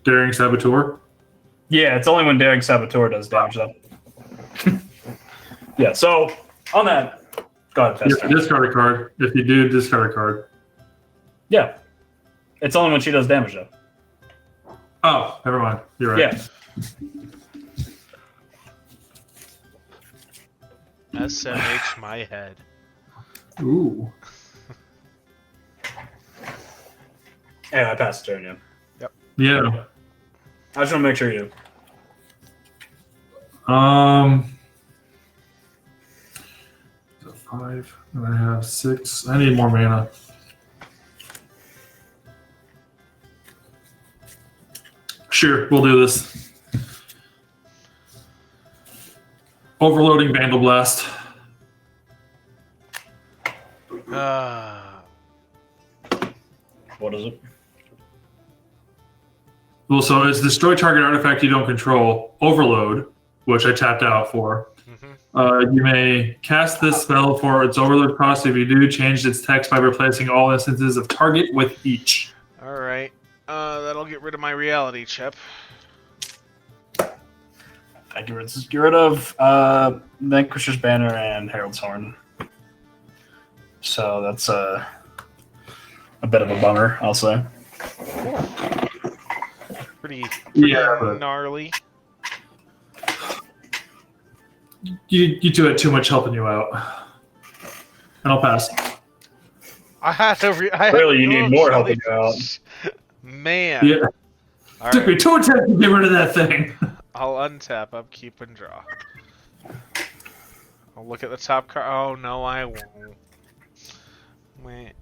Daring Saboteur. yeah, it's only when Daring Saboteur does damage though. Yeah, so on that, go ahead, You Fester. have to discard a card. If you do, discard a card. Yeah, it's only when she does damage though. Oh, never mind. You're right. Yeah, SMH my head. Ooh. yeah, I passed the turn. Yeah, Yeah. I just want to make sure you do. So 5, and I have 6. I need more mana. Sure, we'll do this. Overloading Vandal Blast. What is it? Well, so it's destroy target artifact you don't control. Overload, which I tapped out for. You may cast this spell for its overload cost. If you do, change its text by replacing all instances of target with each. All right. That'll get rid of my reality chip. I get rid of Vanquisher's Banner and Herald's Horn. So that's a bit of a bummer, I'll say. Pretty Yeah, but gnarly. you two had too much helping you out. And I'll pass. I had to. Really, you need more helping you out. Man. Yeah. All Took me right. 2 attempts to get rid of that thing. I'll untap, upkeep, and draw. I'll look at the top card. Oh no, I won't. Wait.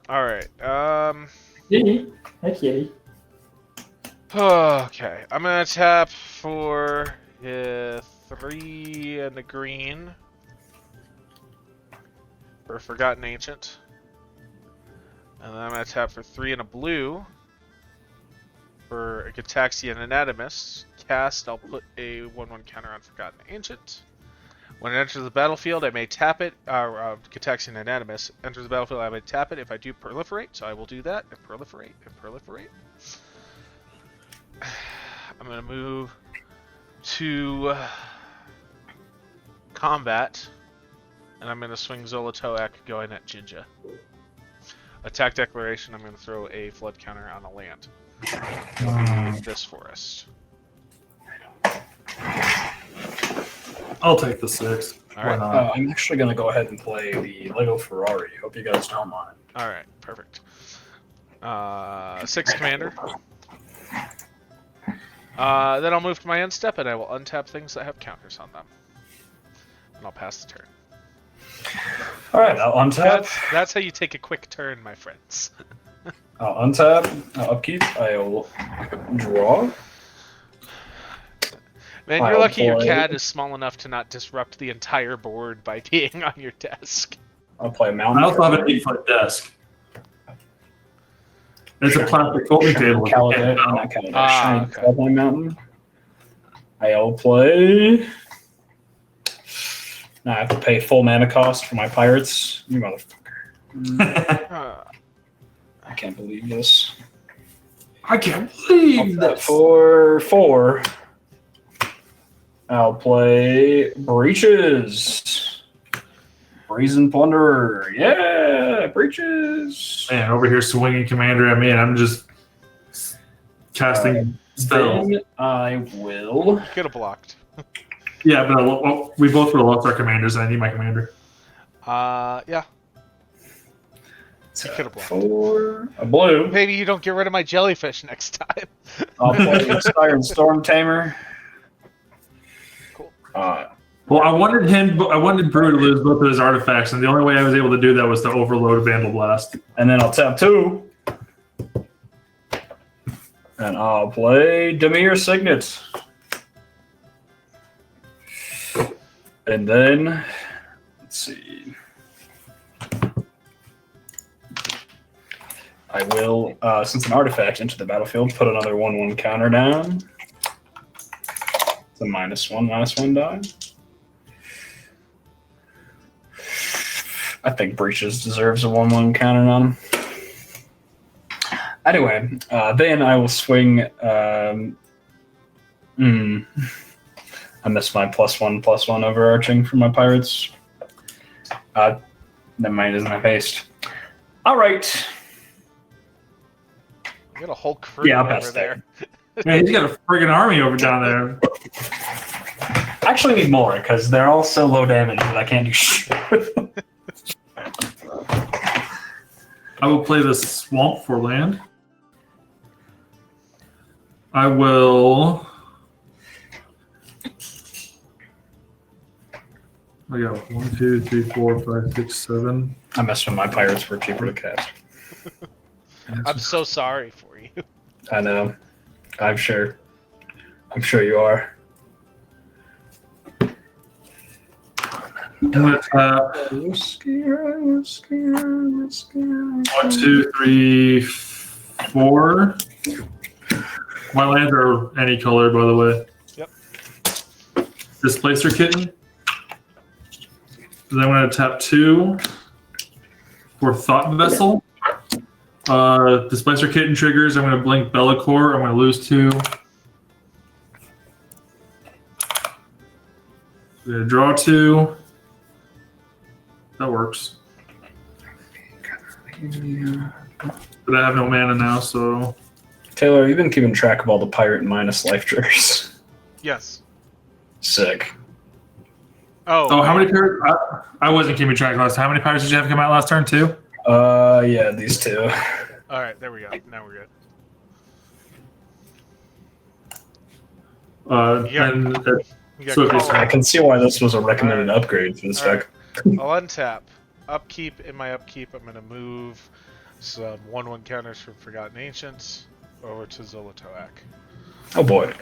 All right. Okay. Okay. I'm gonna tap for 3 and a green for Forgotten Ancient, and then I'm gonna tap for 3 and a blue for a Gataxian Anatomist. Cast, I'll put a 1/1 counter on Forgotten Ancient. When it enters the battlefield, I may tap it. Gataxian Anatomist enters the battlefield, I may tap it if I do proliferate, so I will do that, and proliferate, and proliferate. I'm going to move to combat, and I'm going to swing Zolotoak going at Jinja. Attack declaration, I'm going to throw a flood counter on a land. It'll be this forest. I'll take the 6. All Why right. not? I'm actually going to go ahead and play the Lego Ferrari. Hope you guys don't mind. All right. Perfect. 6 commander. Then I'll move to my end step, and I will untap things that have counters on them. And I'll pass the turn. All right, I'll untap. That's how you take a quick turn, my friends. I'll untap. I'll upkeep. I'll draw. Man, you're I'll lucky your play- cat is small enough to not disrupt the entire board by being on your desk. I'll play Mountain. I also have an 8-foot desk. It's a plastic folding table. Caladan, Yeah. not Caladan. Ah, Shiny okay. Caladan Mountain. I'll play. Now I have to pay full mana cost for my pirates. You motherfucker. I can't believe this. I can't I'll believe put that this. for 4. I'll play Breaches. Brazen Plunderer. Yeah, Breaches. Man, over here swinging commander at me, and I'm just casting spells. Then I will. Could have blocked. Yeah, but we both would have lost our commanders, and I need my commander. Yeah. You could have blocked. For a blue. Maybe you don't get rid of my jellyfish next time. I'll play Siren Storm Tamer. Cool. Well, I wanted Brew to lose both of his artifacts, and the only way I was able to do that was to overload Vandal Blast. And then I'll tap 2. And I'll play Demir Signet. And then, let's see. I will, since an artifact into the battlefield, put another 1/1 counter down. It's a -1/-1 die. I think Breaches deserves a 1/1 counter on him. Anyway, then I will swing. I missed my +1/+1 overarching for my pirates. Never mind, doesn't have haste. All right. You got a whole crew Yeah, I'll over pass there. Man, he's got a friggin' army over down there. I actually need more because they're all so low damage that I can't do shit with them. I will play the swamp for land. I will. I got 1, 2, 3, 4, 5, 6, 7. I messed with my pirates were cheaper to cast. I'm so sorry for you. I know. I'm sure. I'm sure you are. I'm gonna tap Whiskey. 1, 2, 3, 4. My lands are any color, by the way. Yep. Displacer Kitten. Then I'm going to tap 2 for Thought Vessel. Displacer Kitten triggers. I'm going to blink Bellacore. I'm going to lose 2. I'm going to draw 2. That works. But I have no mana now, so. Taylor, you've been keeping track of all the pirate minus life triggers. Yes. Sick. Oh, how many pirates? I wasn't keeping track last time. How many pirates did you have come out last turn, too? Yeah, these 2. All right, there we go. Now we're good. Yeah. And You got So if it's- Colin. I can see why this was a recommended upgrade for this All deck. I'll untap. Upkeep. In my upkeep, I'm going to move some 1/1 counters from Forgotten Ancients over to Zolotoak. Oh boy.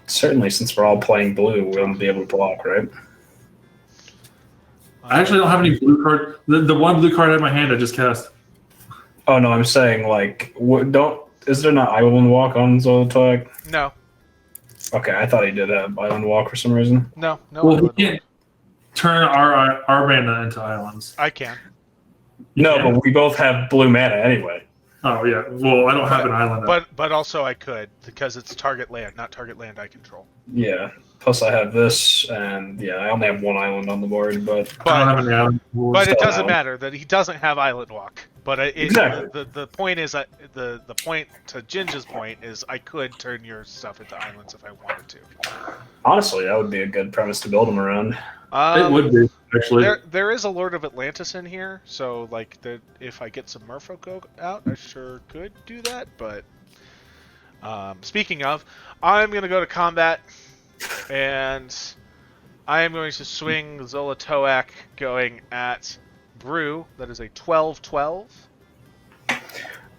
Certainly, since we're all playing blue, we'll be able to block, right? I actually don't have any blue card. The one blue card I had in my hand I just cast. Oh no, I'm saying like, is there not Island Walk on Zolotog? No. Okay, I thought he did have Island Walk for some reason. No. Well, we Island can't turn our mana into islands. I can. No, Yeah. but we both have blue mana anyway. Oh yeah. Well, I don't have an island. But also I could because it's target land, not target land I control. Yeah. Plus, I have this, and yeah, I only have one island on the board, but I don't But have any island rules. but it still doesn't out. matter that he doesn't have Island Walk. But Exactly. the point is the point to Ginger's point is I could turn your stuff into islands if I wanted to. honestly, that would be a good premise to build them around. It would be, actually. There is a Lord of Atlantis in here, so like if I get some Merfolk out, I sure could do that. But speaking of, I'm gonna go to combat, and I am going to swing Zolotoak going at Brew. That is a 12-12.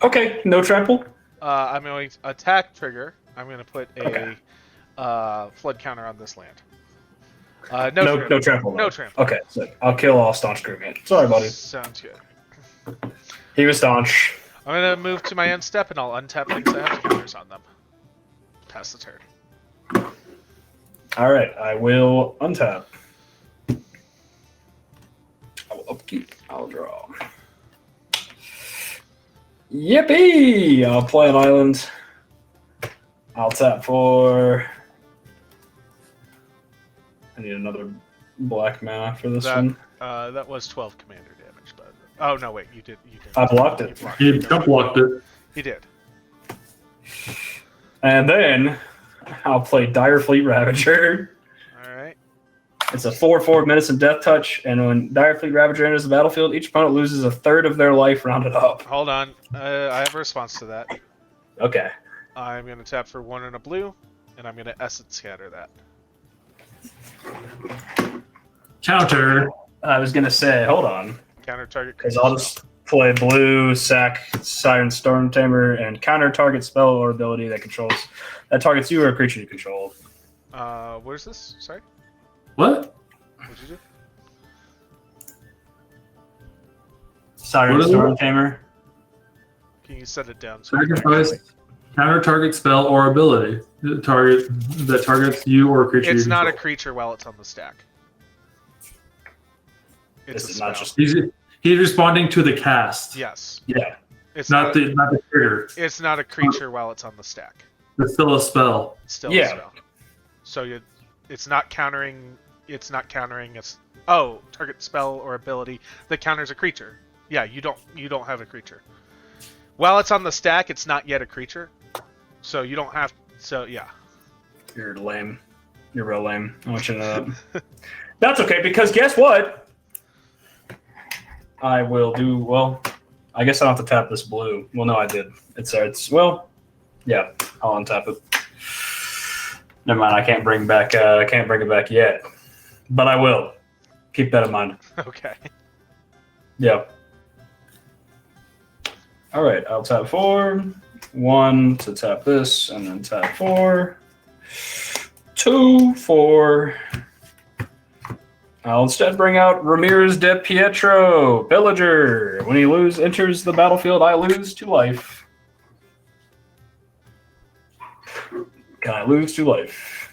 Okay, no trample. I'm going to attack trigger. I'm going to put a Okay. flood counter on this land. No trample. No though. trample. Okay, so I'll kill all staunch crewmate. Sorry, buddy. Sounds good. He was staunch. I'm going to move to my end step, and I'll untap things that have counters on them. Pass the turn. All right, I will untap. I will upkeep. I'll draw. Yippee! I'll play an island. I'll tap for. I need another black mana for this one. That was 12 commander damage, but oh no, wait, you did. I blocked it. You jump blocked it. You did. And then I'll play Dire Fleet Ravager. All right. It's a 4/4 Medicine Death Touch, and when Dire Fleet Ravager enters the battlefield, each opponent loses a third of their life rounded up. Hold on. I have a response to that. Okay. I'm going to tap for 1 and a blue, and I'm going to Essence Scatter that. Counter. I was gonna say, hold on, Counter target. because I'll just play blue, sack Siren Storm Tamer, and counter target spell or ability that targets you or a creature you control. Where's this? Sorry. What? What'd you do? Siren What is Storm it? Tamer. Can you set it down? So I can Sacrifice. actually- Counter target spell or ability. The target that targets you or a creature. It's you not a control. creature while it's on the stack. It's This a is spell. not just He's responding to the cast. Yes. yeah. It's Not the trigger. It's not a creature while it's on the stack. It's still a spell. It's still Yeah. a spell. So it's not countering. It's not countering. It's target spell or ability that counters a creature. Yeah, you don't have a creature. While it's on the stack, it's not yet a creature. So you don't have. So yeah. You're lame. You're real lame. I want you to know that. That's okay, because guess what? I will do well. I guess I don't have to tap this blue. Well, no, I did. It's well, yeah. I'll untap it. Never mind. I can't bring it back yet, but I will. Keep that in mind. Okay. Yeah. All right. I'll tap 4. 1 to tap this, and then tap 4. 2, 4. I'll instead bring out Ramirez de Pietro, Villager. When he enters the battlefield, I lose 2 life. Can I lose 2 life?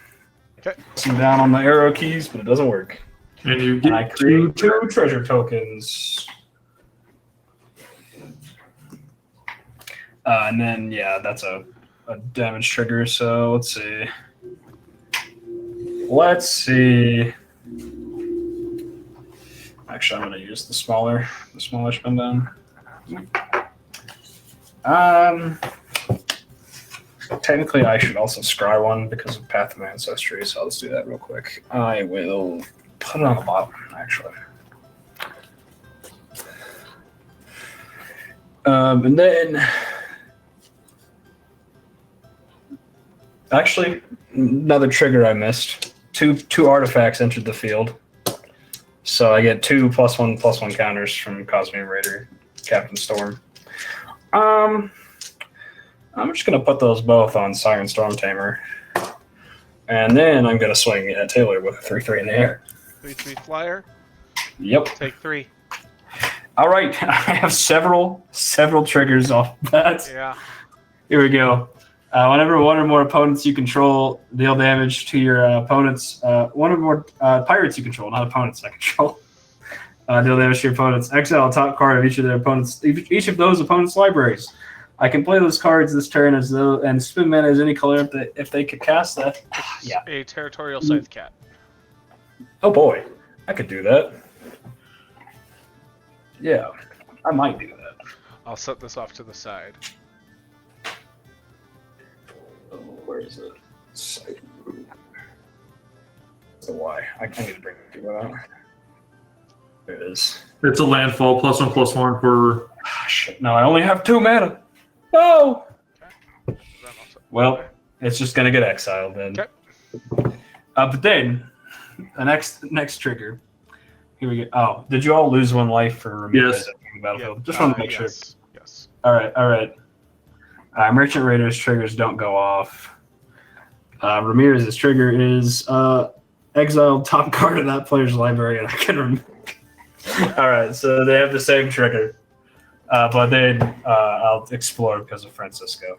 Okay. Pressing down on the arrow keys, but it doesn't work. And you And I get create 2 treasure tokens. And then, yeah, that's a damage trigger. So let's see. Actually, I'm going to use the smaller spin down. Technically, I should also scry one because of Path of Ancestry, so I'll just do that real quick. I will put it on the bottom, actually. And then, actually, another trigger I missed. Two artifacts entered the field. So I get 2 +1/+1 counters from Cosmic Raider, Captain Storm. I'm just gonna put those both on Siren Storm Tamer, and then I'm gonna swing at Taylor with a 3/3 in the air. 3/3 flyer. Yep. Take 3. All right. I have several triggers off that. Yeah. Here we go. Whenever 1 or more opponents you control deal damage to your opponents, 1 or more pirates you control, not opponents I control, deal damage to your opponents. Exile a top card of each of their opponents, each of those opponents' libraries. I can play those cards this turn as though and spend mana as any color if they could cast that. Yeah. A territorial scythe cat. Oh boy, I could do that. Yeah, I might do that. I'll set this off to the side. Oh, where is it? Side move. So why? I need to bring it out. There it is. It's a landfall +1/+1 for. Ah, shit. No, I only have 2 mana. No. Then I'll set- Well, it's just gonna get exiled then. Okay. But then the next trigger. Here we go. Oh, did you all lose 1 life for Ramirez Yes. at the battlefield? Yeah, Just want to make sure. Yes. All right. Merchant Raiders triggers don't go off. Ramirez's trigger is exile top card of that player's library, and I can remove. All right, so they have the same trigger, but then I'll explore because of Francisco.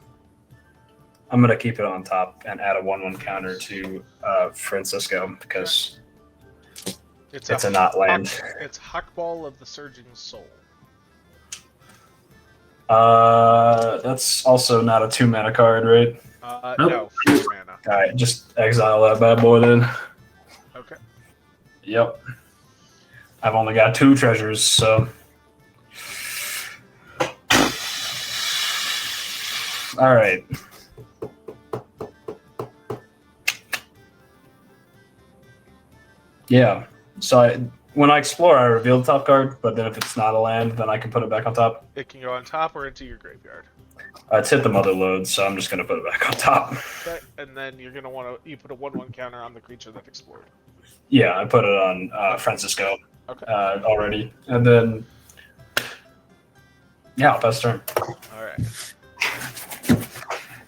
I'm gonna keep it on top and add a 1/1 counter to Francisco because it's a not land. It's Huckball of the Surging Soul. That's also not a 2 mana card, right? No, Nope. 4 mana. All right, just exile that bad boy then. Okay. Yep. I've only got 2 treasures, so. All right. Yeah. So when I explore, I reveal the top card, but then if it's not a land, then I can put it back on top. It can go on top or into your graveyard. It's hit the mother load, so I'm just going to put it back on top. Okay, and then you're gonna want to put a 1/1 counter on the creature that explored. Yeah, I put it on Francisco Okay. already. And then, yeah, I'll pass turn. All right.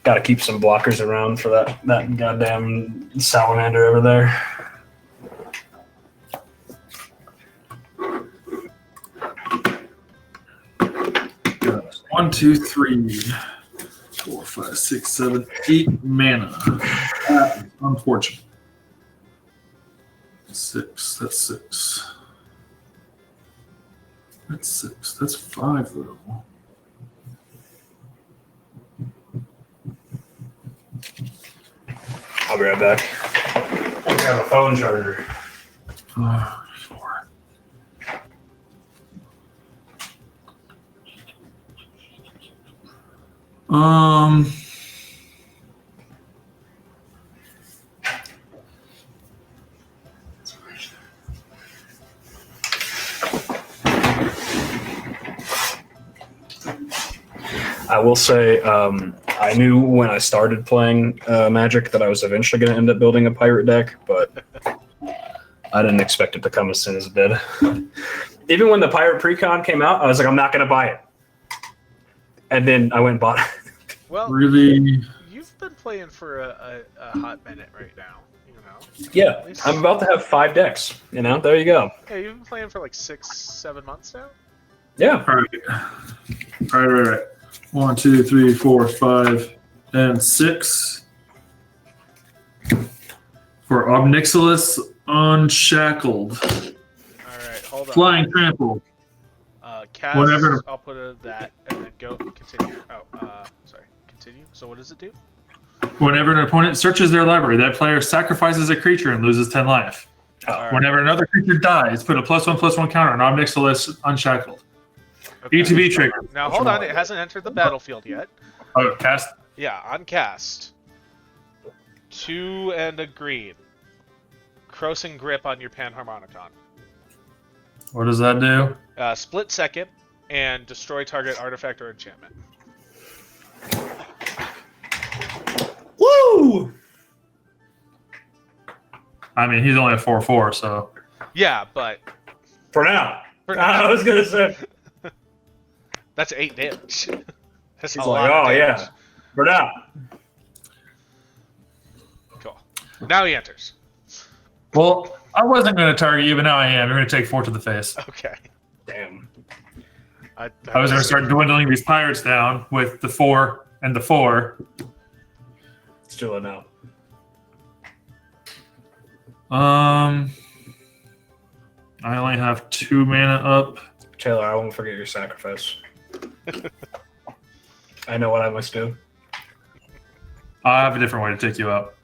Got to keep some blockers around for that goddamn salamander over there. One, two, three, 4, 5, 6, 7, 8 mana. That is unfortunate. 6. That's 6. That's 6. That's 5 though. I'll be right back. I have a phone charger. 4. Um. I will say, I knew when I started playing Magic that I was eventually going to end up building a pirate deck, but I didn't expect it to come as soon as it did. Even when the pirate precon came out, I was like, I'm not going to buy it. And then I went and bought it. Well, Really? you've been playing for a hot minute right now. You know. Yeah, I'm about to have 5 decks. You know, there you go. Yeah, you've been playing for like 6-7 months now. Yeah. All right. 1, 2, 3, 4, 5, and 6. For Obnixilis Unshackled. All right, hold on. Flying Trample. Cast, Whatever. I'll put that and then go continue. Sorry, continue. So what does it do? Whenever an opponent searches their library, that player sacrifices a creature and loses 10 life. All right. Whenever another creature dies, put a +1/+1 counter on Obnixilis Unshackled. Okay. ETB trigger. Now hold on, it hasn't entered the battlefield yet. Oh, cast. Yeah, on cast. 2 and a green. Crossing Grip on your Panharmonicon. What does that do? Split second and destroy target artifact or enchantment. Woo! I mean, he's only a 4/4, so. Yeah, but For now. for I was going to say. that's 8 damage. That's He's a like, lot of oh, damage. yeah. For now. Cool. Now he enters. Well, I wasn't going to target you, but now I am. You're going to take 4 to the face. Okay. Damn. I was going to start dwindling these pirates down with the 4 and the 4. It's too late now. I only have 2 mana up. Taylor, I won't forget your sacrifice. I know what I must do. I have a different way to take you out.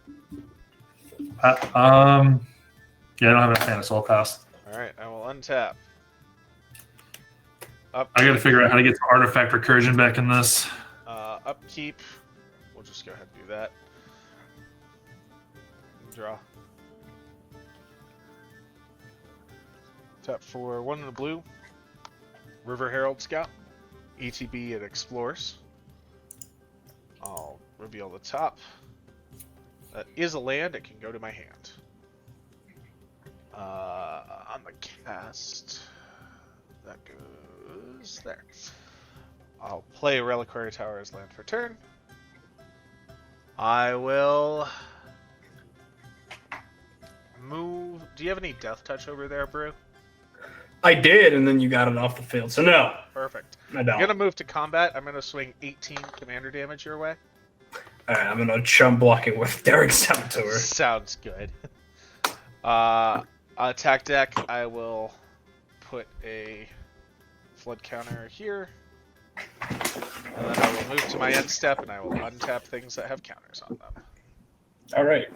Yeah, I don't have enough mana, so I'll pass. All right, I will untap. Up. I got to figure out how to get the artifact recursion back in this. Upkeep. We'll just go ahead and do that. Draw. Tap for 1 in the blue. River Herald Scout. ETB, it explores. I'll reveal the top. That is a land. It can go to my hand. On the cast, that goes there. I'll play Reliquary Tower as land for turn. I will move. Do you have any Death Touch over there, Brew? I did, and then you got it off the field. So no, Perfect. I I'm don't. gonna move to combat. I'm gonna swing 18 commander damage your way. All right, I'm gonna chum block it with Derek Saboteur. Sounds good. Attack deck, I will put a flood counter here. And then I will move to my end step and I will untap things that have counters on them. All right.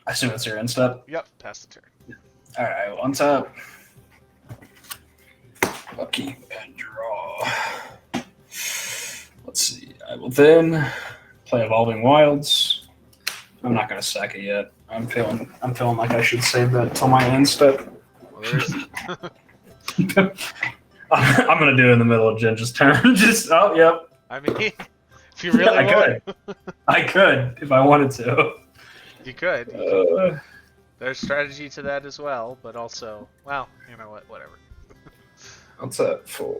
I assume it's your end step. Yep, pass the turn. All right, well, untap. Lucky and draw. Let's see. I will then play Evolving Wilds. I'm not gonna sack it yet. I'm feeling like I should save that till my end step. Well, there's... I'm gonna do it in the middle of Ginger's turn. Just yep. I mean, if you really want, I could if I wanted to. you could. There's strategy to that as well, but also, well, you know what? Whatever. What's that for?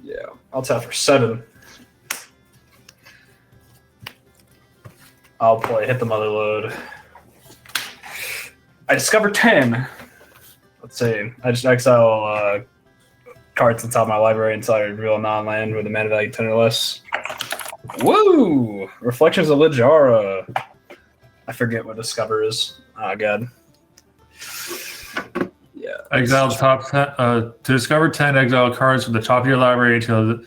Yeah, I'll tap for 7. I'll play Hit the Mother Load. I discover 10. Let's see. I just exile cards to the top of my library until I reveal a non-land with a mana value 10 or less. Woo! Reflections of Lijara. I forget what Discover is. Oh, God. Yeah. Exile the top 10. To discover 10 exile cards from the top of your library until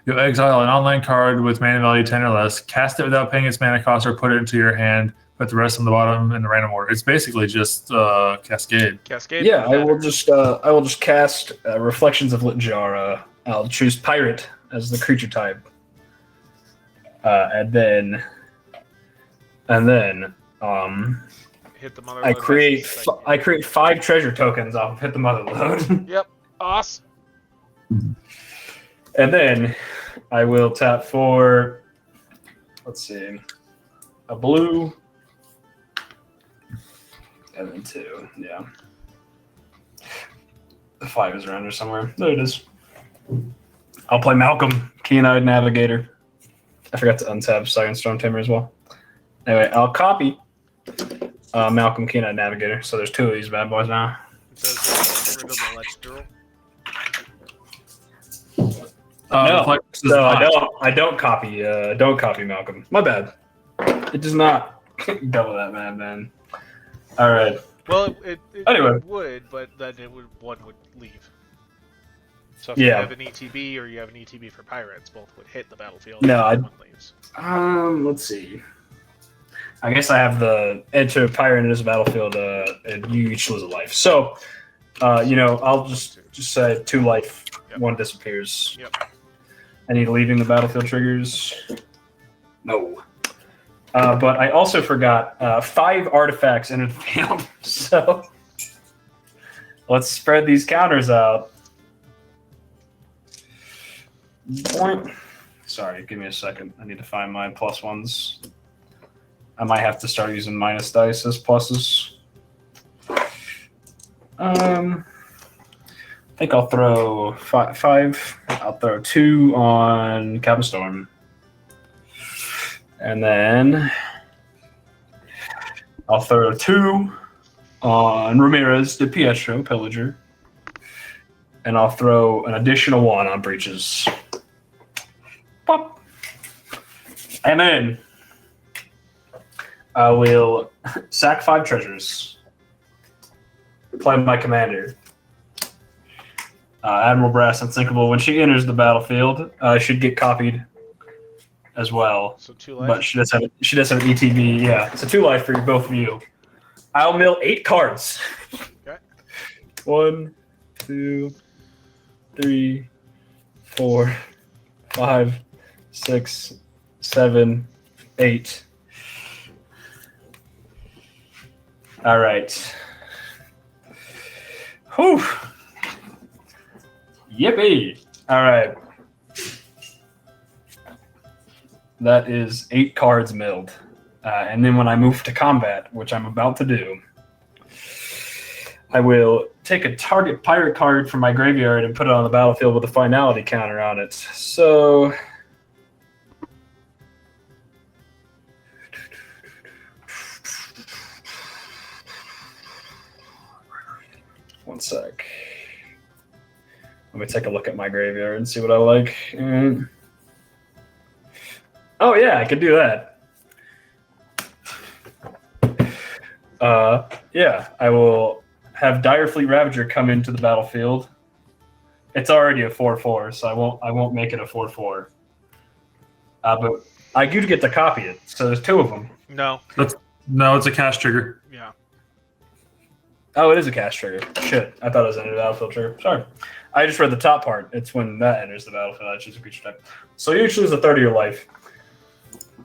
you'll exile an online card with mana value 10 or less, cast it without paying its mana cost, or put it into your hand, put the rest on the bottom in the random order. It's basically just Cascade. Cascade. Yeah, I will just cast Reflections of Lijara. I'll choose Pirate as the creature type. And then Hit the mother. I create 5 treasure tokens off of Hit the Mother Load. Yep. Awesome. And then I will tap for, let's see, a blue, and then 2. Yeah, the 5 is around here somewhere. There it is. I'll play Malcolm, Keen-Eyed Navigator. I forgot to untap Silent Storm Tamer as well. Anyway, I'll copy Malcolm, Keen-Eyed Navigator. So there's 2 of these bad boys now. Does rid of the Ledge Drool. No, so I don't copy Malcolm. My bad. It does not double that man. All right. Well, Anyway. it would, but then one would leave. So if you have an ETB or you have an ETB for pirates, both would hit the battlefield. No, one leaves. Let's see. I guess I have the enter pirate into this battlefield, and you each lose a life. So, I'll just say 2 life, Yep. 1 disappears. Yep. Any leaving the battlefield triggers? No. But I also forgot 5 artifacts entered the field. So let's spread these counters out. Boink. Sorry, give me a second. I need to find my +1s. I might have to start using minus dice as pluses. I think I'll throw 5. I'll throw 2 on Captain Storm. And then I'll throw 2 on Ramirez, the Pietro Pillager. And I'll throw an additional 1 on Breaches. Pop. And then I will sack 5 treasures. play my commander. Admiral Brass Unsinkable. When she enters the battlefield, should get copied as well. So 2 But life. she does have an ETB. Yeah, so 2 life for both of you. I'll mill 8 cards. Okay. 1, 2, 3, 4, 5, 6, 7, 8. All right. Whew. Yippee. All right. That is 8 cards milled. And then when I move to combat, which I'm about to do, I will take a target pirate card from my graveyard and put it on the battlefield with a finality counter on it. So... One sec. Let me take a look at my graveyard and see what I like. Oh yeah, I could do that. Yeah, I will have Direfleet Ravager come into the battlefield. It's already a 4/4, so I won't make it a 4/4. But I do get to copy it, so there's 2 of them. No. No, it's a cast trigger. Yeah. Oh, it is a cast trigger. Shit, I thought it was an battlefield trigger. Sorry. I just read the top part. It's when that enters the battlefield. I choose a creature type. So you choose a third of your life.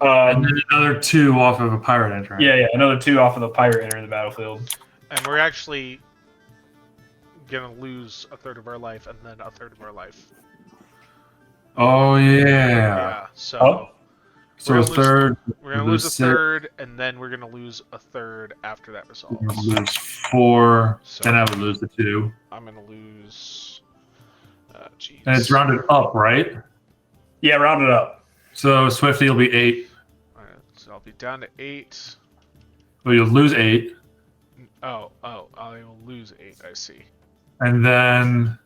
And then another 2 off of a pirate entering. Yeah, another 2 off of the pirate entering the battlefield. And we're actually gonna lose a third of our life and then a third of our life. Oh yeah. Yeah. So Oh. So a third. we're gonna lose a third, and then we're gonna lose a third after that resolves. We're gonna lose 4. So- Then I would lose the 2. I'm gonna lose. Geez. And it's rounded up, right? Yeah, round it up. So Swifty will be 8. Alright, so I'll be down to 8. Well, you'll lose 8. Oh, I will lose 8. I see. And then.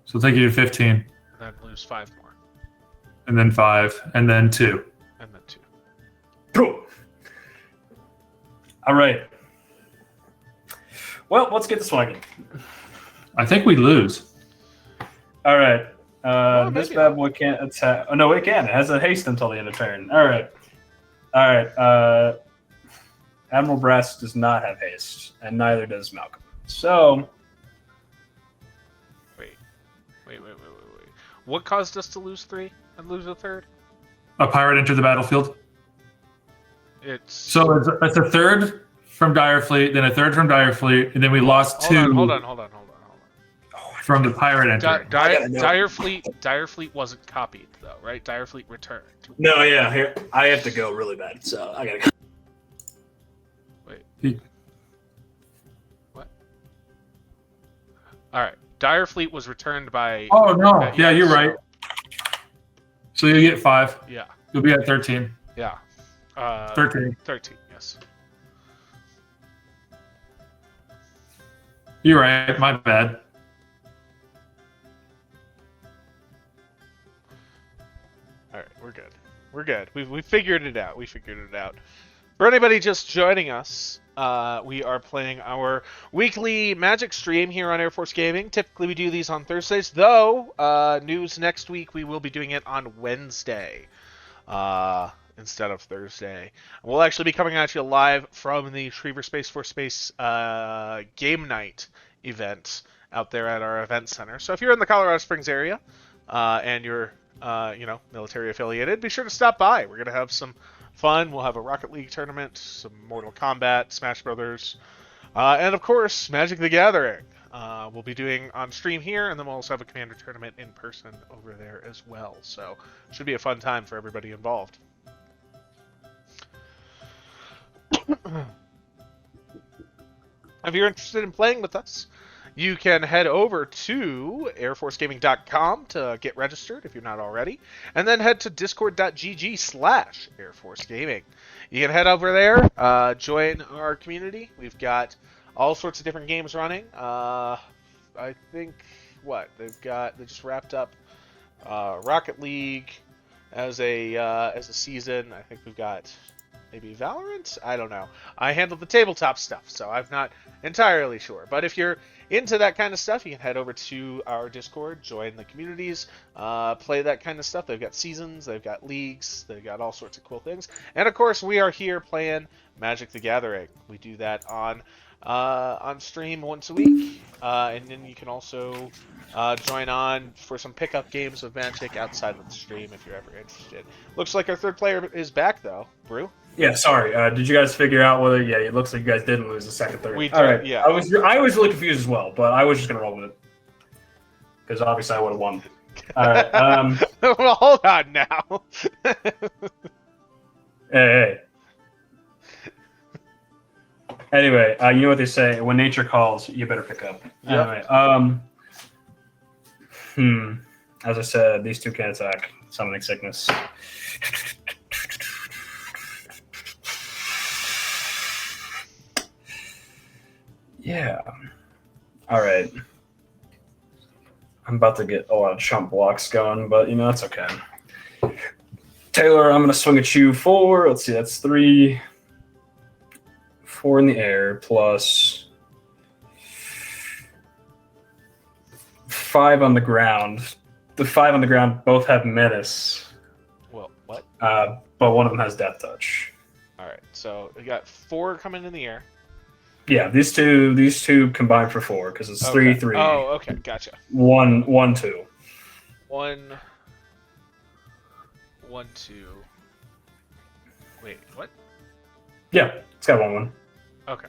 So it'll take you to 15. And then lose 5 more, And then 5. And then 2. and then 2. Boom. All right. Well, let's get this one again. I think we lose. All right. Well, This maybe bad not. boy can't attack. Oh, no, it can. It has a haste until the end of turn. All right. Admiral Brass does not have haste, and neither does Malcolm. So, Wait. What caused us to lose 3 and lose a third? A pirate entered the battlefield. It's So it's a third from Direfleet, then a third from Direfleet, and then we lost 2 Hold on. from the pirate entering. Direfleet wasn't copied though, right? Direfleet returned. no, yeah, here I have to go really bad, so I gotta go. Wait. What? All right. Direfleet was returned by. Oh no! Yeah, you're so- right. So you get 5. Yeah. You'll be at 13. Yeah. 13. 13. Yes. You're right. My bad. All right. We're good. We figured it out. For anybody just joining us, we are playing our weekly Magic stream here on Air Force Gaming. Typically, we do these on Thursdays, though news next week, we will be doing it on Wednesday instead of Thursday. We'll actually be coming at you live from the Shriever Space for Space game night event out there at our event center. So if you're in the Colorado Springs area and you're military affiliated, be sure to stop by. We're going to have some fun. We'll have a Rocket League tournament, some Mortal Kombat, Smash Brothers, and of course, Magic the Gathering. We'll be doing on stream here, and then we'll also have a Commander tournament in person over there as well. So, should be a fun time for everybody involved. If you're interested in playing with us, you can head over to airforcegaming.com to get registered if you're not already, and then head to discord.gg/airforcegaming. You can head over there, join our community. We've got all sorts of different games running. I think they just wrapped up Rocket League as a season. I think we've got maybe Valorant? I don't know. I handle the tabletop stuff, so I'm not entirely sure. But if you're into that kind of stuff, you can head over to our Discord, join the communities, play that kind of stuff. They've got seasons, they've got leagues, they've got all sorts of cool things. And of course, we are here playing Magic the Gathering. We do that on stream once a week, and then you can also join on for some pickup games of Magic outside of the stream if you're ever interested. Looks like our third player is back though, Brew. Yeah, sorry. Did you guys figure out whether? Yeah, it looks like you guys didn't lose the second, third. We did, All right. yeah. I was really confused as well, but I was just gonna roll with it because obviously I would have won. All right. Well, hold on now. Hey. Anyway, you know what they say: when nature calls, you better pick up. Yep. Anyway, as I said, these two can attack. Summoning sickness. Yeah. All right. I'm about to get a lot of chump blocks going, but that's okay. Taylor, I'm gonna swing at you 4. Let's see, that's 3. 4 in the air plus 5 on the ground. The 5 on the ground both have menace. Well, what? But one of them has death touch. All right, so we got 4 coming in the air. Yeah, these two combine for 4 because it's 3, 3. Oh, okay, gotcha. 1, 1, 2. 1, 1, 2. Wait, what? Yeah, it's got 1, 1. Okay.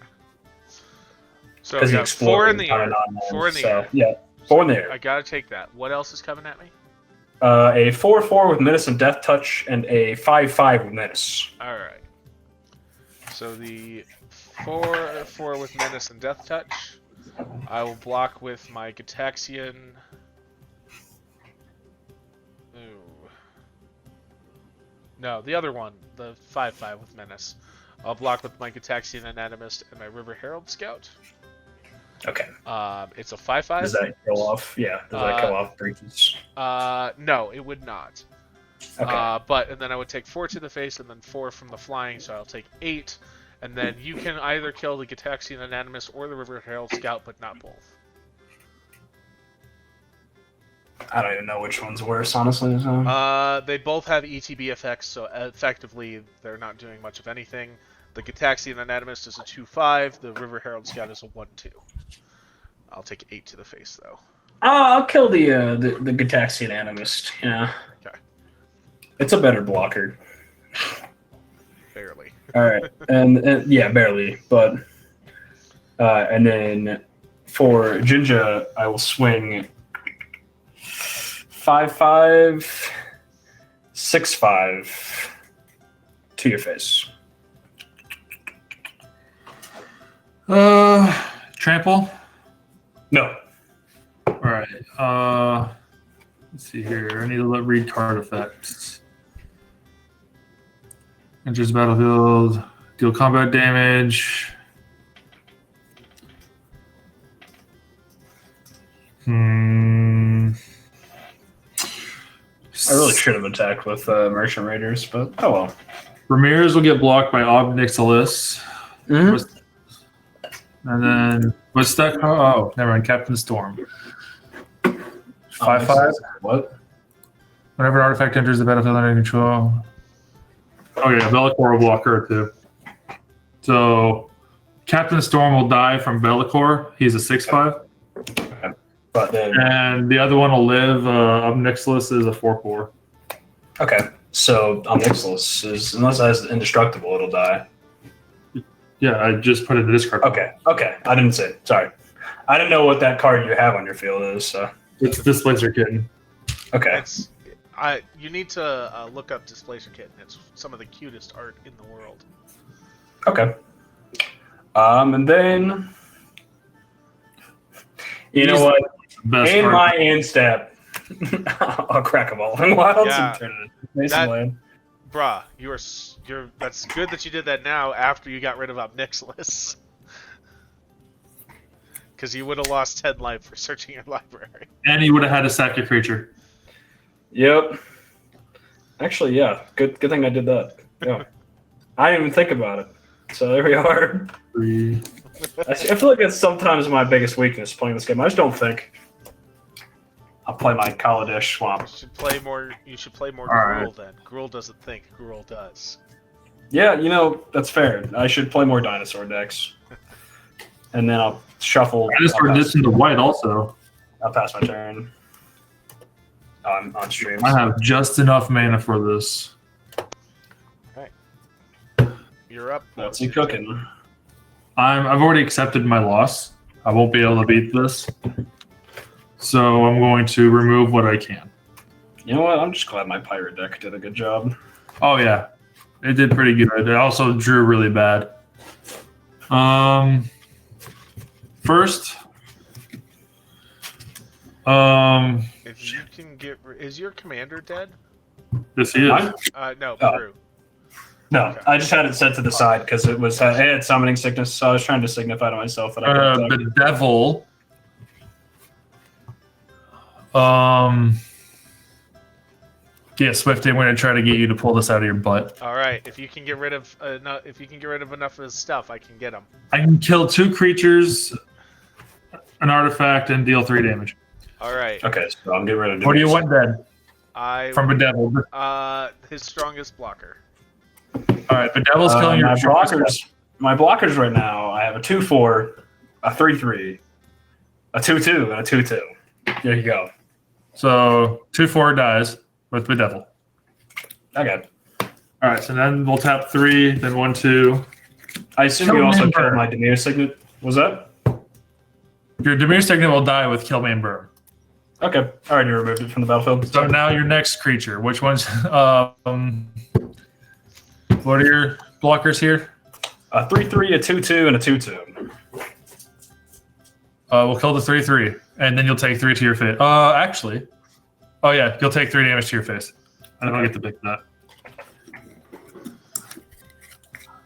So we got 4 in the air. 4 in the air. Yeah, 4 in the air. I gotta take that. What else is coming at me? A 4/4 with menace and death touch, and a 5/5 with menace. All right. So the 4/4 with menace and death touch. I will block with my Gitaxian. Ooh. No, the other one, the 5/5 with menace. I'll block with my Gitaxian Anatomist and my River Herald Scout. Okay. It's a 5/5. Does that kill off? Yeah. Does that kill off breaches? No, it would not. Okay. And then I would take 4 to the face and then 4 from the flying, so I'll take 8. And then you can either kill the Gitaxian Anatomist or the River Herald Scout, but not both. I don't even know which one's worse, honestly. So. They both have ETB effects, so effectively they're not doing much of anything. The Gitaxian Anatomist is a 2/5. The River Herald Scout is a 1/2. I'll take 8 to the face, though. I'll kill the Gitaxian Animist. Yeah. Okay. It's a better blocker. Barely. All right, and yeah, barely, but and then for Jinja, I will swing 5/5, 6/5 to your face. Trample. No. All right. Let's see here. I need to read card effects. Enters battlefield. Deal combat damage. I really should have attacked with Merchant Raiders, but oh well. Ramirez will get blocked by Ob Nixilis. Mm-hmm. And then what's that? Oh, never mind. Captain Storm. 5/5. What? Whenever an artifact enters the battlefield under control. Oh yeah, Bellicor will block her too. So Captain Storm will die from Bellicor. He's a 6/5. Okay. But then, and the other one will live. Ob Nixilis is a 4/4. okay, so Omnixilus is, unless it has indestructible, it'll die. Yeah, I just put it in the discard. Okay, I didn't say. Sorry, I didn't know what that card you have on your field is. So. It's Displacer Kitten. Okay. You need to look up Displacer Kitten. It's some of the cutest art in the world. Okay. And then, you know what? Best In card. my end step, I'll crack a Evolving Wilds Yeah, and turn it into Mason Land. Bruh, you're. That's good that you did that now after you got rid of Obnixilis. Because you would have lost 10 life for searching your library. And he would have had to sack a creature. Yep. Actually, yeah. Good thing I did that. Yeah. I didn't even think about it. So there we are. 3. I feel like that's sometimes my biggest weakness playing this game. I just don't think. I'll play my Kaladesh Swamp. You should play more All right. Gruul then. Gruul doesn't think. Gruul does. Yeah, that's fair. I should play more dinosaur decks. And then I'll shuffle. I just turned this into white also. I'll pass my turn. On stream. I have just enough mana for this. You're up. What's he cooking? I've already accepted my loss. I won't be able to beat this. So I'm going to remove what I can. You know what? I'm just glad my pirate deck did a good job. Oh yeah. It did pretty good. It also drew really bad. First, If you can get, is your commander dead? this is. No, Oh. Brew. No, Okay. I just had it set to the side because it had summoning sickness, so I was trying to signify to myself that I could The devil. Yeah, Swifty, I'm going to try to get you to pull this out of your butt. All right. If you can get rid of enough of his stuff, I can get him. I can kill 2 creatures, an artifact, and deal 3 damage. All right. Okay, so I'm getting rid of. What do you want dead from I Bedevil? his strongest blocker. All right, Bedevil's killing your my strongest blockers. My blockers right now. I have a 2/4, a 3/3, a 2/2, and a 2/2. There you go. So 2/4 dies with Bedevil. Okay. All right, so then we'll tap 3, then 1, 2. I assume Kill you also member. killed my Demir Signet. Was that? Your Demir Signet will die with Killman Burn. Okay. All right, you removed it from the battlefield. So now your next creature. Which one's? What are your blockers here? A 3/3, a 2/2, and a 2/2. We'll kill the 3/3, and then you'll take 3 to your face. Actually, oh yeah, you'll take 3 damage to your face. I don't get to pick that.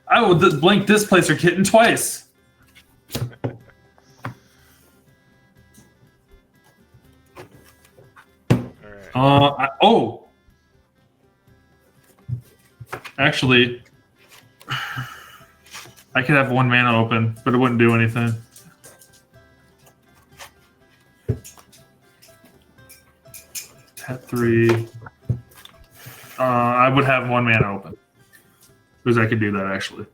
I will blink Displacer Kitten twice. All right. Actually, I could have 1 mana open, but it wouldn't do anything. Tap 3. I would have 1 mana open because I could do that actually.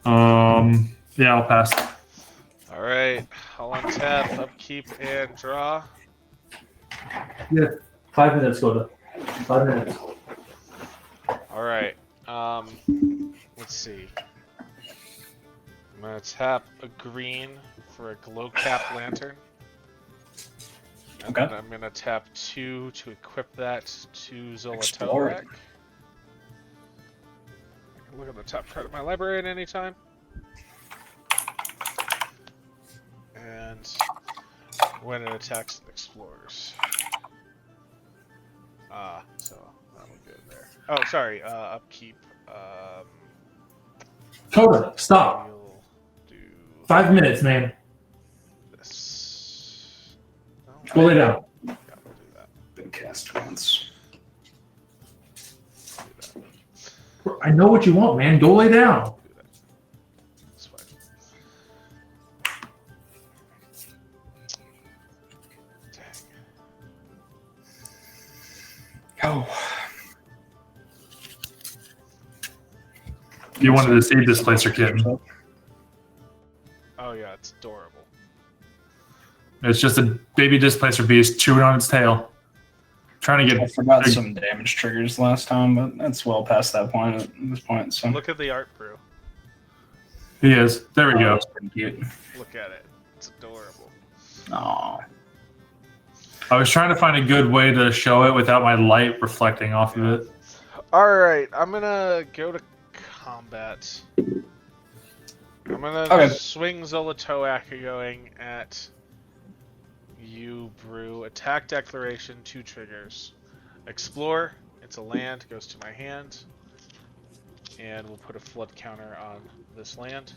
Yeah, I'll pass. All right. I'll untap, upkeep, and draw. Yeah, 5 minutes, Goda. 5 minutes. All right. Let's see. I'm gonna tap a green for a glow cap lantern. And Okay. then I'm gonna tap 2 to equip that to Explore Zolotovac. it. I can look at the top card of my library at any time. And when it attacks, it explores. So that'll go there. Oh, sorry. Upkeep. Coda, stop. We'll do 5 minutes, man. this. No, Go lay down. yeah, we'll do that. Been cast once. Do that. I know what you want, man. Go lay down. Do that. It's fine. Dang. Oh. You wanted to save Displacer Kitten. Oh yeah, it's adorable. It's just a baby Displacer beast chewing on its tail. Trying to I get. forgot some damage triggers last time, but that's well past that point at this point. So Look at the art, Brew. He is. There we go. That's pretty cute. Look at it. It's adorable. Aw. I was trying to find a good way to show it without my light reflecting off of it. All right, I'm gonna go to combat. I'm gonna Okay. swing Zolotovac going at you, Brew. Attack declaration, 2 triggers. Explore, it's a land, goes to my hand. And we'll put a flood counter on this land.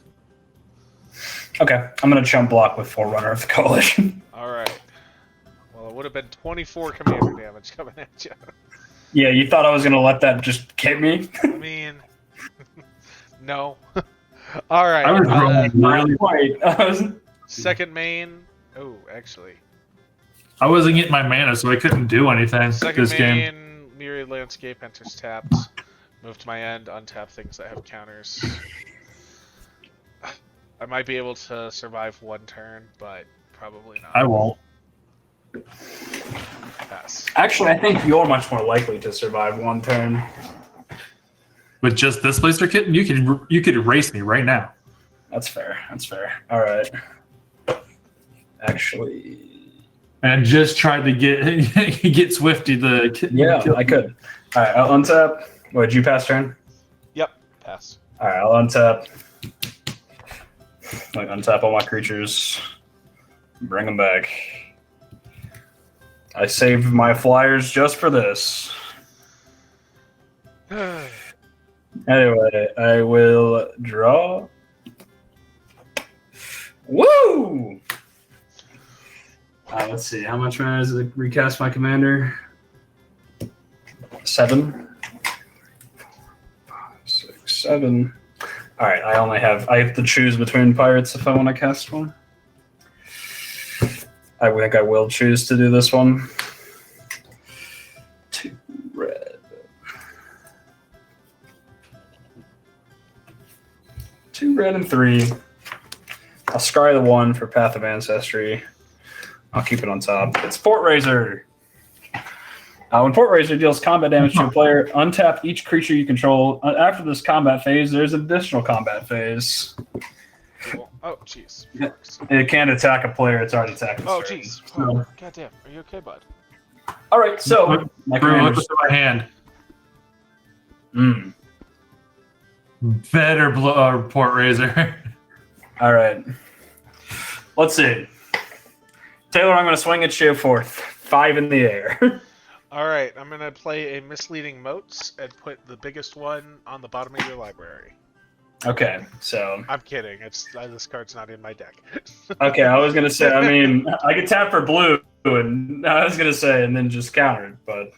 Okay, I'm gonna jump block with Forerunner of the Coalition. Alright. Well, it would have been 24 commander damage coming at you. Yeah, you thought I was gonna let that just hit me? I mean, no. All right. I was rolling really. Quite. Second main. Oh, actually. I wasn't getting my mana, so I couldn't do anything Second this game. main, Myriad Landscape enters tapped. Move to my end, untap things that have counters. I might be able to survive one turn, but probably not. I won't. Pass. Actually, I think you're much more likely to survive one turn. With just this Displacer Kitten, you could erase me right now. That's fair. That's fair. All right. Actually, And just tried to get Swifty the kitten. yeah, I could. All right, I'll untap. What, did you pass turn? Yep, pass. All right, I'll untap. Like untap all my creatures. Bring them back. I saved my flyers just for this. Anyway, I will draw. Woo! Let's see. How much mana does it recast my commander? 7. 5, 6, 7. All right. I have to choose between pirates if I want to cast one. I think I will choose to do this one. 2 red. 2 red and 3. I'll scry the 1 for Path of Ancestry. I'll keep it on top. It's Port Razor. When Port Razor deals combat damage to a player, untap each creature you control. After this combat phase, there's an additional combat phase. Cool. Oh, jeez. It can't attack a player it's already attacking. Oh, jeez. Oh, goddamn. Are you okay, bud? All right, so my Brew, look commander's... at my hand. Mm. Better Port Razor. All right. Let's see. Taylor, I'm going to swing at you for 5 in the air. All right, I'm going to play a Misleading Motes and put the biggest one on the bottom of your library. Okay, so... I'm kidding. This card's not in my deck. Okay, I was going to say, I mean, I could tap for blue, and I was going to say, and then just counter it, but...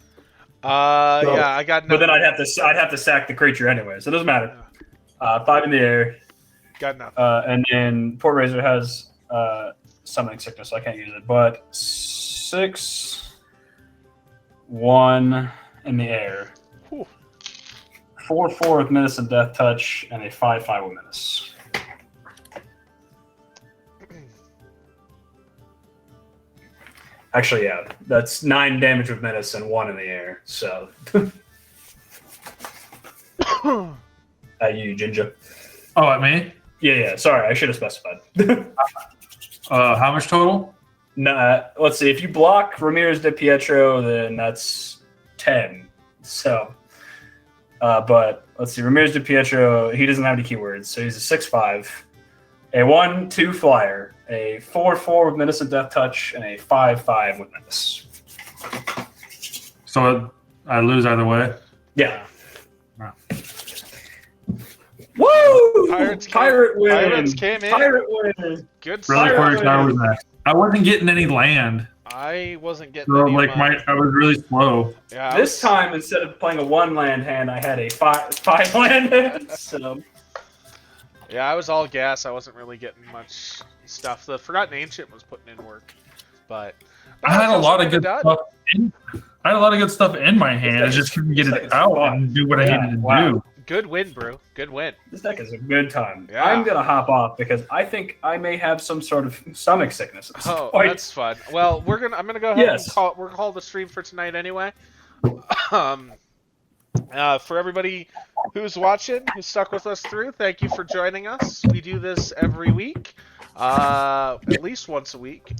Yeah, I got But nothing. then I'd have to sack the creature anyway, so it doesn't matter. 5 in the air, Got nothing. and then Port Razor has Summoning Sickness, so I can't use it. But 6, 1 in the air. Whew. 4/4 with Menace and Death Touch, and a 5/5 with Menace. Actually, yeah, that's 9 damage with Menace and 1 in the air. So, at you, Ginger. Oh, at me? Yeah. Sorry, I should have specified. How much total? Nah, let's see. If you block Ramirez de Pietro, then that's 10. So, but let's see. Ramirez de Pietro, he doesn't have any keywords, so he's a 6/5, a 1/2 flyer, a 4/4 with Menace and Death Touch, and a 5/5 with Menace. So I lose either way. Yeah. Wow. Woo! Pirates win. Pirates came in. Pirate win. Good Really, start. Quarter Tower was next. I wasn't getting any land, I wasn't getting so any like of mine. I was really slow. Yeah, I This was- time, instead of playing a 1 land hand, I had a 5 land hand. So, Yeah, I was all gas. I wasn't really getting much stuff. The Forgotten Ancient was putting in work, but I had a lot of good done. stuff. I had a lot of good stuff in my hand. I just couldn't get it out and do what I needed to do. Good win, bro. Good win. this deck is a good time. Yeah. I'm going to hop off because I think I may have some sort of stomach sickness. At some Oh, point. that's fun. Well, I'm gonna go ahead Yes. and call. We're gonna call the stream for tonight anyway. For everybody who's watching, who stuck with us through, thank you for joining us. We do this every week, at least once a week,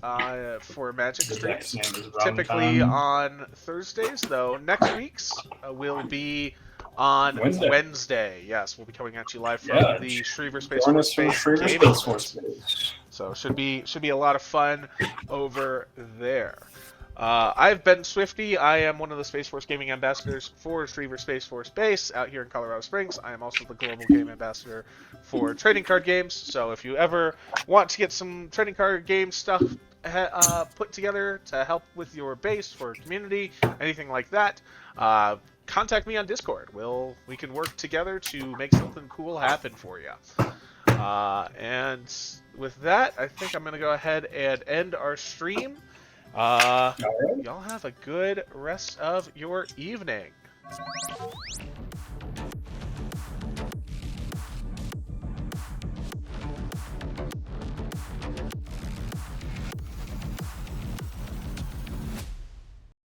for Magic The deck's streams. name is Rum Typically Time. on Thursdays, though. Next week's will be on Wednesday. Yes, we'll be coming at you live from Yeah. the Shriever Space Join Force us for Space Shriever Gaming Space Space. Force Space. So should be a lot of fun over there. I've been Swifty. I am one of the Space Force Gaming Ambassadors for Shriever Space Force Base out here in Colorado Springs. I am also the Global Game Ambassador for Trading Card Games. So if you ever want to get some trading card game stuff put together to help with your base for community, anything like that, contact me on Discord. We can work together to make something cool happen for you. And with that, I think I'm going to go ahead and end our stream. All right. Y'all have a good rest of your evening.